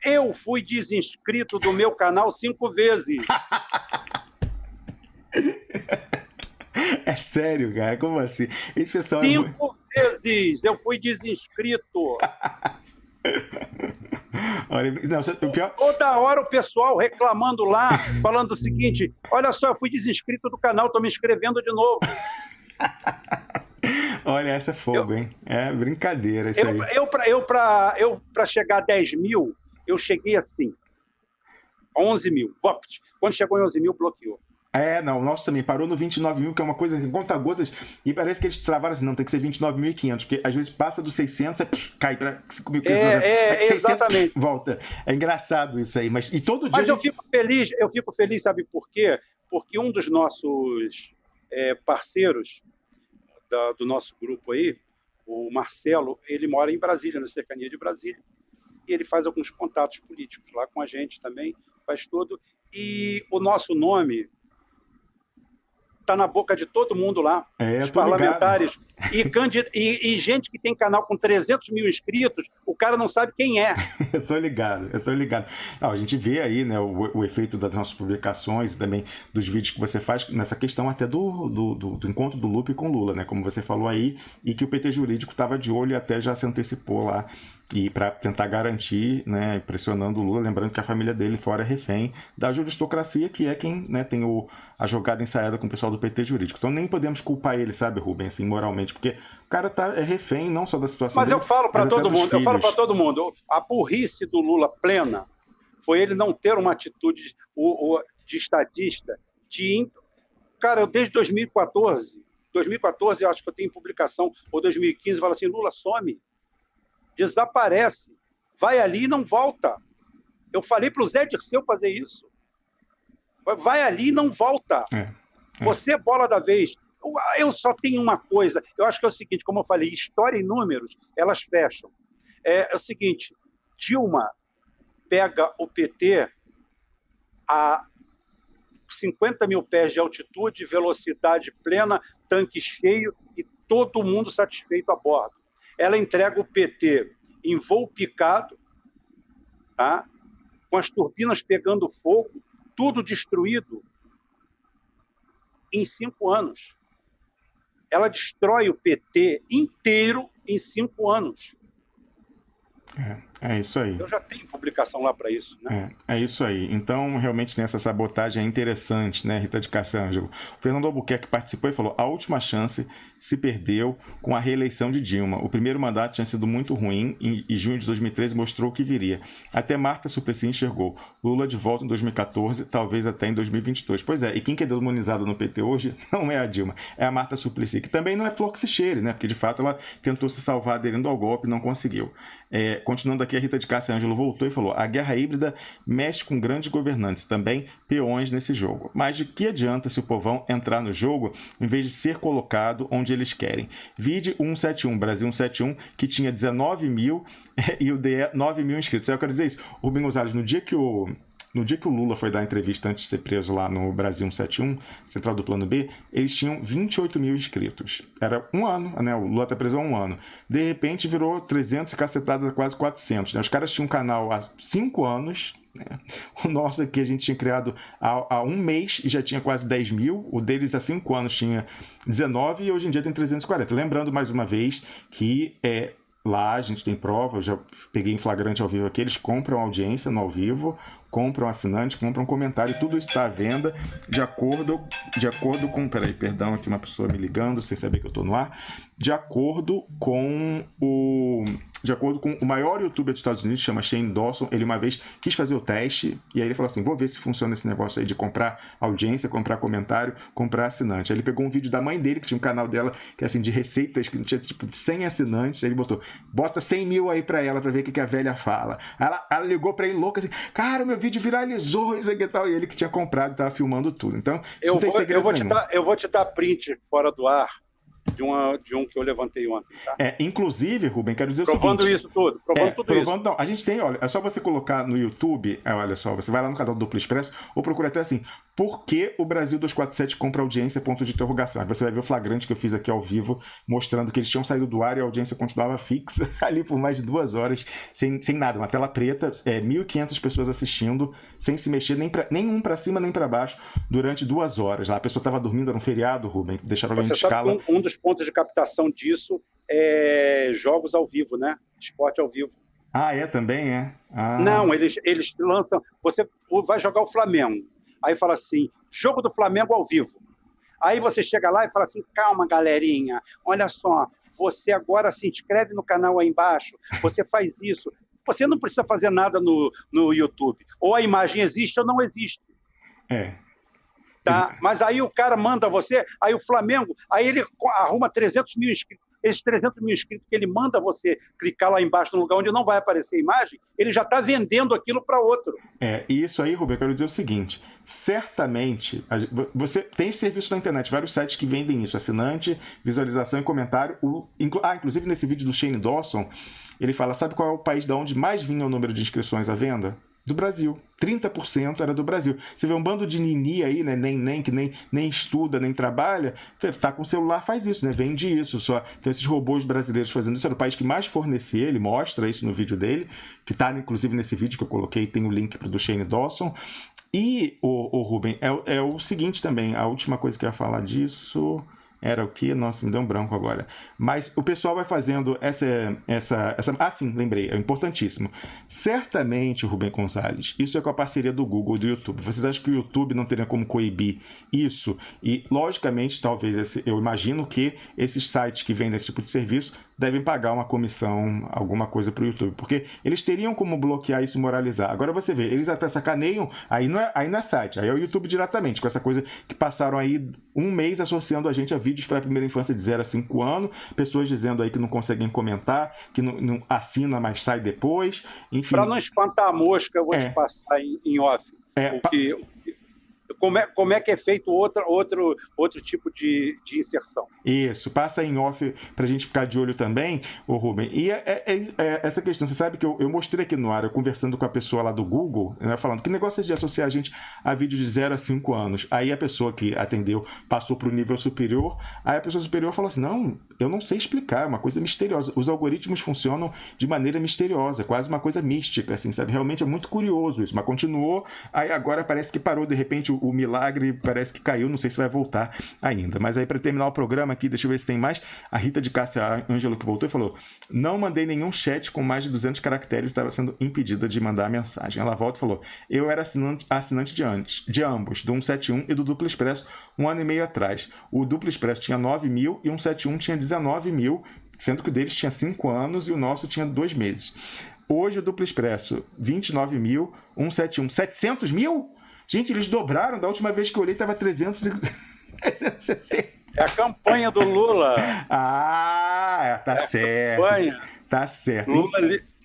Eu fui desinscrito do meu canal 5 vezes. É sério, cara? Como assim? Esse pessoal 5 vezes eu fui desinscrito. Olha, não, o pior... Toda hora o pessoal reclamando lá, falando o seguinte, olha só, eu fui desinscrito do canal, estou me inscrevendo de novo. Olha, essa é fogo, hein? É brincadeira isso aí. Para chegar a 10 mil, eu cheguei assim, 11 mil. Quando chegou em 11 mil, bloqueou. Não, o nosso também parou no 29 mil, que é uma coisa assim, conta-gotas, e parece que eles travaram assim, não, tem que ser 29.500, porque às vezes passa dos 600, cai para 5.500. 600, exatamente. Volta. É engraçado isso aí, mas e todo dia... Mas eu fico feliz, sabe por quê? Porque um dos nossos parceiros do nosso grupo aí, o Marcelo, ele mora em Brasília, na cercania de Brasília, e ele faz alguns contatos políticos lá com a gente também, faz tudo, e o nosso nome está na boca de todo mundo lá, os parlamentares, e gente que tem canal com 300 mil inscritos, o cara não sabe quem é. Eu tô ligado. Não, a gente vê aí, né, o efeito das nossas publicações, também dos vídeos que você faz, nessa questão até do encontro do Lupe com Lula, né, como você falou aí, e que o PT Jurídico estava de olho e até já se antecipou lá e para tentar garantir, né, pressionando o Lula, lembrando que a família dele fora é refém da aristocracia, que é quem, né, tem a jogada ensaiada com o pessoal do PT jurídico. Então nem podemos culpar ele, sabe, Rubem, assim, moralmente, porque o cara é refém não só da situação Mas dele, eu falo para todo mundo, filhos. a burrice do Lula plena foi ele não ter uma atitude de estadista, Cara, eu desde 2014, eu acho que eu tenho publicação, ou 2015, falo assim, Lula some, desaparece, vai ali e não volta. Eu falei para o Zé Dirceu fazer isso. Vai ali e não volta. Você, bola da vez. Eu só tenho uma coisa, eu acho que é o seguinte, como eu falei, história e números, elas fecham. É o seguinte, Dilma pega o PT a 50 mil pés de altitude, velocidade plena, tanque cheio e todo mundo satisfeito a bordo. Ela entrega o PT em voo picado, tá? Com as turbinas pegando fogo, tudo destruído, em 5 anos. Ela destrói o PT inteiro em 5 anos. É isso aí. Eu já tenho publicação lá para isso, né? É isso aí. Então, realmente, nessa sabotagem é interessante, né, Rita de Cassângelo? O Fernando Albuquerque participou e falou: a última chance se perdeu com a reeleição de Dilma. O primeiro mandato tinha sido muito ruim e junho de 2013 mostrou o que viria. Até Marta Suplicy enxergou. Lula de volta em 2014, talvez até em 2022. Pois é, e quem que é demonizado no PT hoje não é a Dilma, é a Marta Suplicy, que também não é flor que se cheire, né? Porque, de fato, ela tentou se salvar aderindo ao golpe e não conseguiu. Continuando aqui, a Rita de Cassângelo voltou e falou: a guerra híbrida mexe com grandes governantes, também peões nesse jogo. Mas de que adianta se o povão entrar no jogo em vez de ser colocado onde eles querem? Vide o 171, Brasil 171, que tinha 19 mil e o DE 9 mil inscritos. Eu quero dizer isso, Rubem Gonzalez, no dia que o Lula foi dar entrevista antes de ser preso lá no Brasil 171, Central do Plano B, eles tinham 28 mil inscritos. Era um ano, né? O Lula está preso há um ano. De repente virou 300 e cacetadas a quase 400. Né? Os caras tinham um canal há 5 anos. Né? O nosso aqui a gente tinha criado há um mês e já tinha quase 10 mil. O deles há 5 anos tinha 19 e hoje em dia tem 340. Lembrando mais uma vez que lá a gente tem prova, eu já peguei em flagrante ao vivo aqui, eles compram audiência no ao vivo, compram assinante, compram comentário, tudo está à venda de acordo com... Peraí, perdão, aqui uma pessoa me ligando, sem saber que eu estou no ar. De acordo com o maior youtuber dos Estados Unidos, chama Shane Dawson, ele uma vez quis fazer o teste, e aí ele falou assim, vou ver se funciona esse negócio aí de comprar audiência, comprar comentário, comprar assinante. Aí ele pegou um vídeo da mãe dele, que tinha um canal dela, que é assim, de receitas, que tinha tipo 100 assinantes, aí ele botou, bota 100 mil aí pra ela, pra ver o que a velha fala. Ela ligou pra ele louca assim, cara, meu vídeo viralizou, isso aqui e tal, e ele que tinha comprado, tava filmando tudo. Então, eu vou te dar print fora do ar, de um que eu levantei ontem, tá? Inclusive, Rubem, quero dizer provando o seguinte... Isso tudo, provando isso. Não, a gente tem, olha, é só você colocar no YouTube, olha só, você vai lá no canal do Duplo Expresso, ou procura até assim, por que o Brasil 247 compra audiência, ponto de interrogação. Aí você vai ver o flagrante que eu fiz aqui ao vivo, mostrando que eles tinham saído do ar e a audiência continuava fixa, ali por mais de 2 horas, sem nada, uma tela preta, 1.500 pessoas assistindo, sem se mexer, nem um para cima, nem para baixo, durante 2 horas. Lá a pessoa estava dormindo, era um feriado, Rubem, deixaram alguém de escala. Um dos pontos de captação disso é jogos ao vivo, né? Esporte ao vivo. Também é? Não, eles lançam... Você vai jogar o Flamengo. Aí fala assim, jogo do Flamengo ao vivo. Aí você chega lá e fala assim, calma, galerinha, olha só, você agora se inscreve no canal aí embaixo, você faz isso. Você não precisa fazer nada no YouTube. Ou a imagem existe ou não existe. Tá? Mas aí o cara manda você, aí o Flamengo, aí ele arruma 300 mil inscritos. Esses 300 mil inscritos que ele manda você clicar lá embaixo no lugar onde não vai aparecer a imagem, ele já está vendendo aquilo para outro. E isso aí, Rubem, eu quero dizer o seguinte, certamente, você tem serviço na internet, vários sites que vendem isso, assinante, visualização e comentário, inclusive nesse vídeo do Shane Dawson, ele fala, sabe qual é o país de onde mais vinha o número de inscrições à venda? Do Brasil. 30% era do Brasil. Você vê um bando de nini aí, né? Que nem estuda, nem trabalha, tá com o celular, faz isso, né? Vende isso. Só. Então, esses robôs brasileiros fazendo isso, era o país que mais fornecia, ele mostra isso no vídeo dele, que tá, inclusive, nesse vídeo que eu coloquei, tem o link do Shane Dawson. E, o Rubem, é o seguinte também, a última coisa que eu ia falar disso... Era o quê? Nossa, me deu um branco agora. Mas o pessoal vai fazendo essa... Ah, sim, lembrei, é importantíssimo. Certamente, Rubem Gonzalez, isso é com a parceria do Google e do YouTube. Vocês acham que o YouTube não teria como coibir isso? E, logicamente, talvez, eu imagino que esses sites que vendem esse tipo de serviço devem pagar uma comissão, alguma coisa para o YouTube, porque eles teriam como bloquear isso e moralizar. Agora você vê, eles até sacaneiam, aí não é site, aí é o YouTube diretamente, com essa coisa que passaram aí um mês associando a gente a vídeos para a primeira infância de 0 a 5 anos, pessoas dizendo aí que não conseguem comentar, que não assina, mas sai depois, enfim. Para não espantar a mosca, eu vou te passar em off. Como é que é feito outro tipo de inserção. Isso, passa em off para a gente ficar de olho também, ô Rubem. E essa questão, você sabe que eu mostrei aqui no ar, eu conversando com a pessoa lá do Google, né, falando que negócio é de associar a gente a vídeos de 0 a 5 anos. Aí a pessoa que atendeu passou para o nível superior, aí a pessoa superior falou assim, não, eu não sei explicar, é uma coisa misteriosa. Os algoritmos funcionam de maneira misteriosa, quase uma coisa mística, assim, sabe? Realmente é muito curioso isso, mas continuou, aí agora parece que parou, de repente o milagre parece que caiu, não sei se vai voltar ainda. Mas aí para terminar o programa aqui, deixa eu ver se tem mais. A Rita de Cássia Ângelo que voltou e falou, não mandei nenhum chat com mais de 200 caracteres, estava sendo impedida de mandar a mensagem. Ela volta e falou, eu era assinante de ambos, do 171 e do Duplo Expresso, 1 ano e meio atrás. O Duplo Expresso tinha 9 mil e o 171 tinha 19 mil, sendo que o deles tinha 5 anos e o nosso tinha 2 meses. Hoje o Duplo Expresso, 29 mil, 171, 700 mil? Gente, eles dobraram, da última vez que eu olhei estava 370. É a campanha do Lula. Ah, tá certo. Campanha. Tá certo.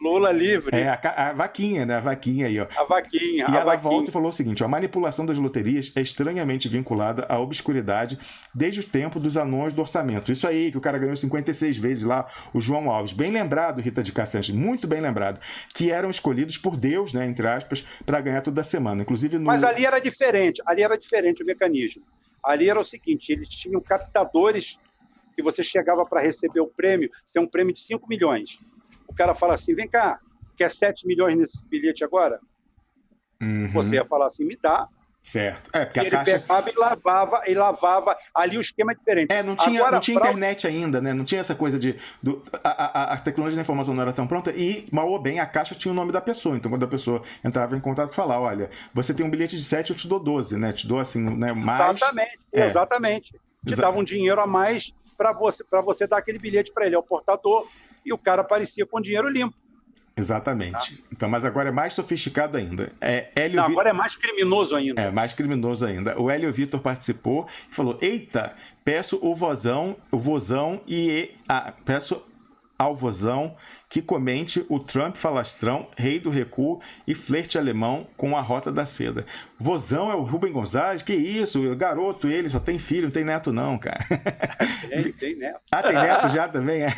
Lula livre. É, a vaquinha, né? A vaquinha aí, ó. A vaquinha. E ela volta e falou o seguinte, ó, a manipulação das loterias é estranhamente vinculada à obscuridade desde o tempo dos anões do orçamento. Isso aí, que o cara ganhou 56 vezes lá, o João Alves. Bem lembrado, Rita de Cassantes, muito bem lembrado. Que eram escolhidos por Deus, né, entre aspas, para ganhar toda semana. Inclusive no... Mas ali era diferente o mecanismo. Ali era o seguinte, eles tinham captadores que você chegava para receber o prêmio, isso é um prêmio de 5 milhões. O cara fala assim, vem cá, quer 7 milhões nesse bilhete agora? Uhum. Você ia falar assim, me dá. Certo. Porque ele pegava e lavava. Ali o esquema é diferente. Não tinha internet ainda, né? Não tinha essa coisa de... A tecnologia da informação não era tão pronta e, mal ou bem, a caixa tinha o nome da pessoa. Então, quando a pessoa entrava em contato e falava, olha, você tem um bilhete de 7, eu te dou 12, né? Te dou assim, né? Mais... Exatamente. Te dava um dinheiro a mais para você dar aquele bilhete para ele, ao portador, e o cara aparecia com dinheiro limpo. Exatamente. Então, mas agora é mais sofisticado ainda. Agora é mais criminoso ainda. É, mais criminoso ainda. O Hélio Vitor participou e falou, eita, peço peço ao vozão que comente o Trump falastrão, rei do recuo e flerte alemão com a Rota da Seda. Vozão é o Rubem Gonzalez? Que isso? Garoto ele, só tem filho, não tem neto não, cara. Tem neto. Ah, tem neto já também? É.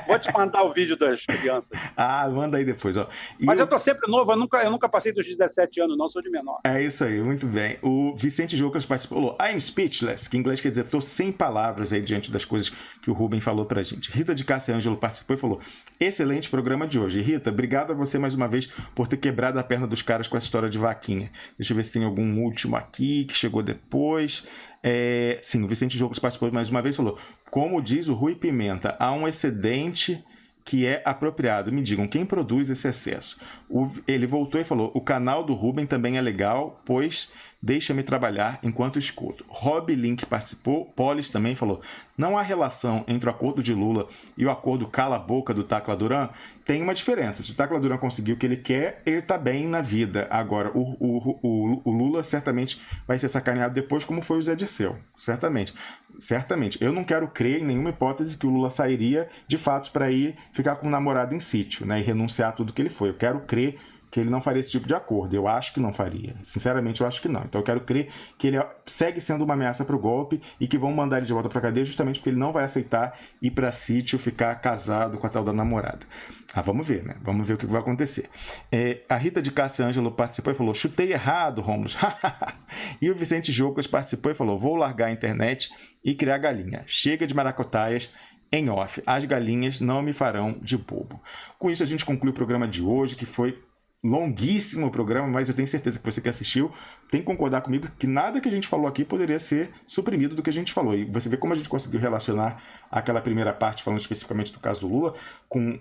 Vou te mandar o vídeo das crianças. Ah, manda aí depois. Ó. Mas eu tô sempre novo, eu nunca passei dos 17 anos, não, sou de menor. É isso aí, muito bem. O Vicente Jocas participou, I'm speechless, que em inglês quer dizer tô sem palavras aí diante das coisas que o Rubem falou pra gente. Rita de Cássia Ângelo participou e falou, excelente programa de hoje. Rita, obrigado a você mais uma vez por ter quebrado a perna dos caras com essa história de vaquinha. Deixa eu ver se tem algum último aqui que chegou depois. Sim, o Vicente Jocas participou mais uma vez e falou, como diz o Rui Pimenta, há um excedente que é apropriado. Me digam, quem produz esse excesso? Ele voltou e falou, o canal do Rubem também é legal, pois deixa-me trabalhar enquanto escuto. Rob Link participou, Polis também falou, não há relação entre o acordo de Lula e o acordo cala-boca do Tacla Duran? Tem uma diferença. Se o Tacla Duran conseguiu o que ele quer, ele está bem na vida. Agora, o Lula certamente vai ser sacaneado depois, como foi o Zé Dirceu. Certamente. Eu não quero crer em nenhuma hipótese que o Lula sairia, de fato, para ir ficar com um namorado em sítio, né, e renunciar a tudo que ele foi. Eu quero crer que ele não faria esse tipo de acordo. Eu acho que não faria. Sinceramente, eu acho que não. Então, eu quero crer que ele segue sendo uma ameaça para o golpe e que vão mandar ele de volta para a cadeia justamente porque ele não vai aceitar ir para sítio, ficar casado com a tal da namorada. Vamos ver, né? Vamos ver o que vai acontecer. A Rita de Cássia Ângelo participou e falou, chutei errado, Romulus. E o Vicente Jocas participou e falou, vou largar a internet e criar galinha. Chega de maracutaias. Em off, as galinhas não me farão de bobo. Com isso, a gente conclui o programa de hoje, que foi longuíssimo programa, mas eu tenho certeza que você que assistiu tem que concordar comigo que nada que a gente falou aqui poderia ser suprimido do que a gente falou. E você vê como a gente conseguiu relacionar aquela primeira parte, falando especificamente do caso do Lula, com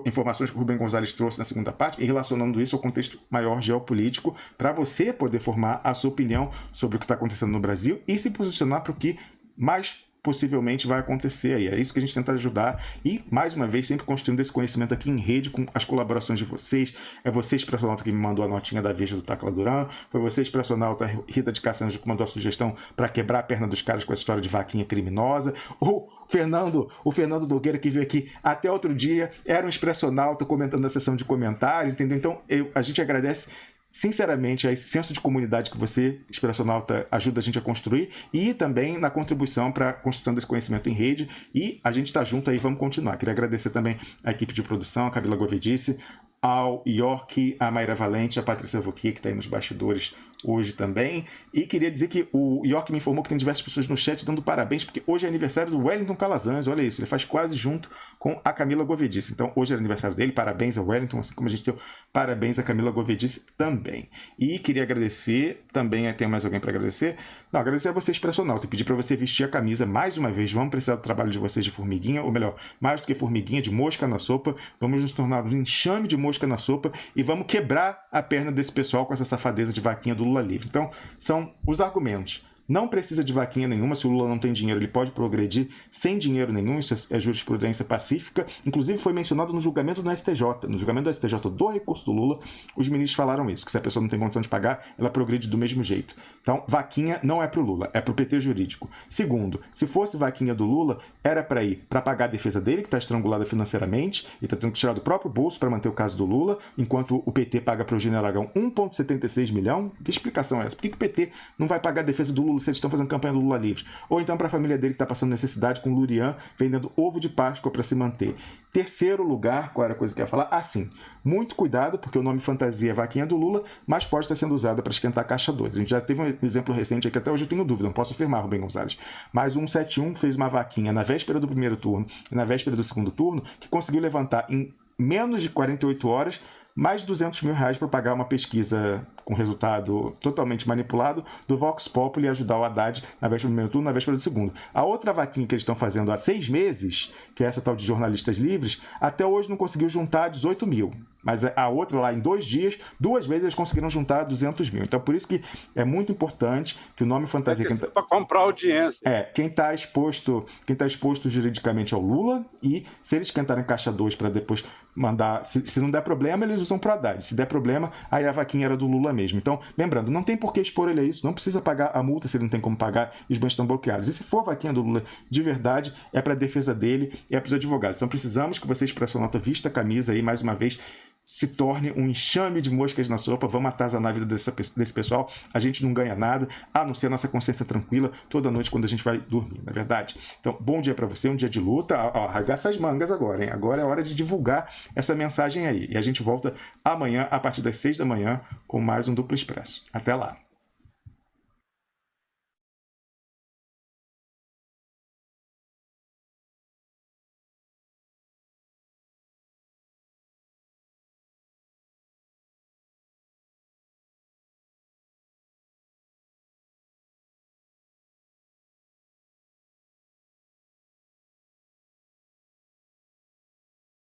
informações que o Rubem Gonzalez trouxe na segunda parte, e relacionando isso ao contexto maior geopolítico, para você poder formar a sua opinião sobre o que está acontecendo no Brasil e se posicionar para o que mais possivelmente vai acontecer aí. É isso que a gente tenta ajudar e, mais uma vez, sempre construindo esse conhecimento aqui em rede com as colaborações de vocês. É você, Expressionauta, que me mandou a notinha da Veja do Tacla Duran. Foi você, Expressionauta, Rita de Cassanjo, que mandou a sugestão para quebrar a perna dos caras com essa história de vaquinha criminosa. Ou o Fernando Nogueira, que veio aqui até outro dia, era um Expressionauta comentando na sessão de comentários, entendeu? Então, a gente agradece sinceramente a esse senso de comunidade que você, Expressionauta, ajuda a gente a construir e também na contribuição para a construção desse conhecimento em rede, e a gente está junto aí, vamos continuar. Queria agradecer também a equipe de produção, a Camila Govedice, ao York, a Mayra Valente, a Patrícia Vouquier, que está aí nos bastidores hoje também. E queria dizer que o York me informou que tem diversas pessoas no chat dando parabéns, porque hoje é aniversário do Wellington Calazans, olha isso, ele faz quase junto com a Camila Govedice. Então hoje é aniversário dele, parabéns ao Wellington, assim como a gente deu parabéns à Camila Govedice também. E queria agradecer, também tem mais alguém para agradecer? Não, agradecer a você, Expressionauta, e pedir para você vestir a camisa mais uma vez. Vamos precisar do trabalho de vocês de formiguinha, ou melhor, mais do que formiguinha, de mosca na sopa. Vamos nos tornar um enxame de mosca na sopa e vamos quebrar a perna desse pessoal com essa safadeza de vaquinha do Lula livre. Então, são os argumentos. Não precisa de vaquinha nenhuma, se o Lula não tem dinheiro, ele pode progredir sem dinheiro nenhum, isso é jurisprudência pacífica. Inclusive foi mencionado no julgamento do STJ. No julgamento do STJ do recurso do Lula, os ministros falaram isso, que se a pessoa não tem condição de pagar, ela progride do mesmo jeito. Então, vaquinha não é para o Lula, é para o PT jurídico. Segundo, se fosse vaquinha do Lula, era para ir para pagar a defesa dele, que está estrangulada financeiramente, e está tendo que tirar do próprio bolso para manter o caso do Lula, enquanto o PT paga para o Eugênio Aragão 1,76 milhão. Que explicação é essa? Por que o PT não vai pagar a defesa do Lula se eles estão fazendo campanha do Lula livre? Ou então para a família dele que está passando necessidade com o Lurian vendendo ovo de Páscoa para se manter. Terceiro lugar, qual era a coisa que eu ia falar? Sim, muito cuidado, porque o nome fantasia é vaquinha do Lula, mas pode estar sendo usada para esquentar a caixa 2. A gente já teve um exemplo recente aqui, até hoje eu tenho dúvida, não posso afirmar, Rubem Gonzalez. Mas o 171 fez uma vaquinha na véspera do primeiro turno e na véspera do segundo turno, que conseguiu levantar em menos de 48 horas mais de 200 mil reais para pagar uma pesquisa com resultado totalmente manipulado do Vox Populi e ajudar o Haddad na véspera do primeiro turno, na véspera do segundo. A outra vaquinha que eles estão fazendo há 6 meses, que é essa tal de jornalistas livres, até hoje não conseguiu juntar 18 mil. Mas a outra lá, em 2 dias, 2 vezes eles conseguiram juntar 200 mil. Então, por isso que é muito importante que o nome fantasia... Para comprar audiência. Quem está exposto juridicamente ao Lula, e se eles esquentarem caixa 2 para depois mandar... Se não der problema, eles usam para o Haddad. Se der problema, aí a vaquinha era do Lula mesmo. Então, lembrando, não tem por que expor ele a isso, não precisa pagar a multa se ele não tem como pagar e os bens estão bloqueados. E se for a vaquinha do Lula de verdade, é para a defesa dele e é para os advogados. Então, precisamos que você, Expressionauta, vista a camisa aí, mais uma vez, se torne um enxame de moscas na sopa. Vamos atazanar a vida desse pessoal. A gente não ganha nada, a não ser a nossa consciência tranquila toda noite quando a gente vai dormir, não é verdade? Então, bom dia para você, um dia de luta. Arregaça as mangas agora, hein? Agora é hora de divulgar essa mensagem aí. E a gente volta amanhã, a partir das 6 da manhã, com mais um Duplo Expresso. Até lá!